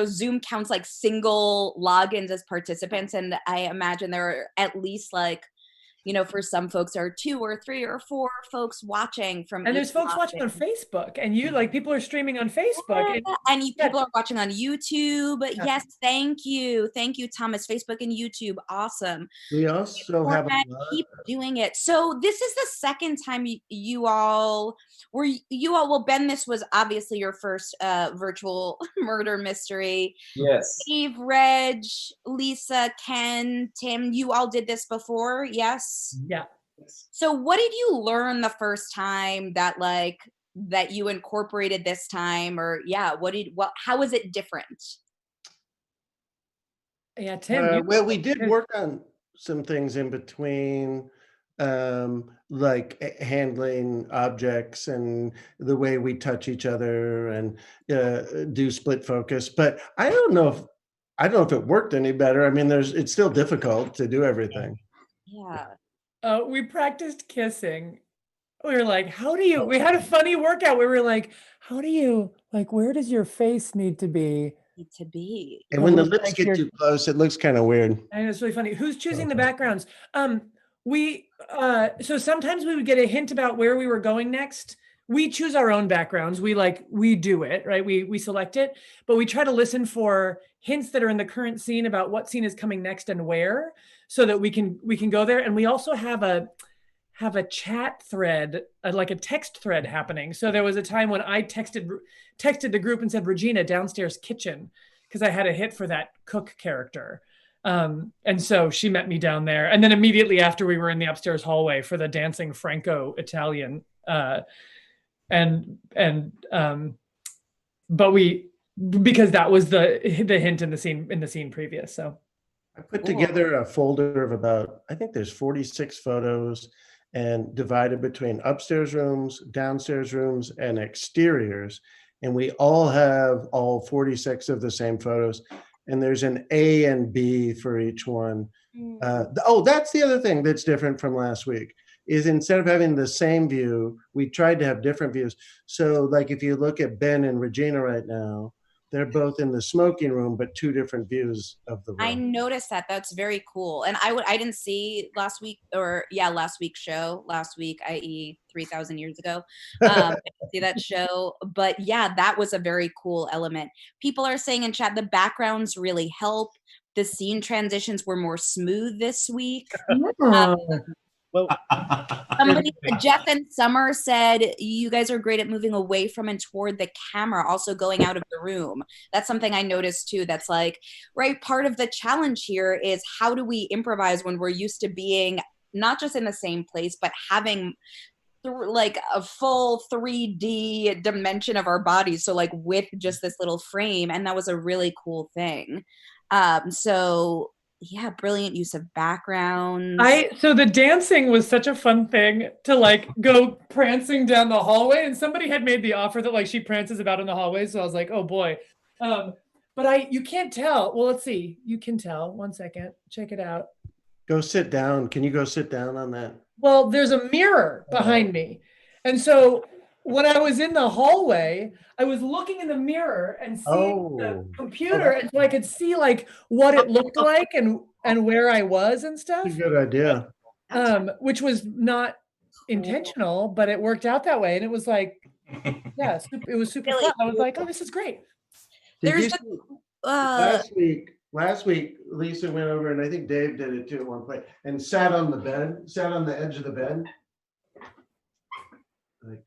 Zoom counts like single logins as participants, and I imagine there are at least for some folks there are 2 or 3 or 4 folks watching from, and there's folks watching on Facebook, and people are streaming on Facebook, and people are watching on YouTube. Yes, thank you, Thomas. Facebook and YouTube, awesome. We also have keep doing it. So this is the second time you all, well, Ben, this was obviously your first virtual murder mystery. Yes. Steve, Reg, Lisa, Ken, Tim, you all did this before, yes? Yeah. So what did you learn the first time that you incorporated this time, or how was it different? Yeah, Tim. Well, we did work on some things in between, like handling objects and the way we touch each other and do split focus. But I don't know if it worked any better. I mean, it's still difficult to do everything. Yeah. We practiced kissing. We were like, we had a funny workout. We were like, where does your face need to be? And when the lips get too close, it looks kind of weird. And it's really funny. Who's choosing the backgrounds? So sometimes we would get a hint about where we were going next. We choose our own backgrounds. We do it, right? We select it, but we try to listen for hints that are in the current scene about what scene is coming next and where, so that we can go there. And we also have a chat thread, like a text thread happening. So there was a time when I texted the group and said, Regina, downstairs kitchen, because I had a hit for that cook character. And so she met me down there. And then immediately after, we were in the upstairs hallway for the dancing Franco-Italian. But because that was the hint in the scene previous. So I put together a folder of about, I think there's 46 photos, and divided between upstairs rooms, downstairs rooms, and exteriors. And we all have all 46 of the same photos. And there's an A and B for each one. That's the other thing that's different from last week, is instead of having the same view, we tried to have different views. So like if you look at Ben and Regina right now, they're both in the smoking room, but 2 different views of the room. I noticed that. That's very cool. And I didn't see last week's show, i.e. 3,000 years ago. I didn't see that show, but yeah, that was a very cool element. People are saying in chat, the backgrounds really help. The scene transitions were more smooth this week. Well, Jeff and Summer said, you guys are great at moving away from and toward the camera, also going out of the room. That's something I noticed too. That's part of the challenge here is how do we improvise when we're used to being not just in the same place, but having a full 3D dimension of our bodies. So with just this little frame. And that was a really cool thing. So brilliant use of backgrounds. So the dancing was such a fun thing to like go prancing down the hallway, and somebody had made the offer that like she prances about in the hallway. So I was like, oh boy. But you can't tell. Well, let's see. You can tell. 1 second. Check it out. Go sit down. Can you go sit down on that? Well, there's a mirror behind me. And so when I was in the hallway, I was looking in the mirror and seeing the computer, and so I could see like what it looked like and where I was and stuff. That's a good idea. Which was not intentional, but it worked out that way. And it was like, yeah, it was super fun. I was like, oh, this is great. Last week, Lisa went over, and I think Dave did it too at one point, and sat on the edge of the bed. Like,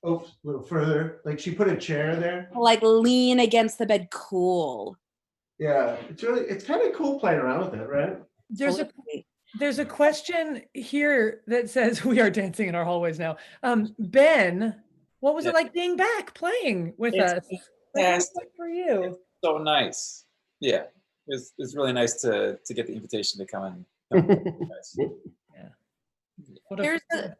a little further. Like she put a chair there. Like lean against the bed. Cool. Yeah, it's kind of cool playing around with it, right? There's a question here that says we are dancing in our hallways now. Ben, what was it like being back playing with us? Fantastic for you. So nice. Yeah, it's really nice to get the invitation to come in.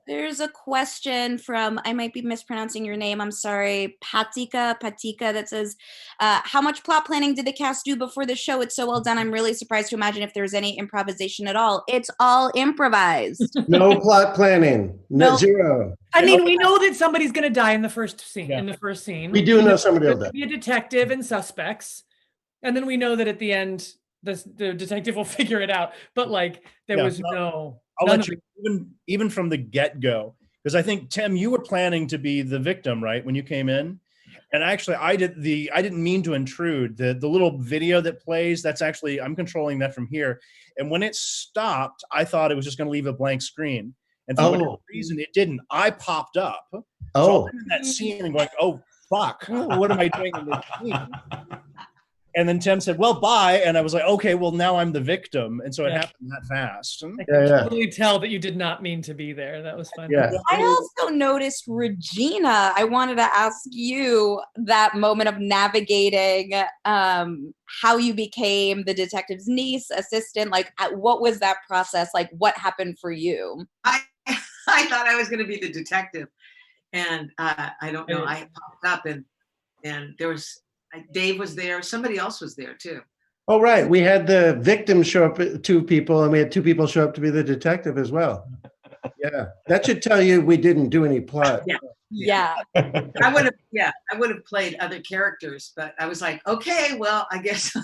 There's a question from, I might be mispronouncing your name, I'm sorry, Patika, that says, how much plot planning did the cast do before the show? It's so well done. I'm really surprised to imagine if there's any improvisation at all. It's all improvised. No plot planning. Zero. I mean, we know that somebody's going to die in the first scene. Yeah. In the first scene, we do know somebody will die. Be a detective and suspects, and then we know that at the end, the detective will figure it out. But like, there was no. I'll let you even from the get-go, because I think, Tim, you were planning to be the victim, right, when you came in? And actually, I didn't mean to intrude. The little video that plays, that's actually, I'm controlling that from here. And when it stopped, I thought it was just going to leave a blank screen. And for whatever reason, it didn't. I popped up. So I'm in that scene and going, oh, fuck, what am I doing in this scene? And then Tim said, well, bye. And I was like, okay, well, now I'm the victim. And so it happened that fast. I can totally tell that you did not mean to be there. That was fun. Yeah. I also noticed, Regina, I wanted to ask you that moment of navigating how you became the detective's niece, assistant. Like, what was that process? Like, what happened for you? I thought I was going to be the detective. And I don't know, I popped up and there was, Dave was there. Somebody else was there too. Oh, right. We had the victim show up, 2 people, and we had 2 people show up to be the detective as well. Yeah, that should tell you we didn't do any plot. Yeah. I would have played other characters, but I was like, okay, well, I guess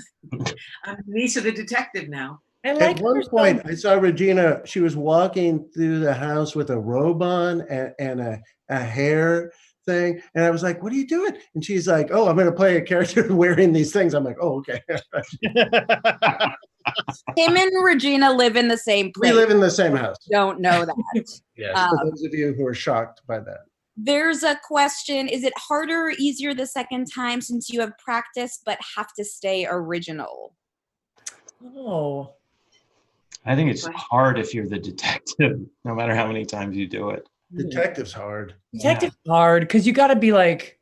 I'm the niece of the detective now. At one point, I saw Regina. She was walking through the house with a robe on and a hair thing, and I was like, what are you doing? And she's like, oh, I'm going to play a character wearing these things. I'm like, oh, okay. Him and Regina live in the same place. We live in the same house. Don't know that. Yes. For those of you who are shocked by that. There's a question, is it harder or easier the second time since you have practice but have to stay original? Oh, I think it's hard if you're the detective, no matter how many times you do it. Detective's hard. Detective's hard because you got to be like,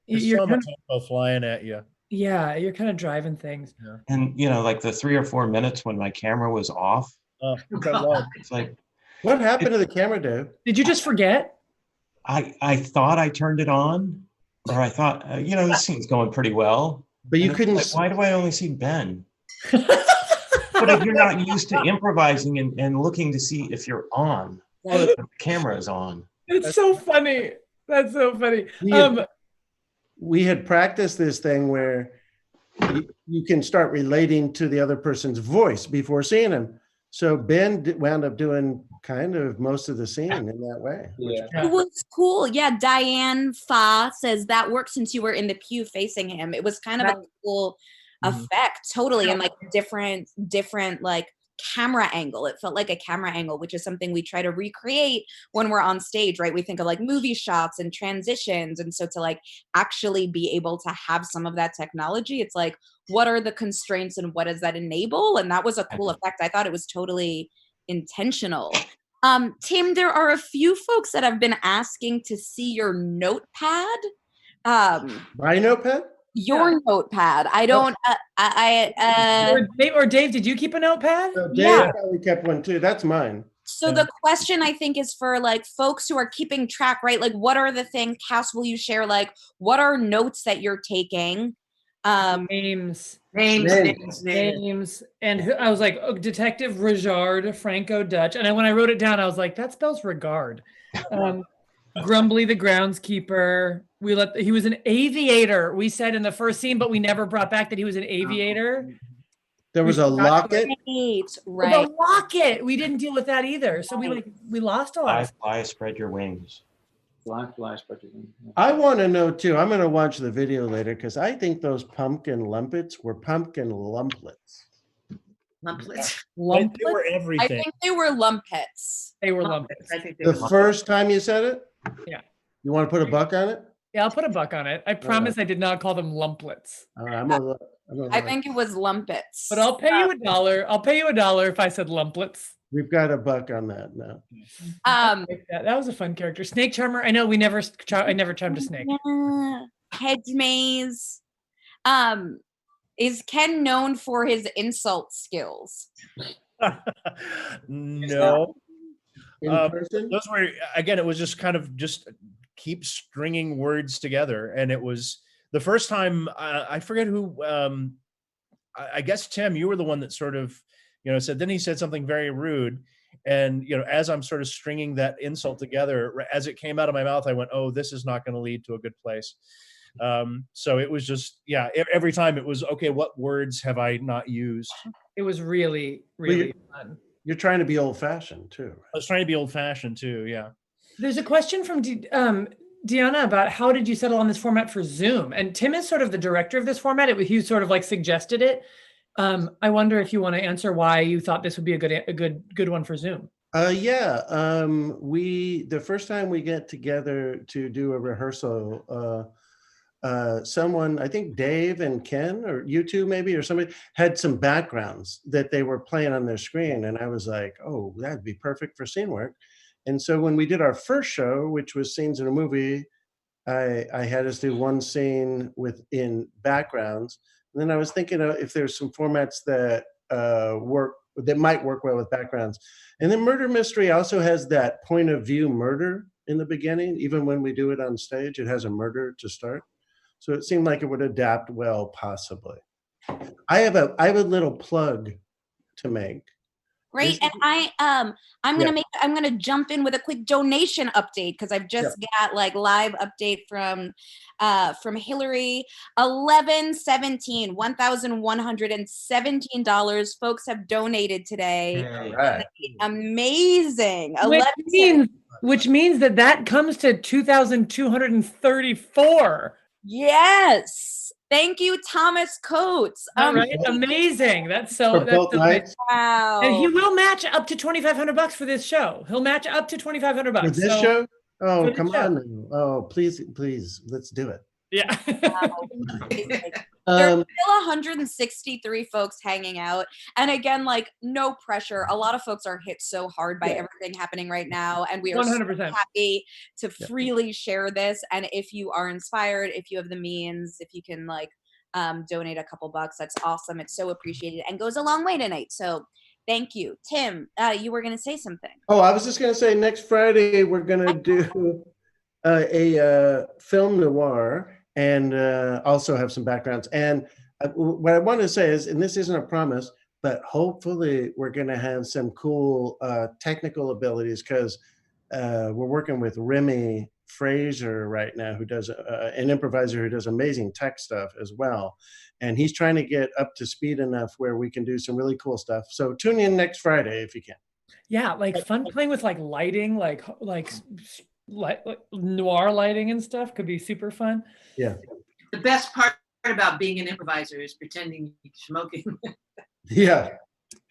you're so much info flying at you. Yeah, you're kind of driving things. Yeah. And like the 3 or 4 minutes when my camera was off, it's like, what happened to the camera, Dave? Did you just forget? I thought I turned it on, or I thought, this scene's going pretty well. But you couldn't. Like, why do I only see Ben? But if you're not used to improvising and looking to see if you're on, the camera is on. It's so funny. That's so funny. We had practiced this thing where you can start relating to the other person's voice before seeing him. So Ben wound up doing kind of most of the scene in that way. It was cool. Yeah, Diane Fa says that worked since you were in the pew facing him. It was kind of a cool effect, totally, and like different like camera angle. It felt like a camera angle, which is something we try to recreate when we're on stage, right? We think of like movie shots and transitions, and so to like actually be able to have some of that technology, it's like, what are the constraints and what does that enable? And that was a cool effect. I thought it was totally intentional. Tim, there are a few folks that have been asking to see your notepad. My notepad? your notepad. I don't. Or Dave, did you keep a notepad? So Dave Yeah. probably kept one too. That's mine. So the question I think is for like folks who are keeping track, right? Like, what are the things? Cass, will you share? Like, what are notes that you're taking? Names. Names. And I was like, oh, Detective Regard, Franco-Dutch. And when I wrote it down, I was like, that spells regard. Grumbly the groundskeeper. He was an aviator, we said in the first scene, but we never brought back that he was an aviator. There was a locket. Right. The locket. We didn't deal with that either. So we lost a lot. Fly, spread your wings. Fly, spread your wings. Yeah. I want to know too. I'm going to watch the video later because I think those pumpkin lumpets were pumpkin lumplets. Lumplets. They were I everything. think they were lumpets. They were lumpets. I think they The were first time you said it? Yeah. You want to put a buck on it? Yeah, I'll put a buck on it. I promise I did not call them lumplets. All right, I'm gonna I think it was lumpets. But I'll pay you $1. I'll pay you $1 if I said lumplets. We've got a buck on that now. That was a fun character. Snake Charmer. I know I never charmed a snake. Hedge maze. Is Ken known for his insult skills? No. In person? Those were, again, it was just kind of just keep stringing words together. And it was the first time, I forget who, I guess, Tim, you were the one that sort of, said, then he said something very rude. And, as I'm sort of stringing that insult together, as it came out of my mouth, I went, oh, this is not going to lead to a good place. So it was just, every time it was, okay, what words have I not used? It was really, really fun. You're trying to be old fashioned too. I was trying to be old fashioned too. Yeah. There's a question from Deanna about how did you settle on this format for Zoom? And Tim is sort of the director of this format. He sort of like suggested it. I wonder if you want to answer why you thought this would be a good one for Zoom. The first time we get together to do a rehearsal, someone, I think Dave and Ken, or you two maybe, or somebody had some backgrounds that they were playing on their screen. And I was like, oh, that'd be perfect for scene work. And so when we did our first show, which was scenes in a movie, I had us do one scene in backgrounds. And then I was thinking if there's some formats that might work well with backgrounds. And then Murder Mystery also has that point of view murder in the beginning. Even when we do it on stage, it has a murder to start. So it seemed like it would adapt well, possibly. I have a little plug to make. Great, and I'm gonna jump in with a quick donation update because I've just got like live update from Hillary. $1,117. Folks have donated today. All right. Amazing. Which means that comes to 2,234. Yes. Thank you, Thomas Coates. All right, amazing. That's both nights. Wow. And he will match up to $2,500 for this show. He'll match up to $2,500 for this show. Oh, come on! Oh, please, let's do it. Yeah. There's still 163 folks hanging out. And again, like, no pressure. A lot of folks are hit so hard by everything happening right now. And we are 100% so happy to freely share this. And if you are inspired, if you have the means, if you can donate a couple bucks, that's awesome. It's so appreciated and goes a long way tonight. So thank you. Tim, you were going to say something. Oh, I was just going to say next Friday, we're going to do a film noir. And also have some backgrounds. And what I want to say is, and this isn't a promise, but hopefully we're going to have some cool technical abilities because we're working with Remy Fraser right now, who does an improviser who does amazing tech stuff as well. And he's trying to get up to speed enough where we can do some really cool stuff. So tune in next Friday if you can. Yeah, like fun playing with like lighting, like noir lighting and stuff could be super fun. Yeah. The best part about being an improviser is pretending you're smoking. Yeah.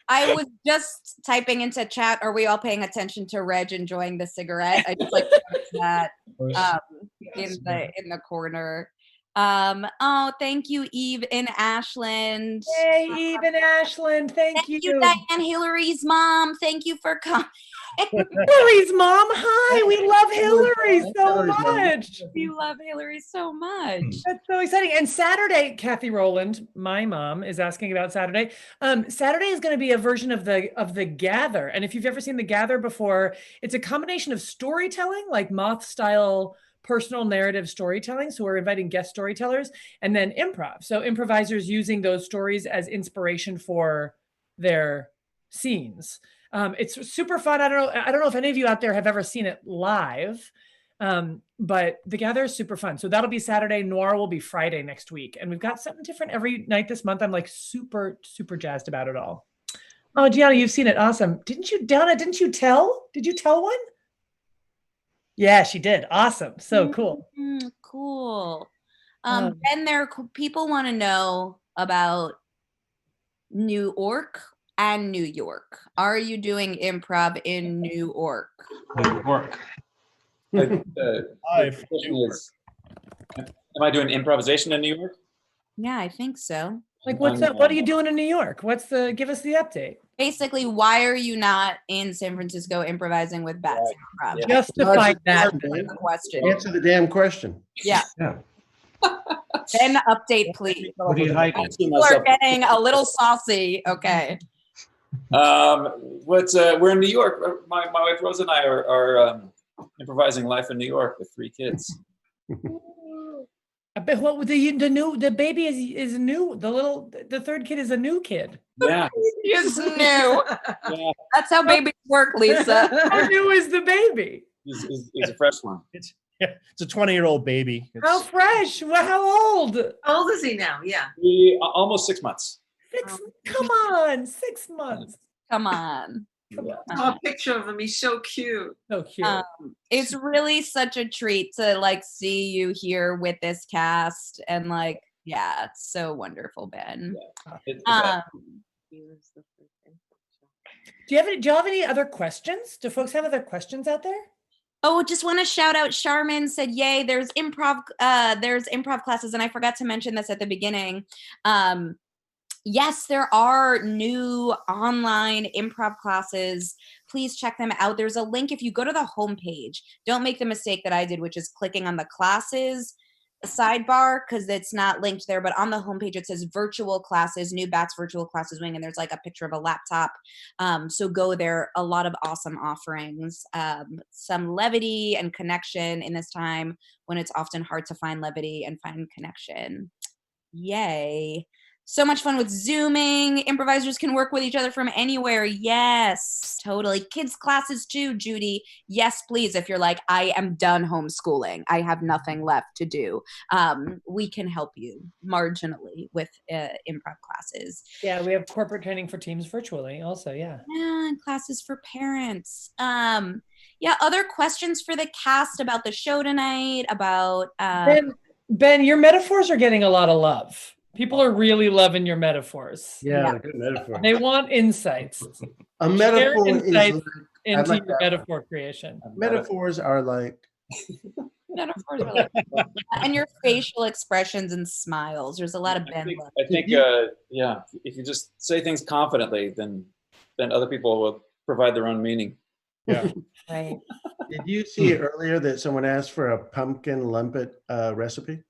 I was just typing into chat. Are we all paying attention to Reg enjoying the cigarette? I just like that in the corner. Oh, thank you, Eve and Ashland. Hey, Eve and Ashland, thank Thank you. you, Diane, Hillary's mom. Thank you for coming. Hillary's mom, hi, we love Hillary so Hillary's mom. much. We love Hillary so much. That's so exciting. And Saturday, Kathy Rowland, my mom, is asking about Saturday. Saturday is going to be a version of the Gather. And if you've ever seen the Gather before, it's a combination of storytelling, like Moth style personal narrative storytelling. So we're inviting guest storytellers, and then improv. So improvisers using those stories as inspiration for their scenes. It's super fun. I don't know if any of you out there have ever seen it live. But the Gather is super fun. So that'll be Saturday. Noir will be Friday next week. And we've got something different every night this month. I'm like super, super jazzed about it all. Oh, Gianna, you've seen it. Awesome. Donna, didn't you tell? Did you tell one? Yeah, she did. Awesome. So cool. Cool. Ben, people want to know about New York and New York. Are you doing improv in New York? New York. The question is, am I doing improvisation in New York? Yeah, I think so. Like, what are you doing in New York? Give us the update. Basically, why are you not in San Francisco improvising with BATS Improv? Yeah. Justify that. That's the question. Answer the damn question. Yeah. Yeah. Then update, please. What are you hiking? People are getting a little saucy. Okay. We're in New York. My wife Rose and I are improvising life in New York with 3 kids. I bet the baby is new. The third kid is a new kid. Yeah. He's new. Yeah. That's how babies work, Lisa. How new is the baby? He's a fresh one. It's a 20-year-old baby. How fresh? Well, how old? How old is he now? Yeah. Almost 6 months. Come on, 6 months. Come on. Yeah. I saw a picture of him. He's so cute. So cute. It's really such a treat to see you here with this cast, and yeah, it's so wonderful, Ben. Yeah. Do you have any other questions? Do folks have other questions out there? Oh, just want to shout out Charmin said, yay, there's improv classes. And I forgot to mention this at the beginning. Yes, there are new online improv classes. Please check them out. There's a link if you go to the homepage. Don't make the mistake that I did, which is clicking on the classes sidebar, because it's not linked there. But on the homepage, it says virtual classes, new BATS virtual classes wing, and there's a picture of a laptop. So go there. A lot of awesome offerings, some levity and connection in this time when it's often hard to find levity and find connection. Yay. So much fun with Zooming. Improvisers can work with each other from anywhere. Yes, totally. Kids classes too, Judy. Yes, please. If you're like, I am done homeschooling, I have nothing left to do, we can help you marginally with improv classes. Yeah, we have corporate training for teams virtually also, yeah. Yeah, and classes for parents. Yeah, other questions for the cast about the show tonight, about... Ben, your metaphors are getting a lot of love. People are really loving your metaphors. Yeah. Good metaphor. They want insights. A metaphor insights is into your metaphor creation. Metaphors are like metaphors are and your facial expressions and smiles. There's a lot of Ben. I think if you just say things confidently, then other people will provide their own meaning. Yeah. Right. Did you see earlier that someone asked for a pumpkin lumpet recipe?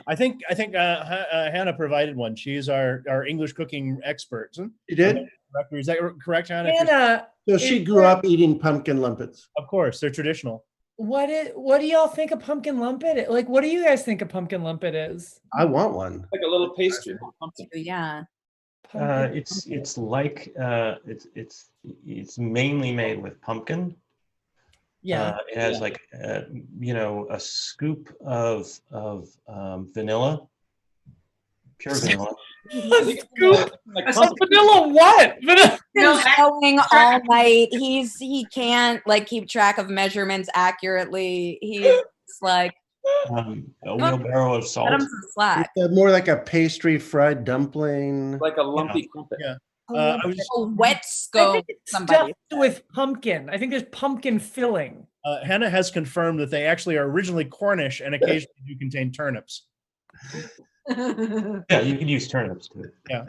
I think Hannah provided one. She's our English cooking expert. You did? Is that correct, Hannah? Hannah, So she grew up eating pumpkin lumpets. Of course, they're traditional. What do y'all think a pumpkin lumpet? What do you guys think a pumpkin lumpet is? I want one. Like a little pastry. Pumpkin. Yeah. It's like it's mainly made with pumpkin. Yeah. It has a scoop of vanilla, pure vanilla. Vanilla what? He's going all night. He can't keep track of measurements accurately. He's a wheelbarrow of salt. cut him some slack. It's more like a pastry fried dumpling. Like a lumpy crumpet. Yeah. A wet scone. Stuffed with pumpkin. I think there's pumpkin filling. Hannah has confirmed that they actually are originally Cornish and occasionally do contain turnips. Yeah, you could use turnips too. Yeah.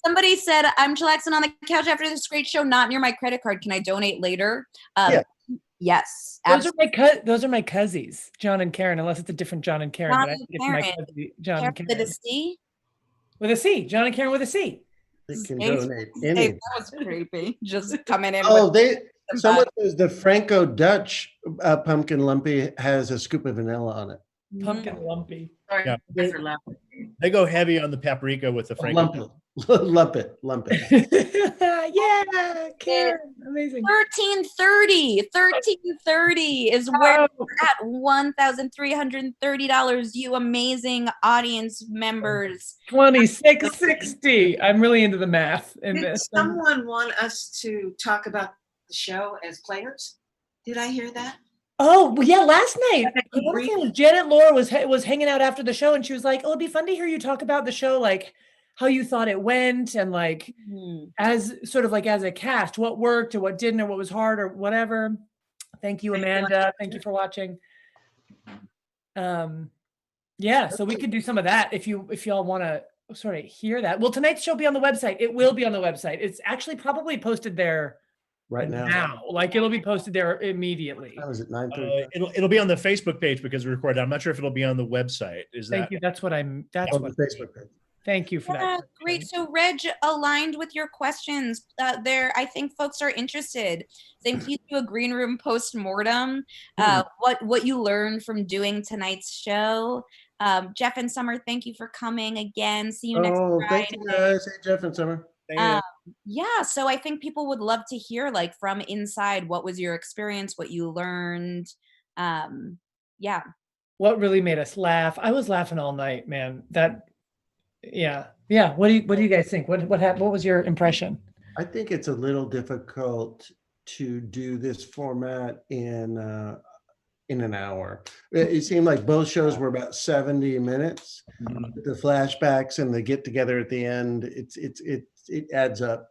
Somebody said, I'm chillaxing on the couch after this great show, not near my credit card. Can I donate later? Yeah. Yes. Those are my cousins, John and Karen, unless it's a different John and Karen. John But I and think it's my Karen. cousin, John Karen and with Karen. a C? With a C. John and Karen with a C. They can Dave- donate Dave, any. that was creepy. Just coming in. Oh, with someone says the Franco-Dutch pumpkin lumpy has a scoop of vanilla on it. Pumpkin lumpy. Sorry Yeah. for laughing. They go heavy on the paprika with the Franco. Lump it. Yeah, Karen. Amazing. 1330 is where we're at. $1,330. You amazing audience members. 2660. I'm really into the math in Did this. someone want us to talk about the show as players? Did I hear that? Oh, well, yeah, last night. I think One thing was Janet Laura was hanging out after the show, and she was like, "Oh, it'd be fun to hear you talk about the show, like how you thought it went, and like as sort of like as a cast, what worked or what didn't, or what was hard or whatever." Thank you, Amanda. Thank you for watching. Yeah, so we could do some of that if y'all want to sort of hear that. Will tonight's show be on the website? It will be on the website. It's actually probably posted there Right now. Like it'll be posted there immediately. How is it 9:30? It'll be on the Facebook page because we recorded. I'm not sure if it'll be on the website. Thank you. That's what On the Facebook page. Thank you for that. Great. So Reg aligned with your questions. I think folks are interested. Saying please do a green room post-mortem. What you learned from doing tonight's show. Jeff and Summer, thank you for coming again. See you next Friday. Thank you guys. Hey, Jeff and Summer. Yeah, so I think people would love to hear, like, from inside, what was your experience, what you learned. Yeah. What really made us laugh? I was laughing all night, man. Yeah. What do you guys think? What happened? What was your impression? I think it's a little difficult to do this format in an hour. It seemed like both shows were about 70 minutes. The flashbacks and the get together at the end, it adds up.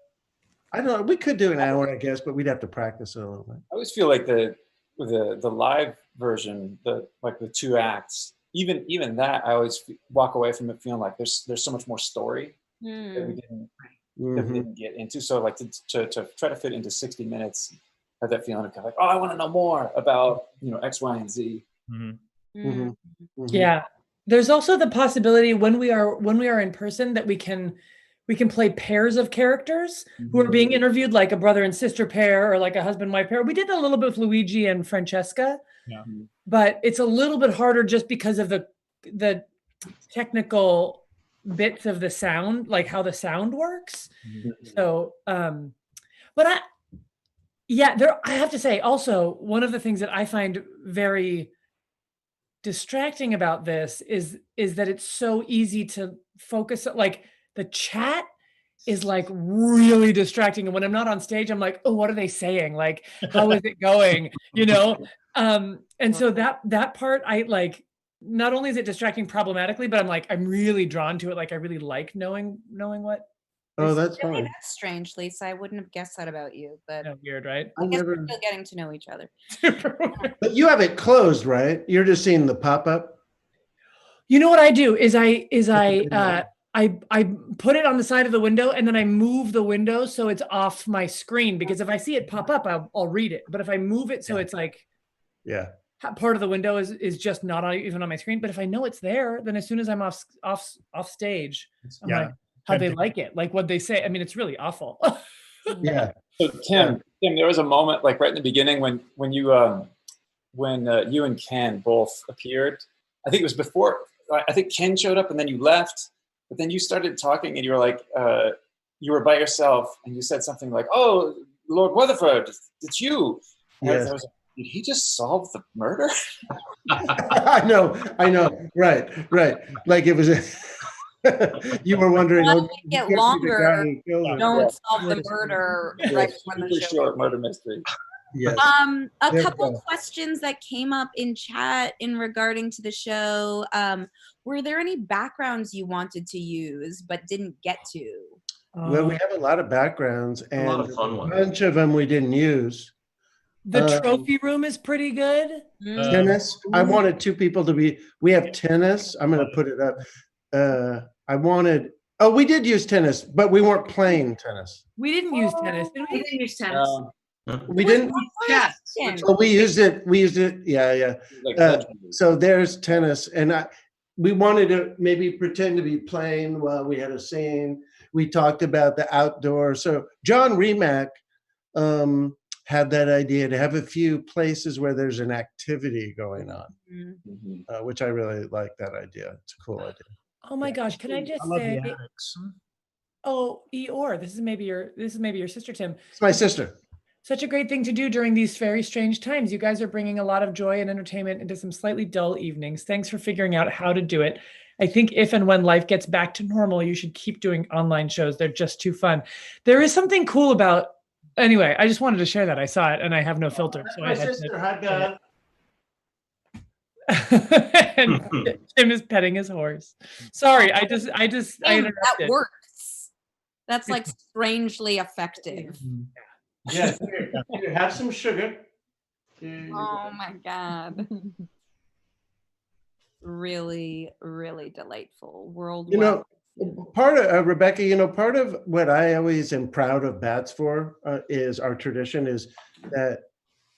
I don't know. We could do an hour, I guess, but we'd have to practice it a little bit. I always feel like the live version, the 2 acts, even that, I always walk away from it feeling like there's so much more story that we didn't get into. So like to try to fit into 60 minutes, have that feeling of kind of like, oh, I want to know more about X, Y, and Z. Yeah. There's also the possibility when we are in person that we can play pairs of characters who are being interviewed, like a brother and sister pair or like a husband-wife pair. We did a little bit with Luigi and Francesca, but it's a little bit harder just because of the technical bits of the sound, like how the sound works. So, but I have to say also, one of the things that I find very distracting about this is that it's so easy to focus, like the chat is like really distracting. And when I'm not on stage, I'm like, oh, what are they saying? Like, how is it going? And so that part, I like, not only is it distracting problematically, but I'm really drawn to it. Like, I really like knowing what. Oh, that's Really, fine. that's strange, Lisa. I wouldn't have guessed that about you, but Weird, right? I guess we're still getting to know each other. But you have it closed, right? You're just seeing the pop-up? You know what I do is I put it on the side of the window and then I move the window so it's off my screen, because if I see it pop up, I'll read it. But if I move it so it's like part of the window is just not even on my screen. But if I know it's there, then as soon as I'm off stage, I'm like, how'd they like it? Like what they say. I mean, it's really awful. Yeah. So Tim, there was a moment like right in the beginning when you and Ken both appeared. I think it was before. I think Ken showed up and then you left. But then you started talking and you were like, you were by yourself and you said something like, oh, Lord Weatherford, it's you. Yes. I was like, did he just solve the murder? I know. Right. Like it was you were wondering. Get longer. Don't solve the murder right when the show. Short murder mystery. Yes. A couple questions that came up in chat in regarding to the show. Were there any backgrounds you wanted to use but didn't get to? Well, we have a lot of backgrounds and A lot of fun ones. bunch of them we didn't use. The trophy room is pretty good. Tennis. I wanted two people to be. We have tennis. I'm going to put it up. I wanted. Oh, we did use tennis, but we weren't playing tennis. We didn't use tennis, did We we? didn't use tennis. We didn't. Chess. Oh, we used it. We used it. Yeah. So there's tennis, and we wanted to maybe pretend to be playing while we had a scene. We talked about the outdoor. So John Remack had that idea to have a few places where there's an activity going on, which I really like that idea. It's a cool idea. Oh my gosh! Can I just say? Oh, Eeyore, this is maybe your sister, Tim. It's my sister. Such a great thing to do during these very strange times. You guys are bringing a lot of joy and entertainment into some slightly dull evenings. Thanks for figuring out how to do it. I think if and when life gets back to normal, you should keep doing online shows. They're just too fun. There is something cool about. Anyway, I just wanted to share that. I saw it and I have no filter. So My sister, hot dog. And Tim is petting his horse. Sorry, I interrupted. That works. That's like strangely effective. Yeah, here, have some sugar. Oh my God. Really, really delightful. Worldwide. Part of Rebecca, part of what I always am proud of BATS for is our tradition is that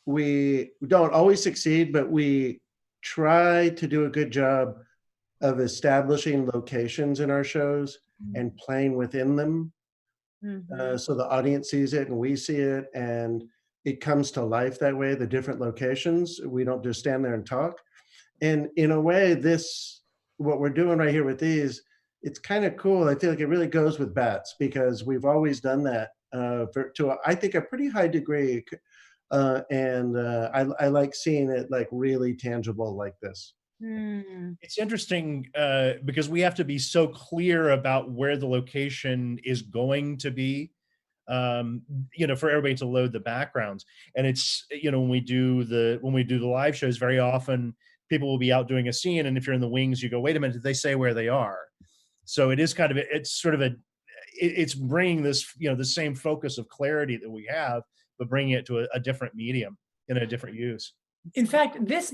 we don't always succeed, but we try to do a good job of establishing locations in our shows and playing within them. So the audience sees it and we see it and it comes to life that way, the different locations. We don't just stand there and talk. And in a way, what we're doing right here with these, it's kind of cool. I feel like it really goes with BATS because we've always done that to I think a pretty high degree. I like seeing it like really tangible like this. It's interesting because we have to be so clear about where the location is going to be, for everybody to load the backgrounds. And it's, when we do the live shows, very often people will be out doing a scene, and if you're in the wings, you go, wait a minute, did they say where they are? So it is it's bringing this, the same focus of clarity that we have, but bringing it to a different medium in a different use. In fact, this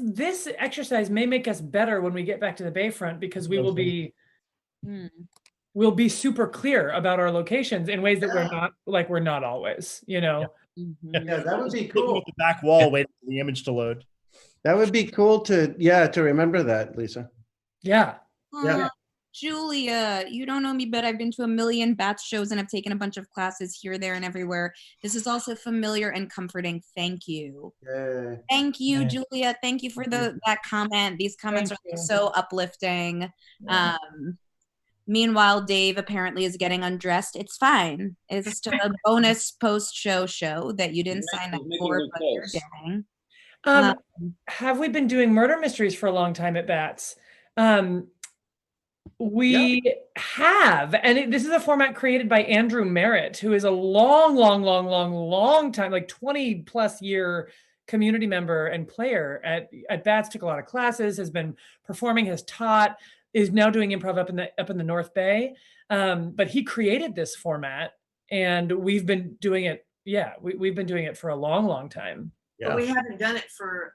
exercise may make us better when we get back to the Bayfront because we will be we'll be super clear about our locations in ways that we're not always, Yeah, that would be cool. At the back wall, waiting for the image to load. That would be cool to remember that, Lisa. Yeah. Julia, you don't know me, but I've been to a million BATS shows and I've taken a bunch of classes here, there, and everywhere. This is also familiar and comforting. Thank you. Yay. Thank you, Julia. Thank you for that comment. These comments are so uplifting. Meanwhile, Dave apparently is getting undressed. It's fine. It's just a bonus post-show that you didn't sign up for, but you're getting. Have we been doing murder mysteries for a long time at BATS? We have, and this is a format created by Andrew Merritt, who is a long time, like 20 plus year community member and player at BATS, took a lot of classes, has been performing, has taught, is now doing improv up in the North Bay. But he created this format and we've been doing it. Yeah, we've been doing it for a long time. But we haven't done it for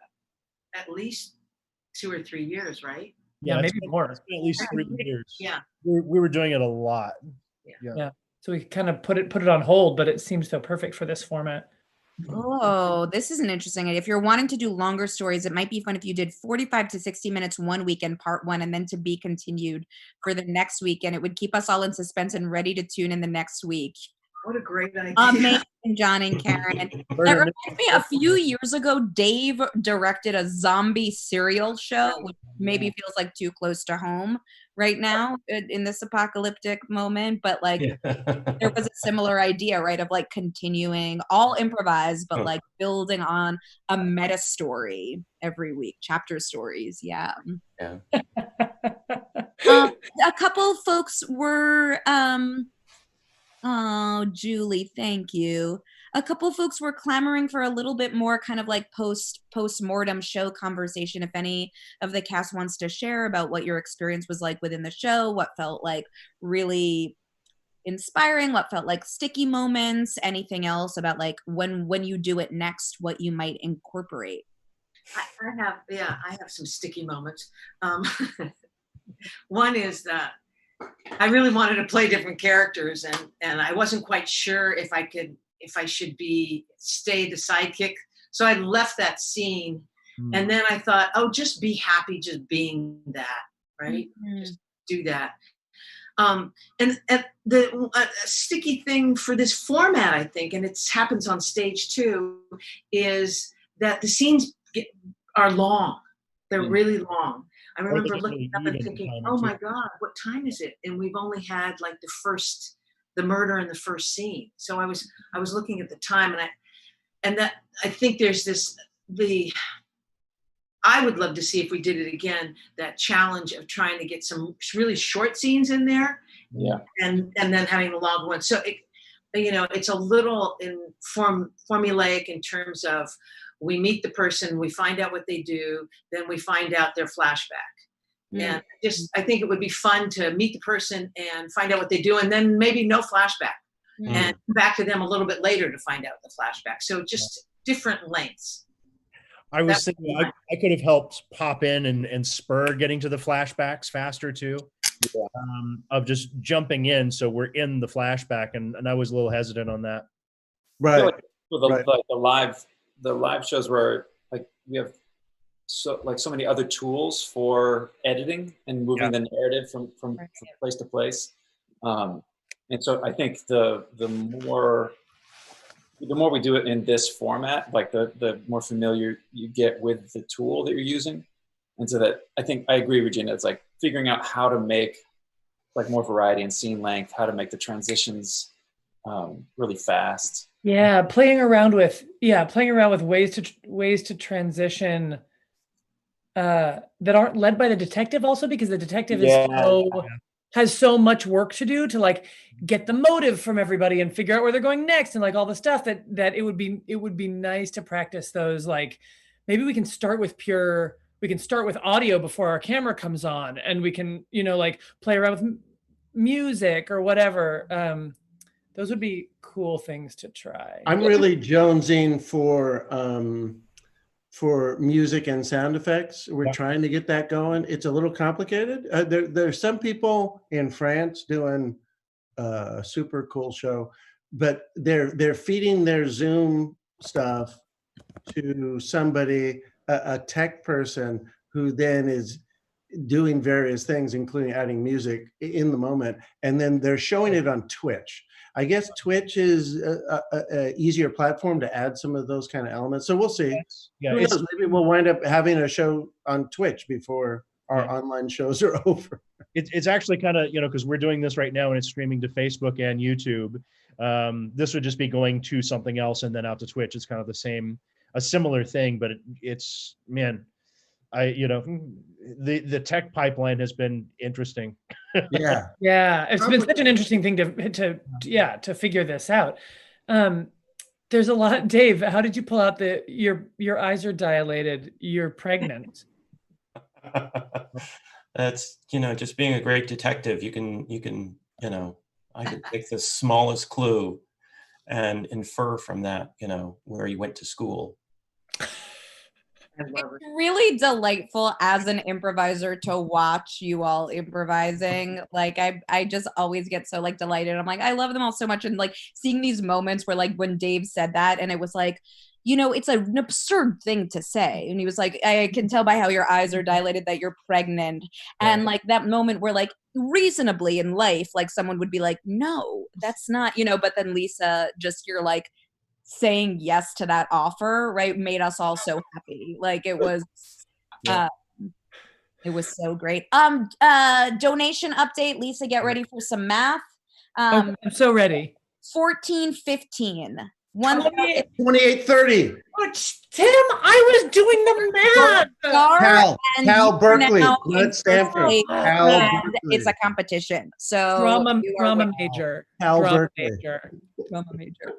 at least 2 or 3 years, right? Yeah, maybe more. It's been at least 3 years. Yeah. We were doing it a lot. Yeah. So we kind of put it on hold, but it seems so perfect for this format. Oh, this is an interesting idea. If you're wanting to do longer stories, it might be fun if you did 45 to 60 minutes one weekend, part one, and then to be continued for the next week. And it would keep us all in suspense and ready to tune in the next week. What a great idea. Amazing, John and Karen. That reminds me, a few years ago, Dave directed a zombie serial show, which maybe feels like too close to home right now in this apocalyptic moment. But there was a similar idea, right, of like continuing, all improvised, but like building on a meta story every week, chapter stories. Yeah. A couple folks were oh, Julie, thank you. A couple folks were clamoring for a little bit more kind of like post-mortem show conversation. If any of the cast wants to share about what your experience was like within the show, what felt like really inspiring, what felt like sticky moments, anything else about like when you do it next, what you might incorporate? I have some sticky moments. One is that I really wanted to play different characters, and I wasn't quite sure if I should stay the sidekick. So I left that scene, and then I thought, oh, just be happy just being that, right? Just do that. And the sticky thing for this format, I think, and it happens on stage too, is that the scenes are long. They're really long. I remember looking up and thinking, oh my God, what time is it? And we've only had like the murder in the first scene. So I was looking at the time, and I think there's I would love to see if we did it again, that challenge of trying to get some really short scenes in there. Yeah. And then having the long ones. So it's a little formulaic in terms of, we meet the person, we find out what they do, then we find out their flashback. And I think it would be fun to meet the person and find out what they do, and then maybe no flashback, and come back to them a little bit later to find out the flashback. So just different lengths. I was thinking I could have helped pop in and spur getting to the flashbacks faster too. Yeah. Of just jumping in, so we're in the flashback, and I was a little hesitant on that. Right. Like the live shows where like we have so many other tools for editing and moving the narrative from place to place, and so I think the more we do it in this format, like the more familiar you get with the tool that you're using, and so that I think I agree, Regina. It's like figuring out how to make like more variety in scene length, how to make the transitions really fast. Yeah, playing around with ways to transition that aren't led by the detective, also because the detective has so much work to do to like get the motive from everybody and figure out where they're going next and like all the stuff that it would be nice to practice those. Like maybe we can start with audio before our camera comes on, and we can like play around with music or whatever. Those would be cool things to try. I'm really jonesing for music and sound effects. We're trying to get that going. It's a little complicated. There's some people in France doing a super cool show, but they're feeding their Zoom stuff to somebody, a tech person, who then is doing various things, including adding music in the moment, and then they're showing it on Twitch. I guess Twitch is a easier platform to add some of those kind of elements. So we'll see. Yeah, who knows? Maybe we'll wind up having a show on Twitch before our online shows are over. It's actually kind of, because we're doing this right now and it's streaming to Facebook and YouTube. This would just be going to something else and then out to Twitch. It's kind of a similar thing, but it's, man, the tech pipeline has been interesting. Yeah, it's been such an interesting thing to figure this out. There's a lot. Dave, how did you pull out your eyes are dilated, you're pregnant? That's just being a great detective. You can I could take the smallest clue and infer from that where you went to school. It's really delightful as an improviser to watch you all improvising. Like I just always get so like delighted. I'm like, I love them all so much. And like seeing these moments where like when Dave said that, and it was like, it's an absurd thing to say. And he was like, I can tell by how your eyes are dilated that you're pregnant. And like that moment where like reasonably in life, like someone would be like, no, that's not, but then Lisa, just you're like, saying yes to that offer, right, made us all so happy. Like it was so great. Donation update, Lisa, get ready for some math. I'm so ready. 1415 2830. Tim, I was doing the math. Cal Berkeley, not Stanford. Cal Berkeley. It's a competition. So drama major. Cal Berkeley. Drama major.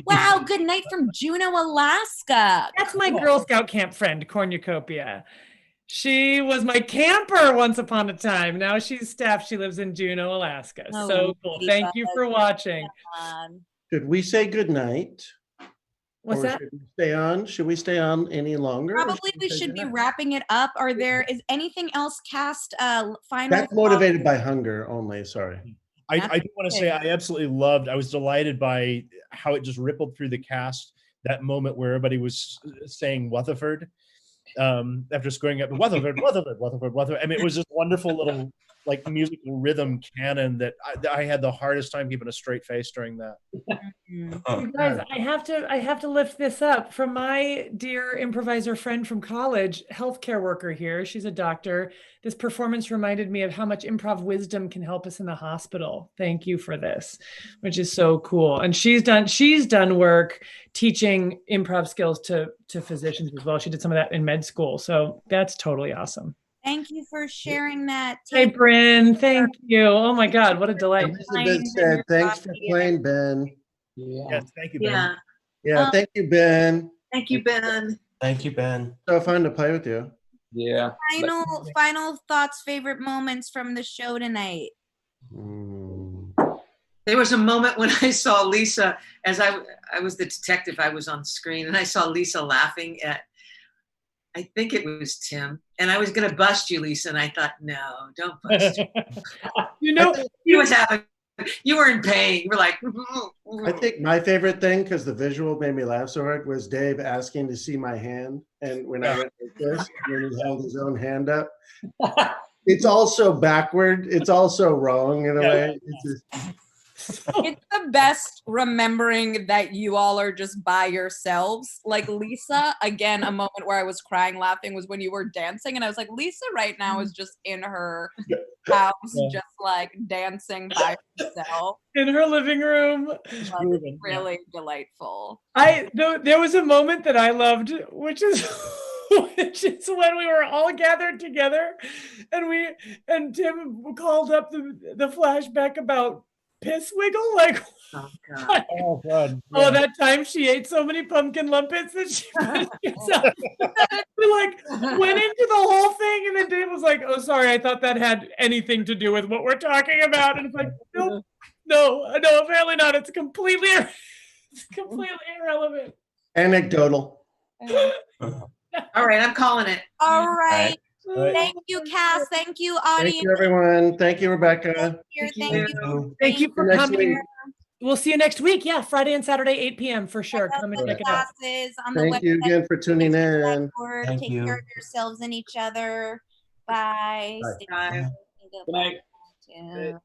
Wow, good night from Juneau, Alaska. That's my Girl Scout camp friend, Cornucopia. She was my camper once upon a time. Now she's staff. She lives in Juneau, Alaska. Oh, So cool. Thank you for watching. Should we say goodnight? What's Or that? should we stay on? Should we stay on any longer? or Probably we say should be goodnight? wrapping it up. Is anything else cast final? That's motivated by hunger only. Sorry. I do want to say I absolutely loved. I was delighted by how it just rippled through the cast. That moment where everybody was saying Rutherford after scoring up Rutherford. I mean, it was this wonderful little like musical rhythm canon that I had the hardest time keeping a straight face during that. You guys, I have to lift this up from my dear improviser friend from college, healthcare worker here. She's a doctor. This performance reminded me of how much improv wisdom can help us in the hospital. Thank you for this, which is so cool. And she's done work teaching improv skills to physicians as well. She did some of that in med school. So that's totally awesome. Thank you for sharing that. Hey, Bryn, thank you. Oh my God, what a delight. Elizabeth said, thanks for playing, Ben. Yeah. Yes, thank you, Ben. Yeah. Yeah, thank you, Ben. Thank you, Ben. Thank you, Ben. So fun to play with you. Yeah. Final thoughts, favorite moments from the show tonight. There was a moment when I saw Lisa, as I was the detective, I was on screen, and I saw Lisa laughing at, I think it was Tim, and I was going to bust you, Lisa, and I thought, no, don't bust me. You know, you were in pain. You were like, I think my favorite thing, because the visual made me laugh so hard, was Dave asking to see my hand. And when I went like this, when he held his own hand up, it's also backward. It's also wrong in a way. It's just, It's the best remembering that you all are just by yourselves. Like Lisa, again, a moment where I was crying laughing was when you were dancing, and I was like, Lisa right now is just in her house, just like dancing by herself. in her living room. Like, really delightful. There was a moment that I loved, which is when we were all gathered together, and Tim called up the flashback about piss wiggle, like oh God. Oh God! oh, that time she ate so many pumpkin lumpets that she we like went into the whole thing, and then Dave was like, "Oh, sorry, I thought that had anything to do with what we're talking about." And it's like, nope, no, apparently not. It's completely irrelevant. anecdotal. All right, I'm calling it. All right. Right. Thank you, Cass. Thank you, audience. Thank you, everyone. Thank you, Rebecca. Thank you. Thank you for Next coming. week. We'll see you next week. Yeah, Friday and Saturday, 8 p.m. for sure. Come and check it out. Classes on the Thank you website. again for tuning in. Thank Take you. care of yourselves and each other. Bye. Bye. Stay Bye. safe. Good night. Goodbye.